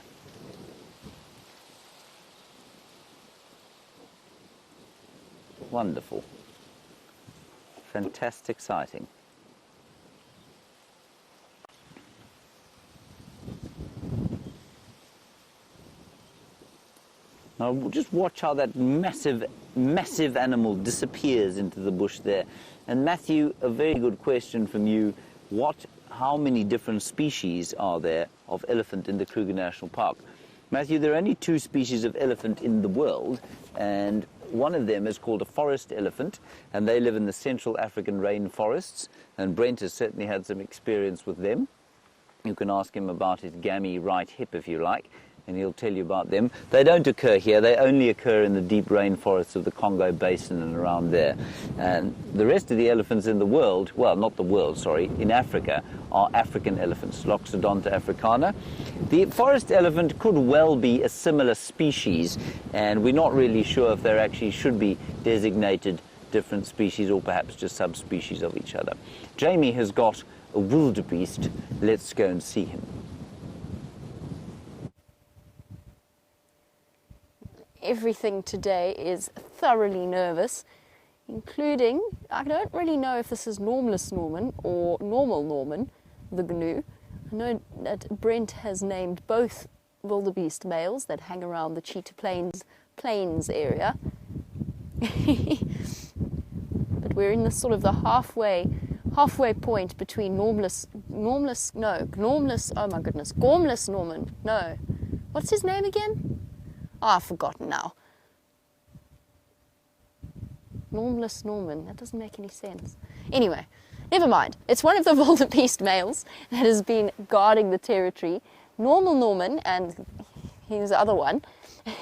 B: Wonderful. Fantastic sighting. Now just watch how that massive animal disappears into the bush there. And Matthew, a very good question from you. How many different species are there of elephant in the Kruger National Park? Matthew, there are only 2 species of elephant in the world, and one of them is called a forest elephant, and they live in the Central African rainforests, and Brent has certainly had some experience with them. You can ask him about his gammy right hip if you like, and he'll tell you about them. They don't occur here. They only occur in the deep rainforests of the Congo Basin and around there. And the rest of the elephants in the world, well, not the world, sorry, in Africa, are African elephants, Loxodonta africana. The forest elephant could well be a similar species, and we're not really sure if there actually should be designated different species or perhaps just subspecies of each other. Jamie has got a wildebeest. Let's go and see him.
A: Everything today is thoroughly nervous, including, I don't really know if this is Normalus Norman or Normal Norman, the GNU. I know that Brent has named both wildebeest males that hang around the Cheetah Plains area. But we're in the sort of the halfway point between Gormless Norman, no. What's his name again? Oh, I've forgotten now. Normless Norman, that doesn't make any sense. Anyway, never mind. It's one of the wildebeest males that has been guarding the territory. Normal Norman, and his other one,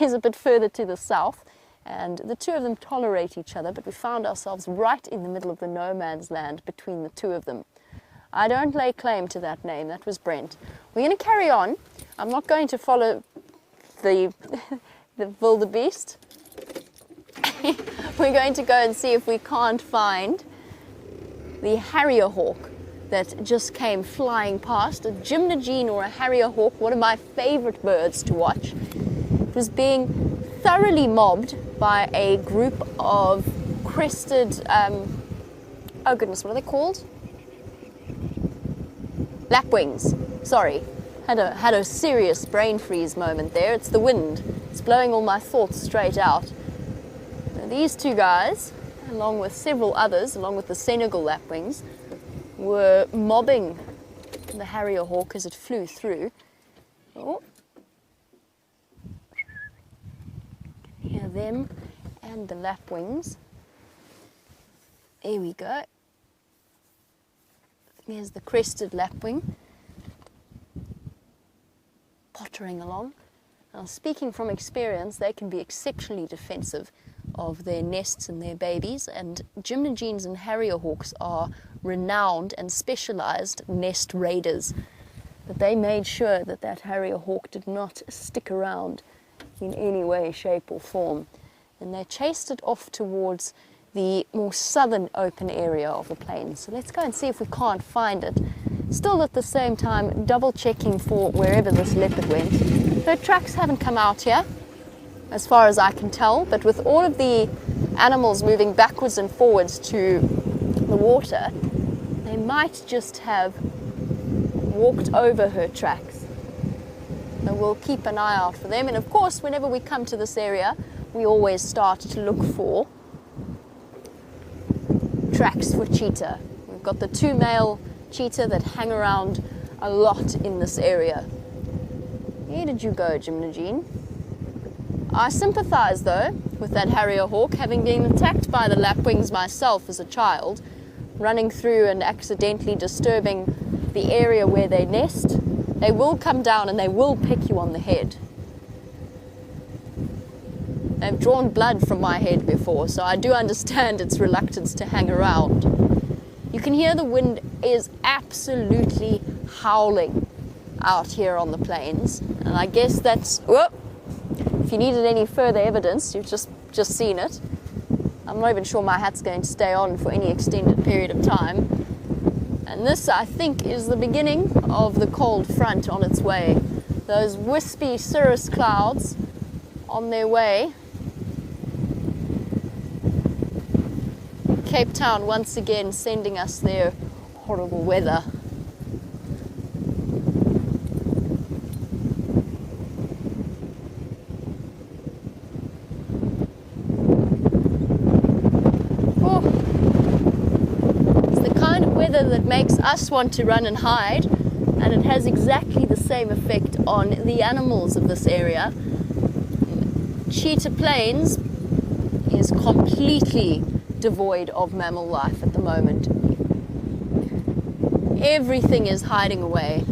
A: is a bit further to the south, and the 2 of them tolerate each other, but we found ourselves right in the middle of the no man's land between the 2 of them. I don't lay claim to that name, that was Brent. We're going to carry on. I'm not going to follow the wildebeest. We're going to go and see if we can't find the harrier hawk that just came flying past. A gymnogene or a harrier hawk, one of my favorite birds to watch. It was being thoroughly mobbed by a group of crested, oh goodness, what are they called? Lapwings, sorry. Had a serious brain freeze moment there. It's the wind. It's blowing all my thoughts straight out. Now, these 2 guys, along with several others, along with the Senegal lapwings, were mobbing the harrier hawk as it flew through. Oh. Hear them and the lapwings. There we go. There's the crested lapwing, pottering along. Now, speaking from experience, they can be exceptionally defensive of their nests and their babies, and gymnogenes and harrier hawks are renowned and specialized nest raiders. But they made sure that that harrier hawk did not stick around in any way, shape or form, and they chased it off towards the more southern open area of the plains. So let's go and see if we can't find it. Still at the same time double checking for wherever this leopard went. Her tracks haven't come out here as far as I can tell, but with all of the animals moving backwards and forwards to the water, they might just have walked over her tracks. So we'll keep an eye out for them, and of course whenever we come to this area we always start to look for tracks for cheetah. We've got the 2 male cheetah that hang around a lot in this area. Where did you go, Gymnogene? I sympathize though with that harrier hawk, having been attacked by the lapwings myself as a child, running through and accidentally disturbing the area where they nest. They will come down and they will pick you on the head. They've drawn blood from my head before, so I do understand its reluctance to hang around. You can hear the wind is absolutely howling out here on the plains, and I guess that's, whoop, if you needed any further evidence, you've just seen it. I'm not even sure my hat's going to stay on for any extended period of time. And this, I think, is the beginning of the cold front on its way. Those wispy cirrus clouds on their way. Cape Town once again sending us their horrible weather. that makes us want to run and hide, and it has exactly the same effect on the animals of this area. Cheetah Plains is completely devoid of mammal life at the moment. Everything is hiding away.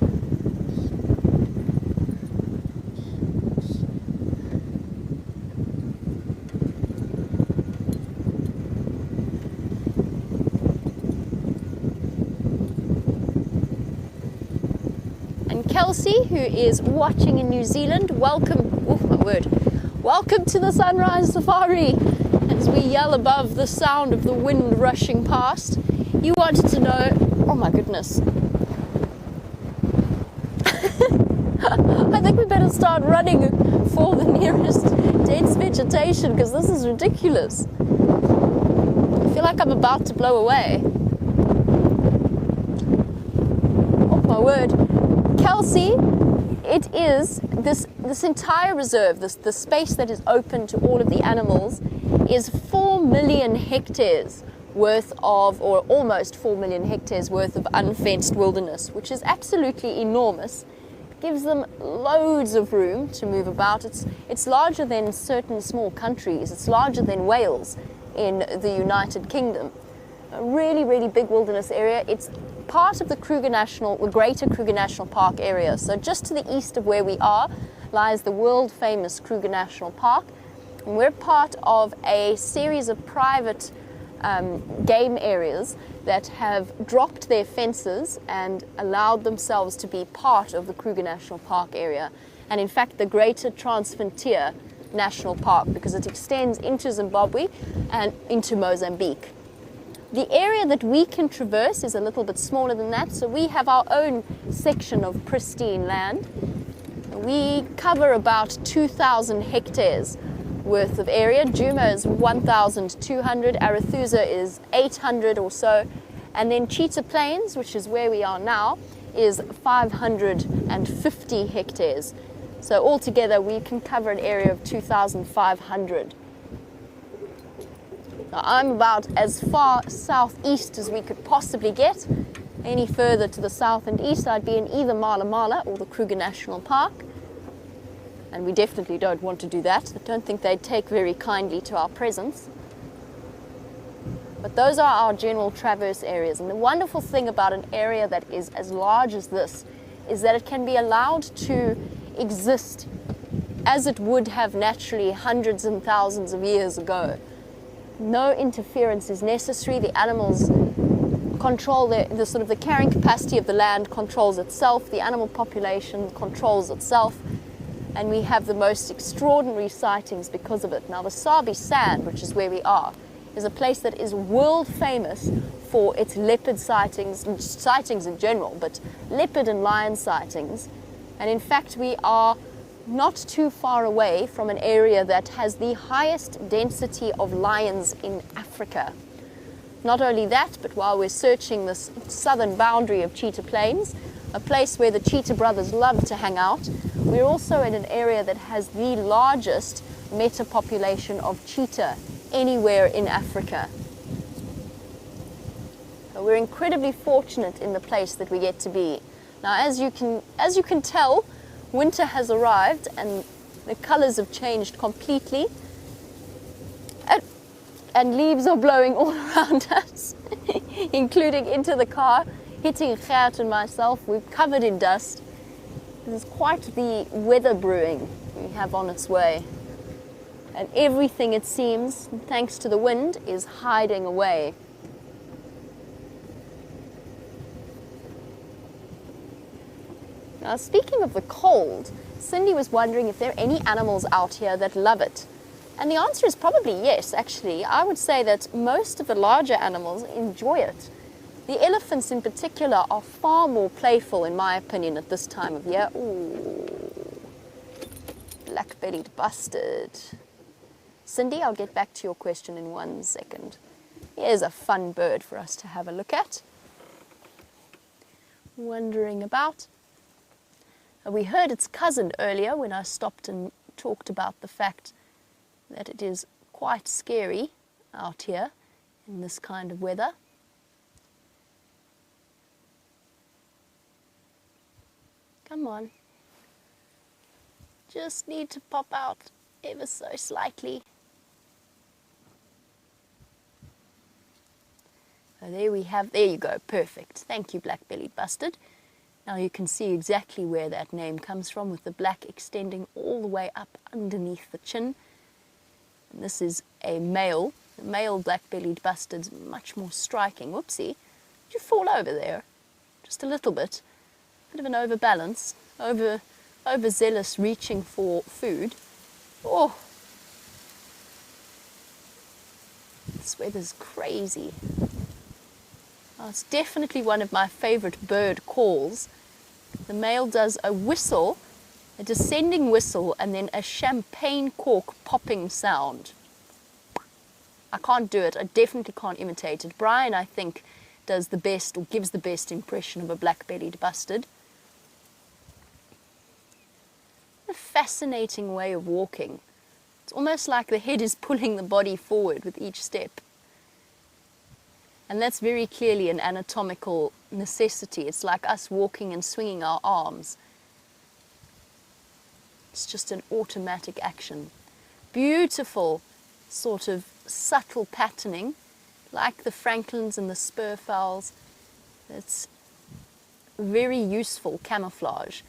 A: And Kelsey, who is watching in New Zealand, welcome, oh my word, welcome to the Sunrise Safari. As we yell above the sound of the wind rushing past, you wanted to know, oh my goodness. I think we better start running for the nearest dense vegetation because this is ridiculous. I feel like I'm about to blow away. Oh my word. Kelsey, it is this entire reserve, the space that is open to all of the animals, is 4 million hectares worth of, or almost 4 million hectares worth of unfenced wilderness, which is absolutely enormous. It gives them loads of room to move about. It's larger than certain small countries. It's larger than Wales in the United Kingdom. A really, really big wilderness area. It's part of the Greater Kruger National Park area. So just to the east of where we are lies the world famous Kruger National Park. And we're part of a series of private game areas that have dropped their fences and allowed themselves to be part of the Kruger National Park area. And in fact, the Greater Transfrontier National Park, because it extends into Zimbabwe and into Mozambique. The area that we can traverse is a little bit smaller than that, so we have our own section of pristine land. We cover about 2,000 hectares worth of area. Djuma is 1,200, Arathusa is 800 or so, and then Cheetah Plains, which is where we are now, is 550 hectares. So altogether we can cover an area of 2,500. I'm about as far southeast as we could possibly get. Any further to the south and east, I'd be in either Mala Mala or the Kruger National Park. And we definitely don't want to do that. I don't think they'd take very kindly to our presence. But those are our general traverse areas. And the wonderful thing about an area that is as large as this is that it can be allowed to exist as it would have naturally hundreds and thousands of years ago. No interference is necessary. The animals control the sort of the carrying capacity of the land controls itself. The animal population controls itself. And we have the most extraordinary sightings because of it. Now, the Sabi Sand, which is where we are, is a place that is world famous for its leopard sightings in general, but leopard and lion sightings. And in fact, we are not too far away from an area that has the highest density of lions in Africa. Not only that, but while we're searching this southern boundary of Cheetah Plains, a place where the cheetah brothers love to hang out, we're also in an area that has the largest meta-population of cheetah anywhere in Africa. So we're incredibly fortunate in the place that we get to be. Now, as you can tell, winter has arrived and the colors have changed completely. And leaves are blowing all around us, including into the car, hitting Gert and myself. We're covered in dust. This is quite the weather brewing we have on its way. And everything, it seems, thanks to the wind, is hiding away. Now, speaking of the cold, Cindy was wondering if there are any animals out here that love it. And the answer is probably yes, actually. I would say that most of the larger animals enjoy it. The elephants in particular are far more playful, in my opinion, at this time of year. Ooh, black-bellied bustard. Cindy, I'll get back to your question in 1 second. Here's a fun bird for us to have a look at. Wandering about. We heard its cousin earlier when I stopped and talked about the fact that it is quite scary out here in this kind of weather. Come on. Just need to pop out ever so slightly. So there we have, there you go, perfect. Thank you, black-bellied bustard. Now you can see exactly where that name comes from, with the black extending all the way up underneath the chin. And this is a male. The male black-bellied bustard's much more striking. Whoopsie, did you fall over there? Just a little bit. Bit of an overbalance, overzealous reaching for food. Oh, this weather's crazy. Oh, it's definitely one of my favorite bird calls. The male does a whistle, a descending whistle, and then a champagne cork popping sound. I can't do it. I definitely can't imitate it. Bryan, I think, does the best, or gives the best impression of a black-bellied bustard. A fascinating way of walking. It's almost like the head is pulling the body forward with each step. And that's very clearly an anatomical necessity. It's like us walking and swinging our arms. It's just an automatic action. Beautiful sort of subtle patterning, like the francolins and the spurfowls. It's very useful camouflage.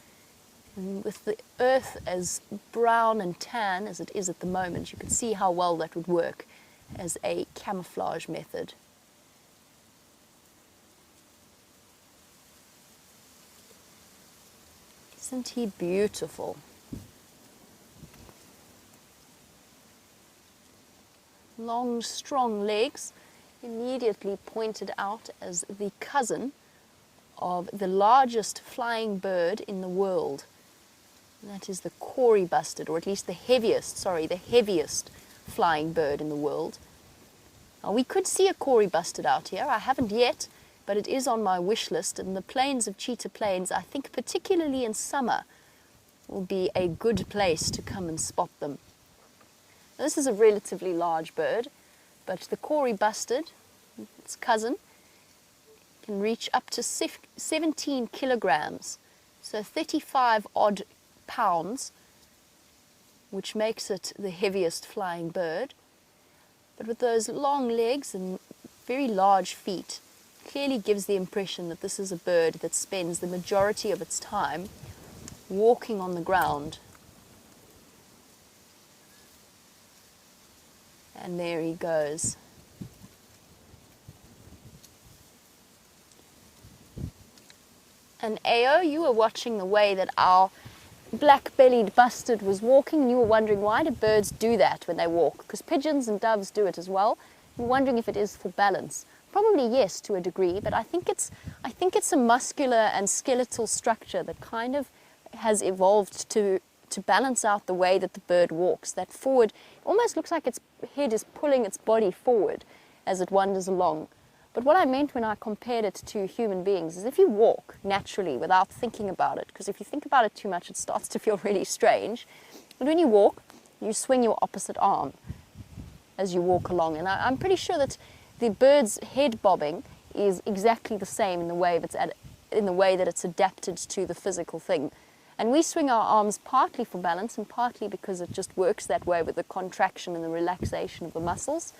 A: And with the earth as brown and tan as it is at the moment, you can see how well that would work as a camouflage method. Isn't he beautiful? Long, strong legs, immediately pointed out as the cousin of the largest flying bird in the world. And that is the Kori bustard, or at least the heaviest flying bird in the world. Now, we could see a Kori bustard out here. I haven't yet, but it is on my wish list, and the plains of Cheetah Plains, I think particularly in summer, will be a good place to come and spot them. This is a relatively large bird, but the Kori bustard, its cousin, can reach up to 17 kilograms, so 35 odd pounds, which makes it the heaviest flying bird. But with those long legs and very large feet, clearly gives the impression that this is a bird that spends the majority of its time walking on the ground. And there he goes. And Ao, you were watching the way that our black-bellied bustard was walking, and you were wondering, why do birds do that when they walk? Because pigeons and doves do it as well. You're wondering if it is for balance. Probably yes, to a degree, but I think it's a muscular and skeletal structure that kind of has evolved to balance out the way that the bird walks. That forward, almost looks like its head is pulling its body forward as it wanders along. But what I meant when I compared it to human beings is if you walk naturally without thinking about it, because if you think about it too much, it starts to feel really strange. But when you walk, you swing your opposite arm as you walk along. And I'm pretty sure that the bird's head bobbing is exactly the same in the way that it's adapted to the physical thing. And we swing our arms partly for balance and partly because it just works that way with the contraction and the relaxation of the muscles.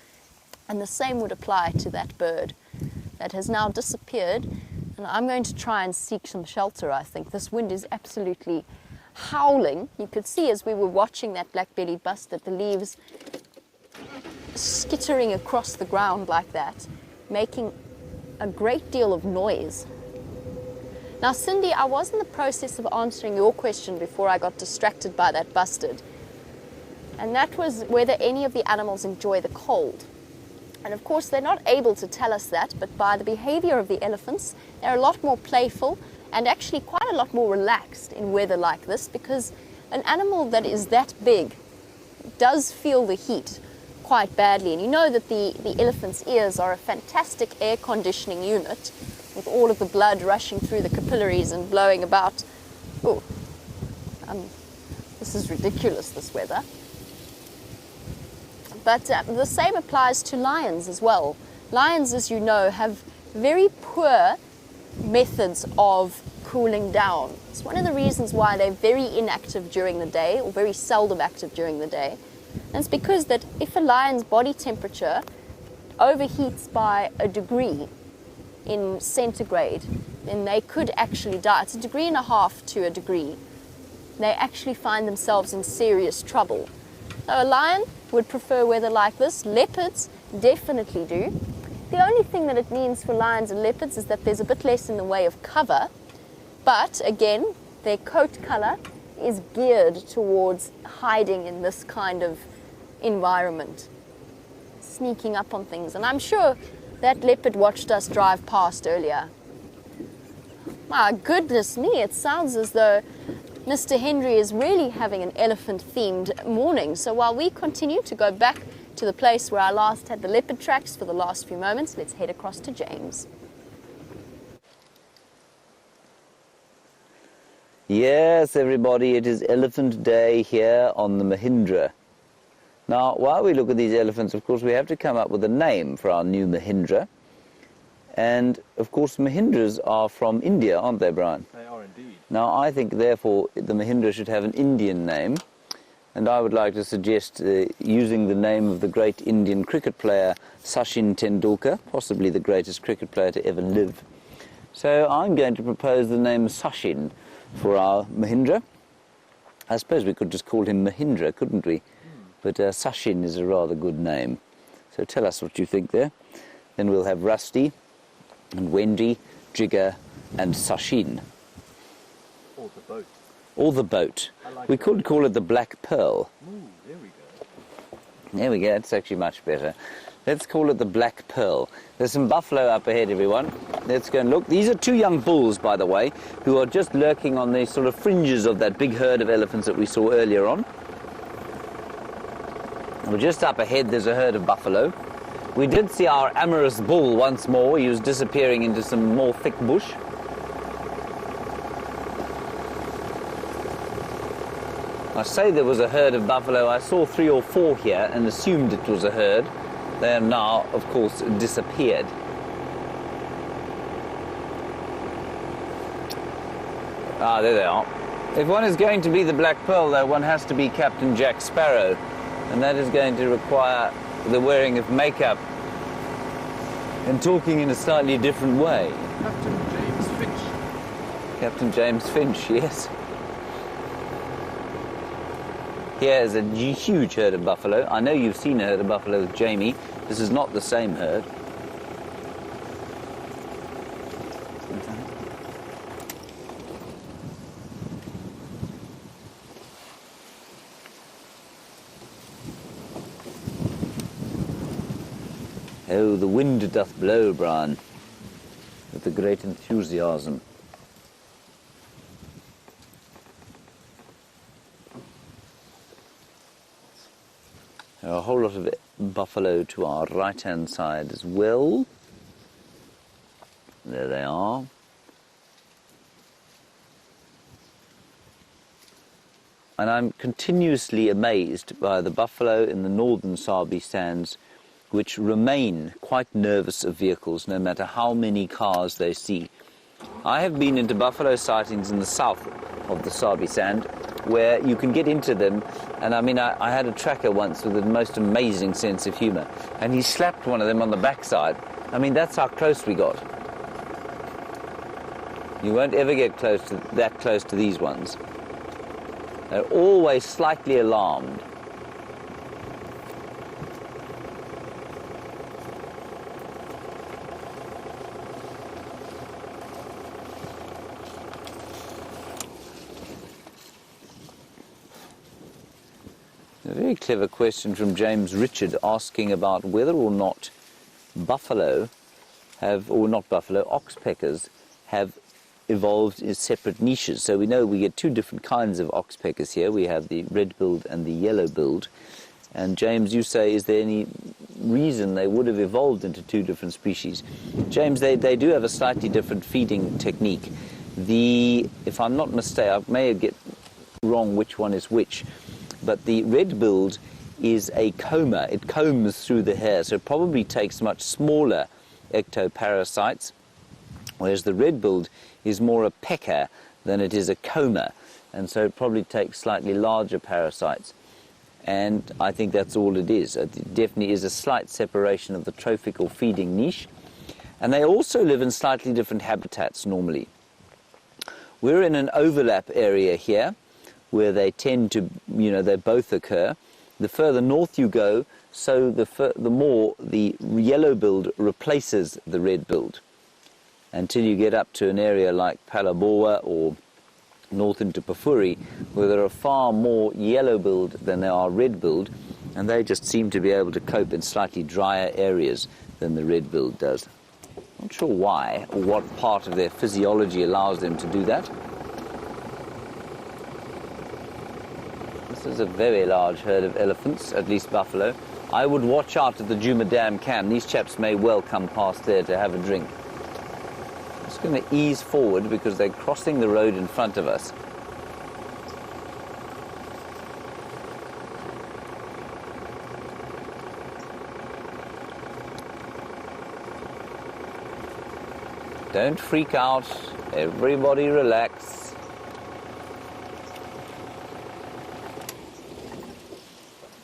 A: And the same would apply to that bird that has now disappeared. And I'm going to try and seek some shelter, I think. This wind is absolutely howling. You could see as we were watching that black-bellied bustard, the leaves skittering across the ground like that, making a great deal of noise. Now, Cindy, I was in the process of answering your question before I got distracted by that bustard. And that was whether any of the animals enjoy the cold. And of course, they're not able to tell us that, but by the behavior of the elephants, they're a lot more playful and actually quite a lot more relaxed in weather like this, because an animal that is that big does feel the heat quite badly. And you know that the elephant's ears are a fantastic air conditioning unit with all of the blood rushing through the capillaries and blowing about. Oh, this is ridiculous, this weather. But the same applies to lions as well. Lions, as you know, have very poor methods of cooling down. It's one of the reasons why they're very inactive during the day, or very seldom active during the day. And it's because that if a lion's body temperature overheats by a degree in centigrade, then they could actually die. It's 1.5 degrees to a degree. They actually find themselves in serious trouble. So a lion would prefer weather like this. Leopards definitely do. The only thing that it means for lions and leopards is that there's a bit less in the way of cover, but again, their coat color is geared towards hiding in this kind of environment, sneaking up on things. And I'm sure that leopard watched us drive past earlier. My goodness me, it sounds as though Mr. Henry is really having an elephant-themed morning. So while we continue to go back to the place where I last had the leopard tracks for the last few moments, let's head across to James.
B: Yes, everybody, it is Elephant Day here on the Mahindra. Now, while we look at these elephants, of course, we have to come up with a name for our new Mahindra. And, of course, Mahindras are from India, aren't they, Bryan?
C: They are indeed.
B: Now, I think, therefore, the Mahindra should have an Indian name. And I would like to suggest using the name of the great Indian cricket player Sachin Tendulkar, possibly the greatest cricket player to ever live. So I'm going to propose the name Sachin for our Mahindra. I suppose we could just call him Mahindra, couldn't we? But Sachin is a rather good name. So tell us what you think there. Then we'll have Rusty and Wendy, Jigger and Sachin.
C: Or the boat.
B: Or the boat. We could call it the Black Pearl.
C: Ooh, there we go.
B: There we go, that's actually much better. Let's call it the Black Pearl. There's some buffalo up ahead, everyone. Let's go and look. These are 2 young bulls, by the way, who are just lurking on the sort of fringes of that big herd of elephants that we saw earlier on. Well, just up ahead, there's a herd of buffalo. We did see our amorous bull once more. He was disappearing into some more thick bush. I say there was a herd of buffalo. I saw 3 or 4 here and assumed it was a herd. They have now, of course, disappeared. Ah, there they are. If one is going to be the Black Pearl, though, one has to be Captain Jack Sparrow, and that is going to require the wearing of makeup and talking in a slightly different way.
C: Captain James Finch.
B: Captain James Finch, yes. Here is a huge herd of buffalo. I know you've seen a herd of buffalo with Jamie. This is not the same herd. Oh, the wind doth blow, Bryan, with a great enthusiasm. A whole lot of buffalo to our right-hand side as well. There they are. And I'm continuously amazed by the buffalo in the northern Sabi sands, which remain quite nervous of vehicles no matter how many cars they see. I have been into buffalo sightings in the south of the Sabi Sand where you can get into them, and I mean, I had a tracker once with the most amazing sense of humour, and he slapped one of them on the backside. I mean, that's how close we got. You won't ever get that close to these ones. They're always slightly alarmed. A very clever question from James Richard asking about whether or not buffalo have, or not buffalo, oxpeckers have evolved in separate niches. So we know we get 2 different kinds of oxpeckers here. We have the red-billed and the yellow-billed. And James, you say, is there any reason they would have evolved into 2 different species? James, they do have a slightly different feeding technique. If I'm not mistaken, I may get wrong which one is which, but the red-billed is a comber. It combs through the hair, so it probably takes much smaller ectoparasites. whereas the red-billed is more a pecker than it is a comber, and so it probably takes slightly larger parasites. And I think that's all it is. It definitely is a slight separation of the trophic or feeding niche. And they also live in slightly different habitats normally. We're in an overlap area here where they tend to, they both occur. The further north you go, so the more the yellow-billed replaces the red-billed, until you get up to an area like Palaboa or north into Pafuri, where there are far more yellow-billed than there are red-billed, and they just seem to be able to cope in slightly drier areas than the red-billed does. Not sure why, or what part of their physiology allows them to do that. This is a very large herd of elephants, at least buffalo. I would watch out at the Juma Dam Cam. These chaps may well come past there to have a drink. I'm just going to ease forward because they're crossing the road in front of us. Don't freak out. Everybody relax.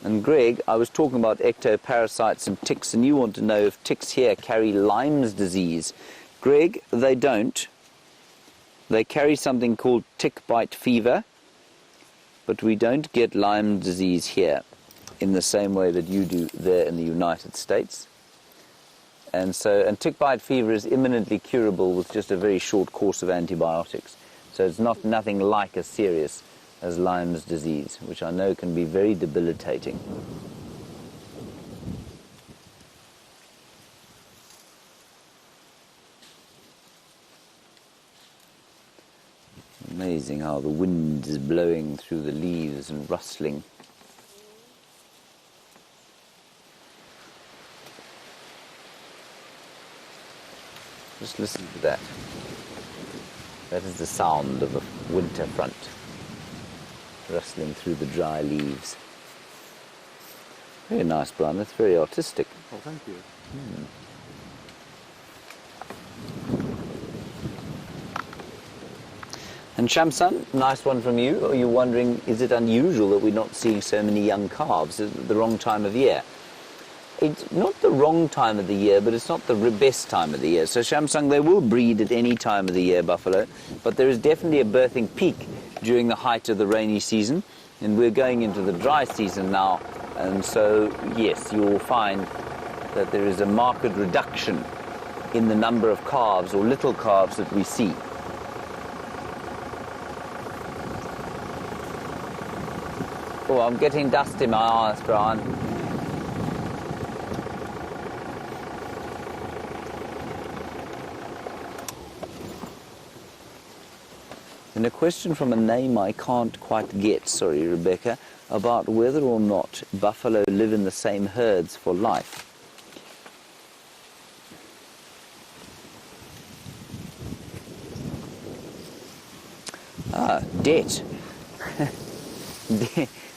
B: And Greg, I was talking about ectoparasites and ticks, and you want to know if ticks here carry Lyme's disease. Greg, they don't. They carry something called tick bite fever, but we don't get Lyme disease here in the same way that you do there in the United States. And tick bite fever is imminently curable with just a very short course of antibiotics. So it's nothing like as serious as Lyme's disease, which I know can be very debilitating. Amazing how the wind is blowing through the leaves and rustling. Just listen to that. That is the sound of a winter front rustling through the dry leaves. Very nice, Bryan. That's very artistic.
C: Oh, thank you.
B: And Shamsun, nice one from you. Are you wondering, is it unusual that we're not seeing so many young calves? Is it the wrong time of year? It's not the wrong time of the year, but it's not the best time of the year. So Shamsung, they will breed at any time of the year, buffalo, but there is definitely a birthing peak during the height of the rainy season, and we're going into the dry season now, and so, yes, you will find that there is a marked reduction in the number of calves or little calves that we see. Oh, I'm getting dust in my eyes, Bryan. And a question from a name I can't quite get, sorry Rebecca, about whether or not buffalo live in the same herds for life. Debt.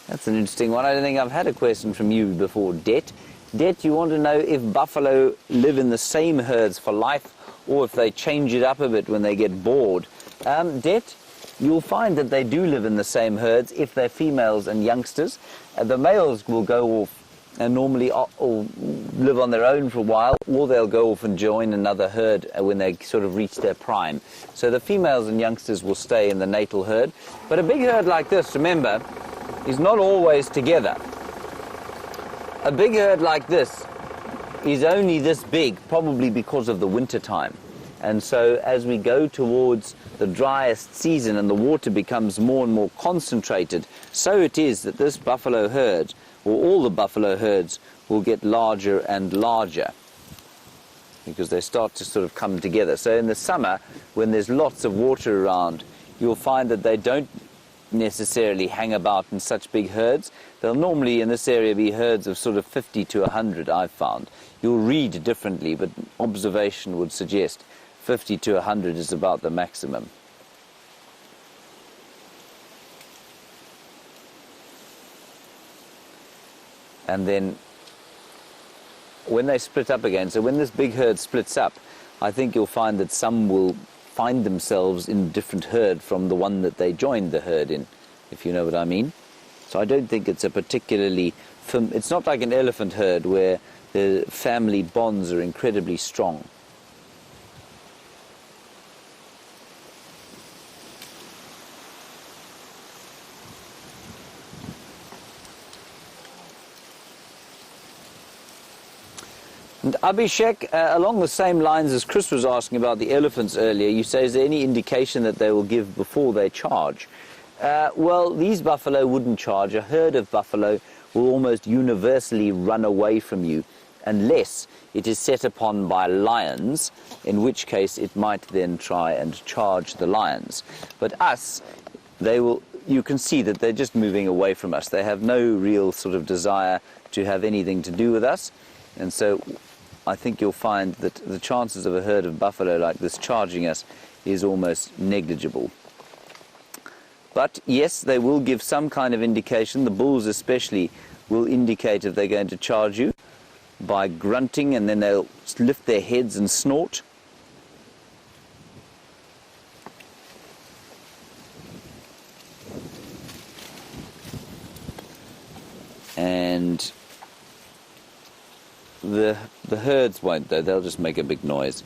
B: That's an interesting one. I don't think I've had a question from you before. Debt, you want to know if buffalo live in the same herds for life or if they change it up a bit when they get bored. Debt, you'll find that they do live in the same herds if they're females and youngsters. The males will go off and normally or live on their own for a while, or they'll go off and join another herd when they sort of reach their prime. So the females and youngsters will stay in the natal herd. But a big herd like this, remember, is not always together. A big herd like this is only this big, probably because of the winter time. And so as we go towards the driest season and the water becomes more and more concentrated, so it is that this buffalo herd, or all the buffalo herds, will get larger and larger because they start to sort of come together. So in the summer, when there's lots of water around, you'll find that they don't necessarily hang about in such big herds. They'll normally in this area be herds of sort of 50 to 100, I've found. You'll read differently, but observation would suggest 50 to 100 is about the maximum. And then when they split up again, so when this big herd splits up, I think you'll find that some will find themselves in a different herd from the one that they joined the herd in, if you know what I mean. So I don't think it's a particularly... It's not like an elephant herd where the family bonds are incredibly strong. And Abhishek, along the same lines as Chris was asking about the elephants earlier, you say, is there any indication that they will give before they charge? Well, these buffalo wouldn't charge. A herd of buffalo will almost universally run away from you unless it is set upon by lions, in which case it might then try and charge the lions. But us, you can see that they're just moving away from us. They have no real sort of desire to have anything to do with us. And so I think you'll find that the chances of a herd of buffalo like this charging us is almost negligible. But yes, they will give some kind of indication. The bulls especially will indicate if they're going to charge you by grunting, and then they'll lift their heads and snort. And the herds won't, though. They'll just make a big noise.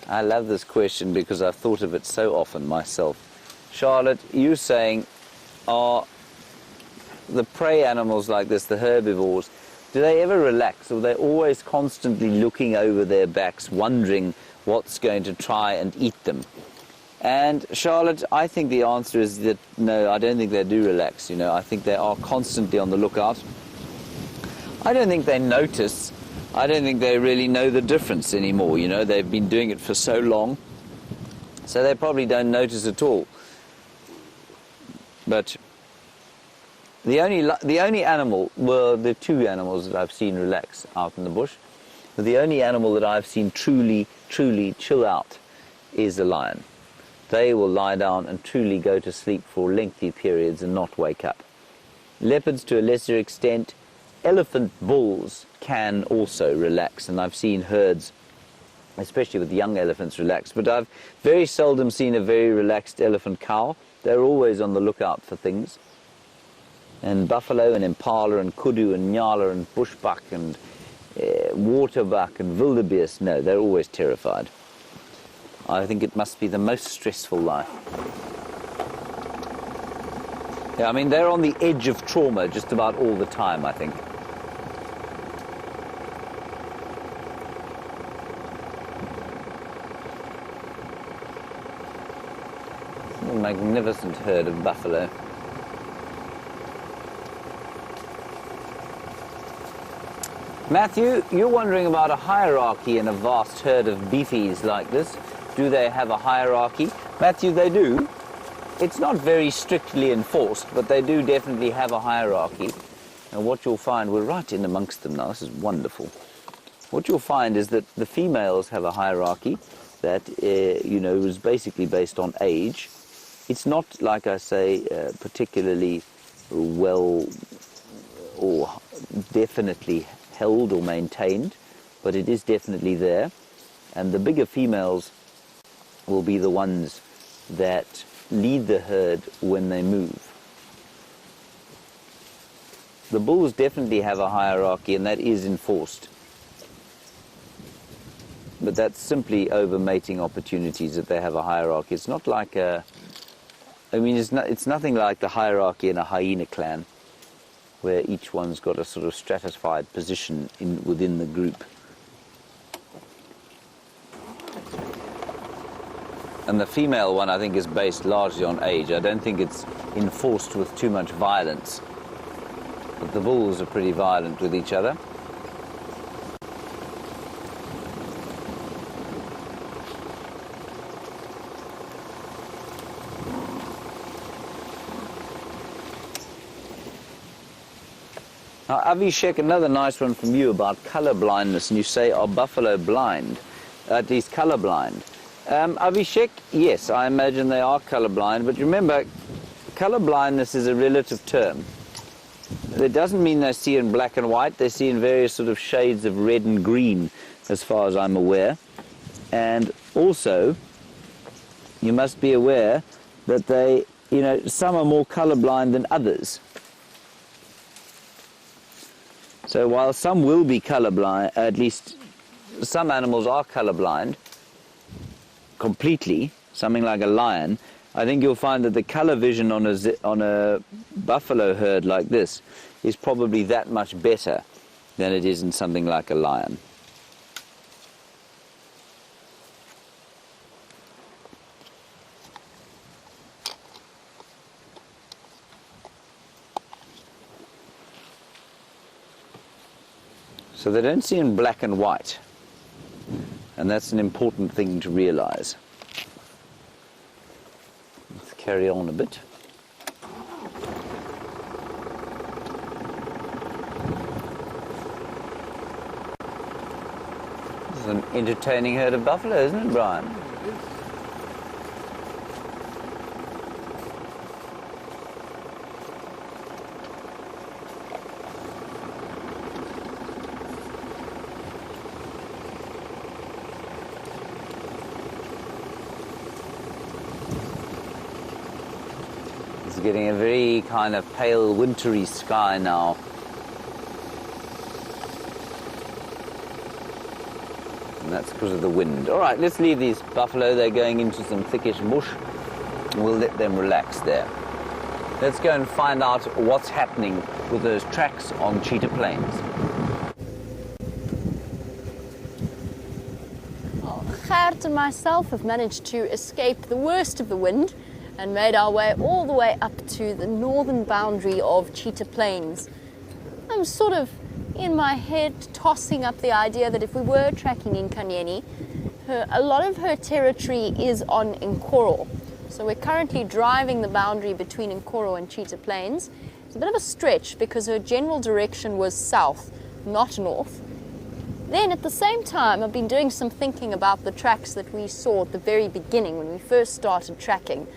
B: I love this question because I've thought of it so often myself. Charlotte, you saying, are the prey animals like this, the herbivores, do they ever relax, or are they always constantly looking over their backs, wondering what's going to try and eat them? And Charlotte, I think the answer is that no, I don't think they do relax. You know, I think they are constantly on the lookout. I don't think they notice. I don't think they really know the difference anymore. You know, they've been doing it for so long, so they probably don't notice at all. But the only animal, well, the two animals that I've seen relax out in the bush, but the only animal that I've seen truly chill out is the lion. They will lie down and truly go to sleep for lengthy periods and not wake up. Leopards to a lesser extent. Elephant bulls can also relax, and I've seen herds, especially with young elephants, relax. But I've very seldom seen a very relaxed elephant cow. They're always on the lookout for things. And buffalo and impala and kudu and nyala and bushbuck and waterbuck and wildebeest, no, they're always terrified. I think it must be the most stressful life. Yeah, I mean, they're on the edge of trauma just about all the time, I think. A magnificent herd of buffalo. Matthew, you're wondering about a hierarchy in a vast herd of beefies like this. Do they have a hierarchy? Matthew, they do. It's not very strictly enforced, but they do definitely have a hierarchy. And what you'll find, we're right in amongst them now, this is wonderful. What you'll find is that the females have a hierarchy that, is basically based on age. It's not, like I say, particularly well or definitely held or maintained, but it is definitely there. And the bigger females will be the ones that lead the herd when they move. The bulls definitely have a hierarchy, and that is enforced. But that's simply over mating opportunities that they have a hierarchy. It's not like it's nothing like the hierarchy in a hyena clan, where each one's got a sort of stratified position within the group. And the female one, I think, is based largely on age. I don't think it's enforced with too much violence. But the bulls are pretty violent with each other. Now, Avishek, another nice one from you about colour blindness. And you say, are buffalo blind? At least colour blind. Avishek, yes, I imagine they are colourblind, but remember, Colour blindness is a relative term. It doesn't mean they see in black and white. They see in various sort of shades of red and green, as far as I'm aware. And also, you must be aware that they, you know, some are more colourblind than others. So while some will be colourblind, at least some animals are colourblind completely, something like a lion, I think you'll find that the colour vision on a buffalo herd like this is probably that much better than it is in something like a lion. So they don't see in black and white, and that's an important thing to realize. Let's carry on a bit. This is an entertaining herd of buffalo, isn't it, Bryan? Getting a very kind of pale wintry sky now. And that's because of the wind. All right, let's leave these buffalo. They're going into some thickish bush. We'll let them relax there. Let's go and find out what's happening with those tracks on Cheetah Plains.
A: Well, Gert and myself have managed to escape the worst of the wind and made our way all the way up to the northern boundary of Cheetah Plains. I'm sort of in my head tossing up the idea that if we were tracking Nkanyeni, a lot of her territory is on Nkoro. So we're currently driving the boundary between Nkoro and Cheetah Plains. It's a bit of a stretch because her general direction was south, not north. Then at the same time, I've been doing some thinking about the tracks that we saw at the very beginning when we first started tracking.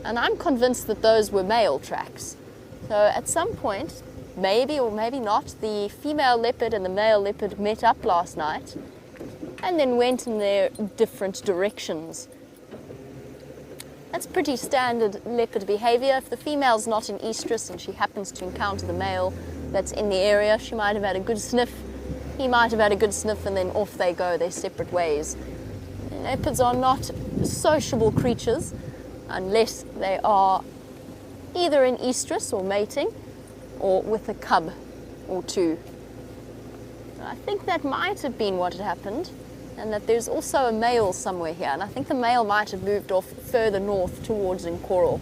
A: And I'm convinced that those were male tracks. So at some point, maybe or maybe not, the female leopard and the male leopard met up last night and then went in their different directions. That's pretty standard leopard behavior. If the female's not in estrus and she happens to encounter the male that's in the area, she might have had a good sniff, he might have had a good sniff, and then off they go their separate ways. Leopards are not sociable creatures unless they are either in estrus or mating or with a cub or two. I think that might have been what had happened, and that there's also a male somewhere here, and I think the male might have moved off further north towards Nkoro.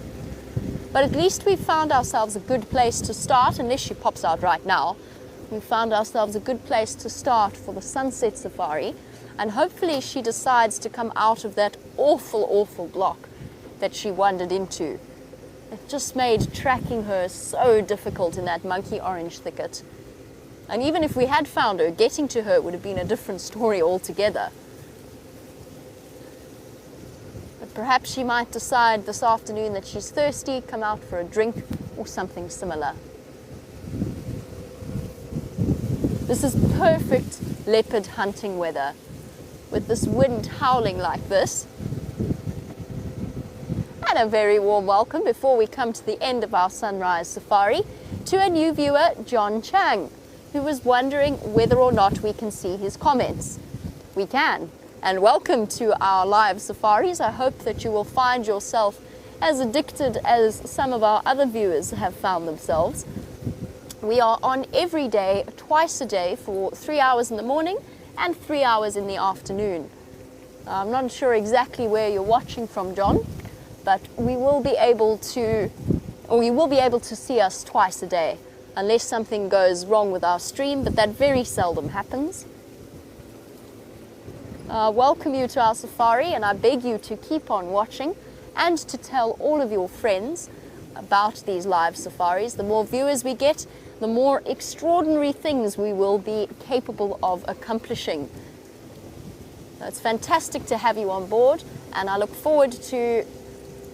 A: But at least we found ourselves a good place to start, unless she pops out right now. We found ourselves a good place to start for the sunset safari, and hopefully she decides to come out of that awful block that she wandered into. It just made tracking her so difficult in that monkey orange thicket. And even if we had found her, getting to her would have been a different story altogether. But perhaps she might decide this afternoon that she's thirsty, come out for a drink or something similar. This is perfect leopard hunting weather. With this wind howling like this, and a very warm welcome before we come to the end of our sunrise safari to a new viewer, John Chang, who was wondering whether or not we can see his comments. We can, and welcome to our live safaris. I hope that you will find yourself as addicted as some of our other viewers have found themselves. We are on every day, twice a day, for 3 hours in the morning and 3 hours in the afternoon. I'm not sure exactly where you're watching from, John, but you will be able to see us twice a day, unless something goes wrong with our stream, but that very seldom happens. Welcome you to our safari, and I beg you to keep on watching and to tell all of your friends about these live safaris. The more viewers we get, the more extraordinary things we will be capable of accomplishing. It's fantastic to have you on board, and I look forward to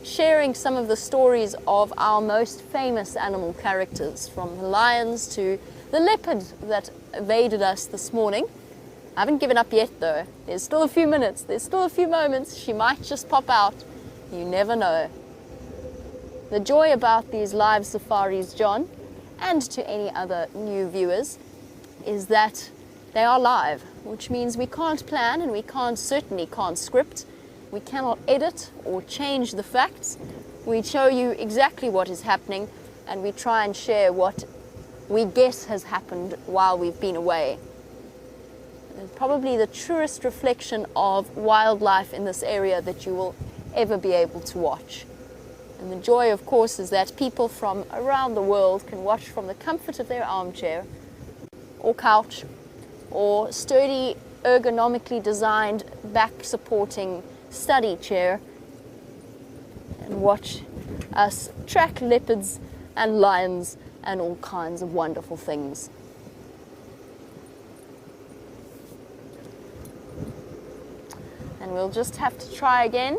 A: sharing some of the stories of our most famous animal characters, from the lions to the leopard that evaded us this morning. I haven't given up yet though. There's still a few minutes, there's still a few moments. She might just pop out. You never know. The joy about these live safaris, John, and to any other new viewers, is that they are live, which means we can't plan and we certainly can't script. We cannot edit or change the facts. We show you exactly what is happening and we try and share what we guess has happened while we've been away. It's probably the truest reflection of wildlife in this area that you will ever be able to watch. And the joy, of course, is that people from around the world can watch from the comfort of their armchair or couch or sturdy, ergonomically designed, back-supporting study chair and watch us track leopards and lions and all kinds of wonderful things. And we'll just have to try again.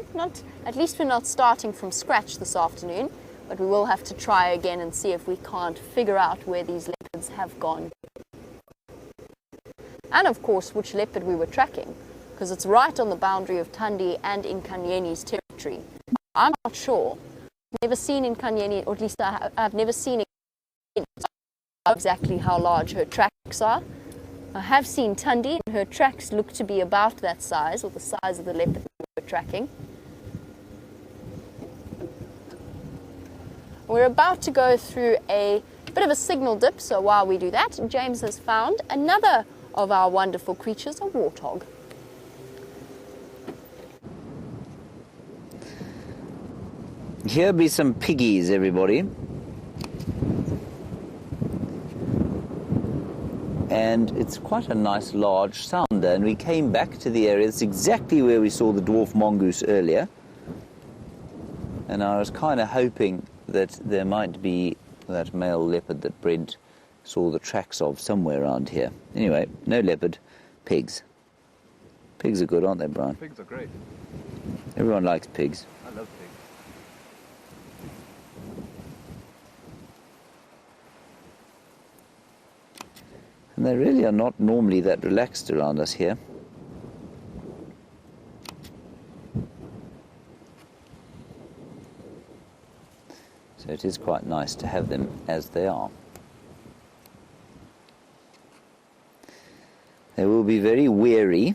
A: At least we're not starting from scratch this afternoon, but we will have to try again and see if we can't figure out where these leopards have gone. And of course, which leopard we were tracking, because it's right on the boundary of Thandi and Nkanyeni's territory. I'm not sure. I've never seen Nkanyeni, or at least I've never seen exactly how large her tracks are. I have seen Thandi, and her tracks look to be about that size, or the size of the leopard we were tracking. We're about to go through a bit of a signal dip, so while we do that, James has found another of our wonderful creatures, a warthog.
B: Here be some piggies, everybody. And it's quite a nice large sounder, and we came back to the area. It's exactly where we saw the dwarf mongoose earlier, and I was kind of hoping that there might be that male leopard that Brent saw the tracks of somewhere around here. Anyway, no leopard, pigs. Pigs are good, aren't they, Bryan?
C: Pigs are great.
B: Everyone likes pigs.
C: I love pigs.
B: And they really are not normally that relaxed around us here. So it is quite nice to have them as they are. They will be very wary.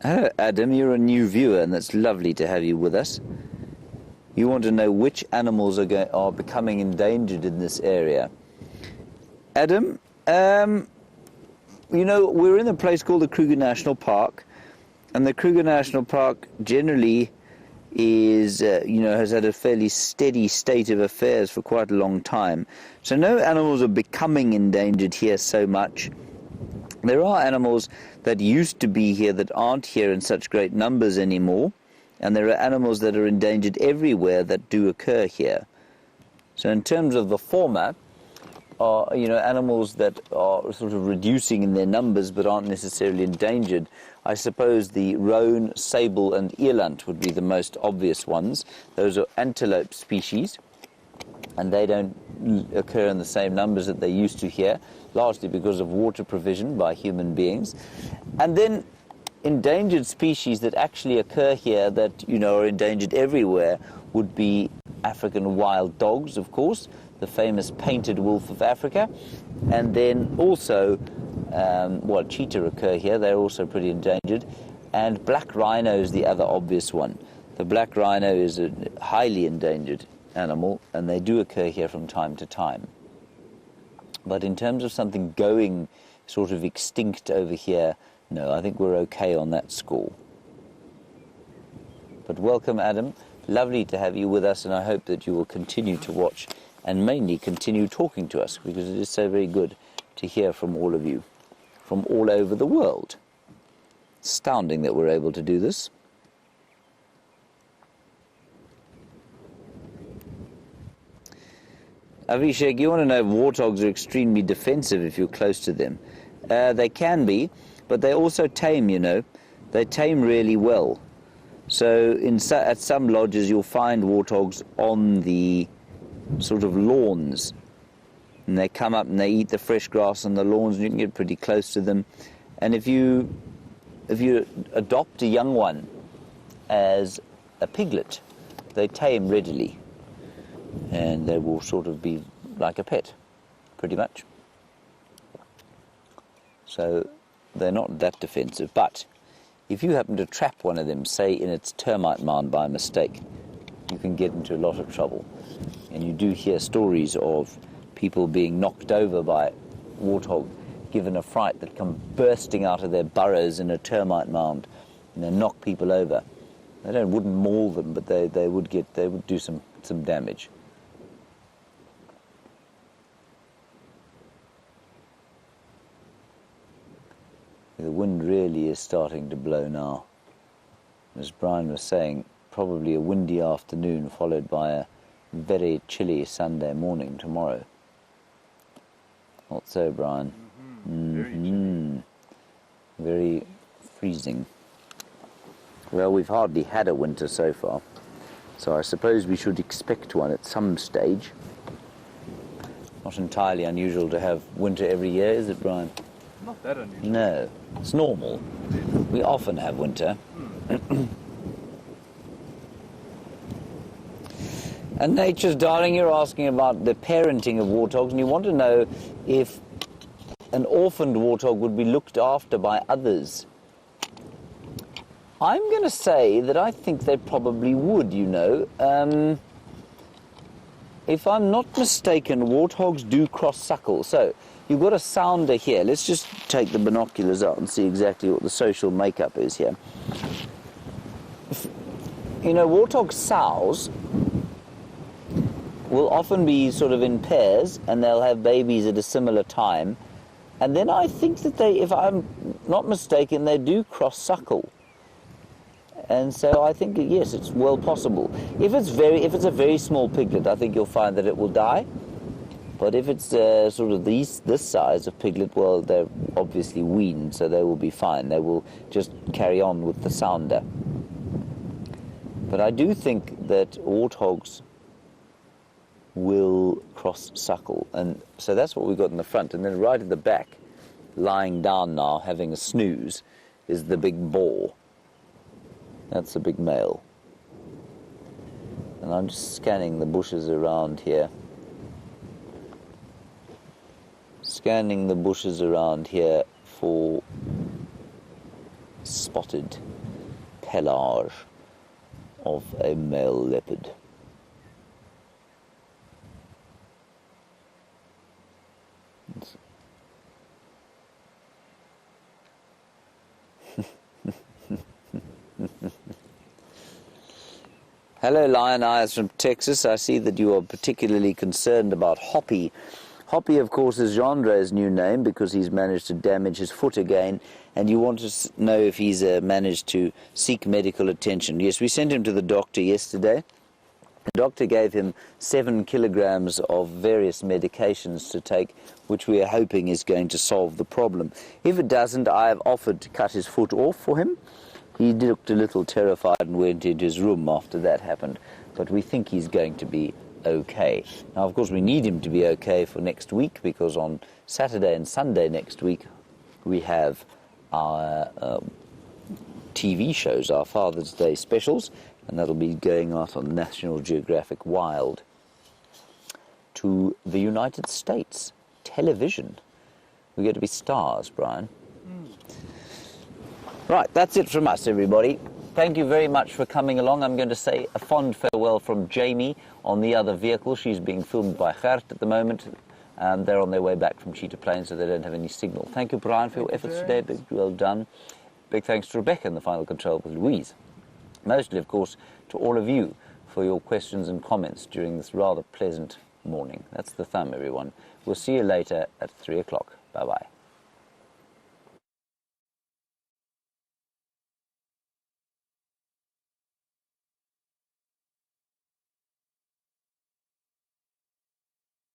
B: Hello, Adam, you're a new viewer, and it's lovely to have you with us. You want to know which animals are becoming endangered in this area. Adam, you know, we're in a place called the Kruger National Park, and the Kruger National Park generally is, has had a fairly steady state of affairs for quite a long time. So no animals are becoming endangered here so much. There are animals that used to be here that aren't here in such great numbers anymore, and there are animals that are endangered everywhere that do occur here. So in terms of the former, animals that are sort of reducing in their numbers but aren't necessarily endangered, I suppose the roan, sable and eland would be the most obvious ones. Those are antelope species, and they don't occur in the same numbers that they used to here, largely because of water provision by human beings. And then endangered species that actually occur here that, are endangered everywhere would be African wild dogs, of course, the famous painted wolf of Africa, and then also, cheetah occur here, they're also pretty endangered, and black rhino is the other obvious one. The black rhino is a highly endangered animal, and they do occur here from time to time. But in terms of something going sort of extinct over here, no, I think we're okay on that score. But welcome, Adam. Lovely to have you with us, and I hope that you will continue to watch and mainly continue talking to us, because it is so very good to hear from all of you from all over the world. Astounding that we're able to do this. Avishek, you want to know if warthogs are extremely defensive if you're close to them. They can be, but they also tame, you know. They tame really well. So at some lodges you'll find warthogs on the sort of lawns. And they come up and they eat the fresh grass on the lawns, and you can get pretty close to them. And if you adopt a young one as a piglet, they tame readily. And they will sort of be like a pet, pretty much. So they're not that defensive. But if you happen to trap one of them, say in its termite mound by mistake, you can get into a lot of trouble. And you do hear stories of people being knocked over by warthog, given a fright, that come bursting out of their burrows in a termite mound, and they knock people over. They wouldn't maul them, but they would do some damage. The wind really is starting to blow now. As Bryan was saying, probably a windy afternoon followed by a very chilly Sunday morning tomorrow. Not so, Bryan? Very freezing. Well, we've hardly had a winter so far, so I suppose we should expect one at some stage. Not entirely unusual to have winter every year, is it, Bryan?
C: Not that unusual.
B: No, it's normal. We often have winter. And Nature's Darling, you're asking about the parenting of warthogs, and you want to know if an orphaned warthog would be looked after by others. I'm going to say that I think they probably would, you know. If I'm not mistaken, warthogs do cross-suckle. So you've got a sounder here. Let's just take the binoculars out and see exactly what the social makeup is here. You know, warthog sows will often be sort of in pairs, and they'll have babies at a similar time. And then I think that they, if I'm not mistaken, they do cross-suckle. And so I think, yes, it's well possible. If it's a very small piglet, I think you'll find that it will die. But if it's sort of this size of piglet, well, they're obviously weaned, so they will be fine. They will just carry on with the sounder. But I do think that warthogs will cross-suckle. And so that's what we've got in the front. And then right at the back, lying down now, having a snooze, is the big boar. That's the big male. And I'm just scanning the bushes around here. Scanning the bushes around here for spotted pelage of a male leopard. Hello, Lion Eyes from Texas. I see that you are particularly concerned about Hoppy. Hoppy, of course, is Gendre's new name because he's managed to damage his foot again, and you want to know if he's managed to seek medical attention. Yes, we sent him to the doctor yesterday. The doctor gave him 7 kilograms of various medications to take, which we are hoping is going to solve the problem. If it doesn't, I have offered to cut his foot off for him. He looked a little terrified and went into his room after that happened, but we think he's going to be okay. Now, of course, we need him to be okay for next week, because on Saturday and Sunday next week we have our TV shows, our Father's Day specials, and that'll be going out on National Geographic Wild. To the United States television. We're going to be stars, Bryan. Right, that's it from us, everybody. Thank you very much for coming along. I'm going to say a fond farewell from Jamie on the other vehicle. She's being filmed by Gert at the moment. They're on their way back from Cheetah Plains, so they don't have any signal. Thank you, Bryan, for your efforts today. Well done. Big thanks to Rebecca in the final control with Louise. Mostly, of course, to all of you for your questions and comments during this rather pleasant morning. That's the thumb, everyone. We'll see you later at 3 o'clock. Bye-bye.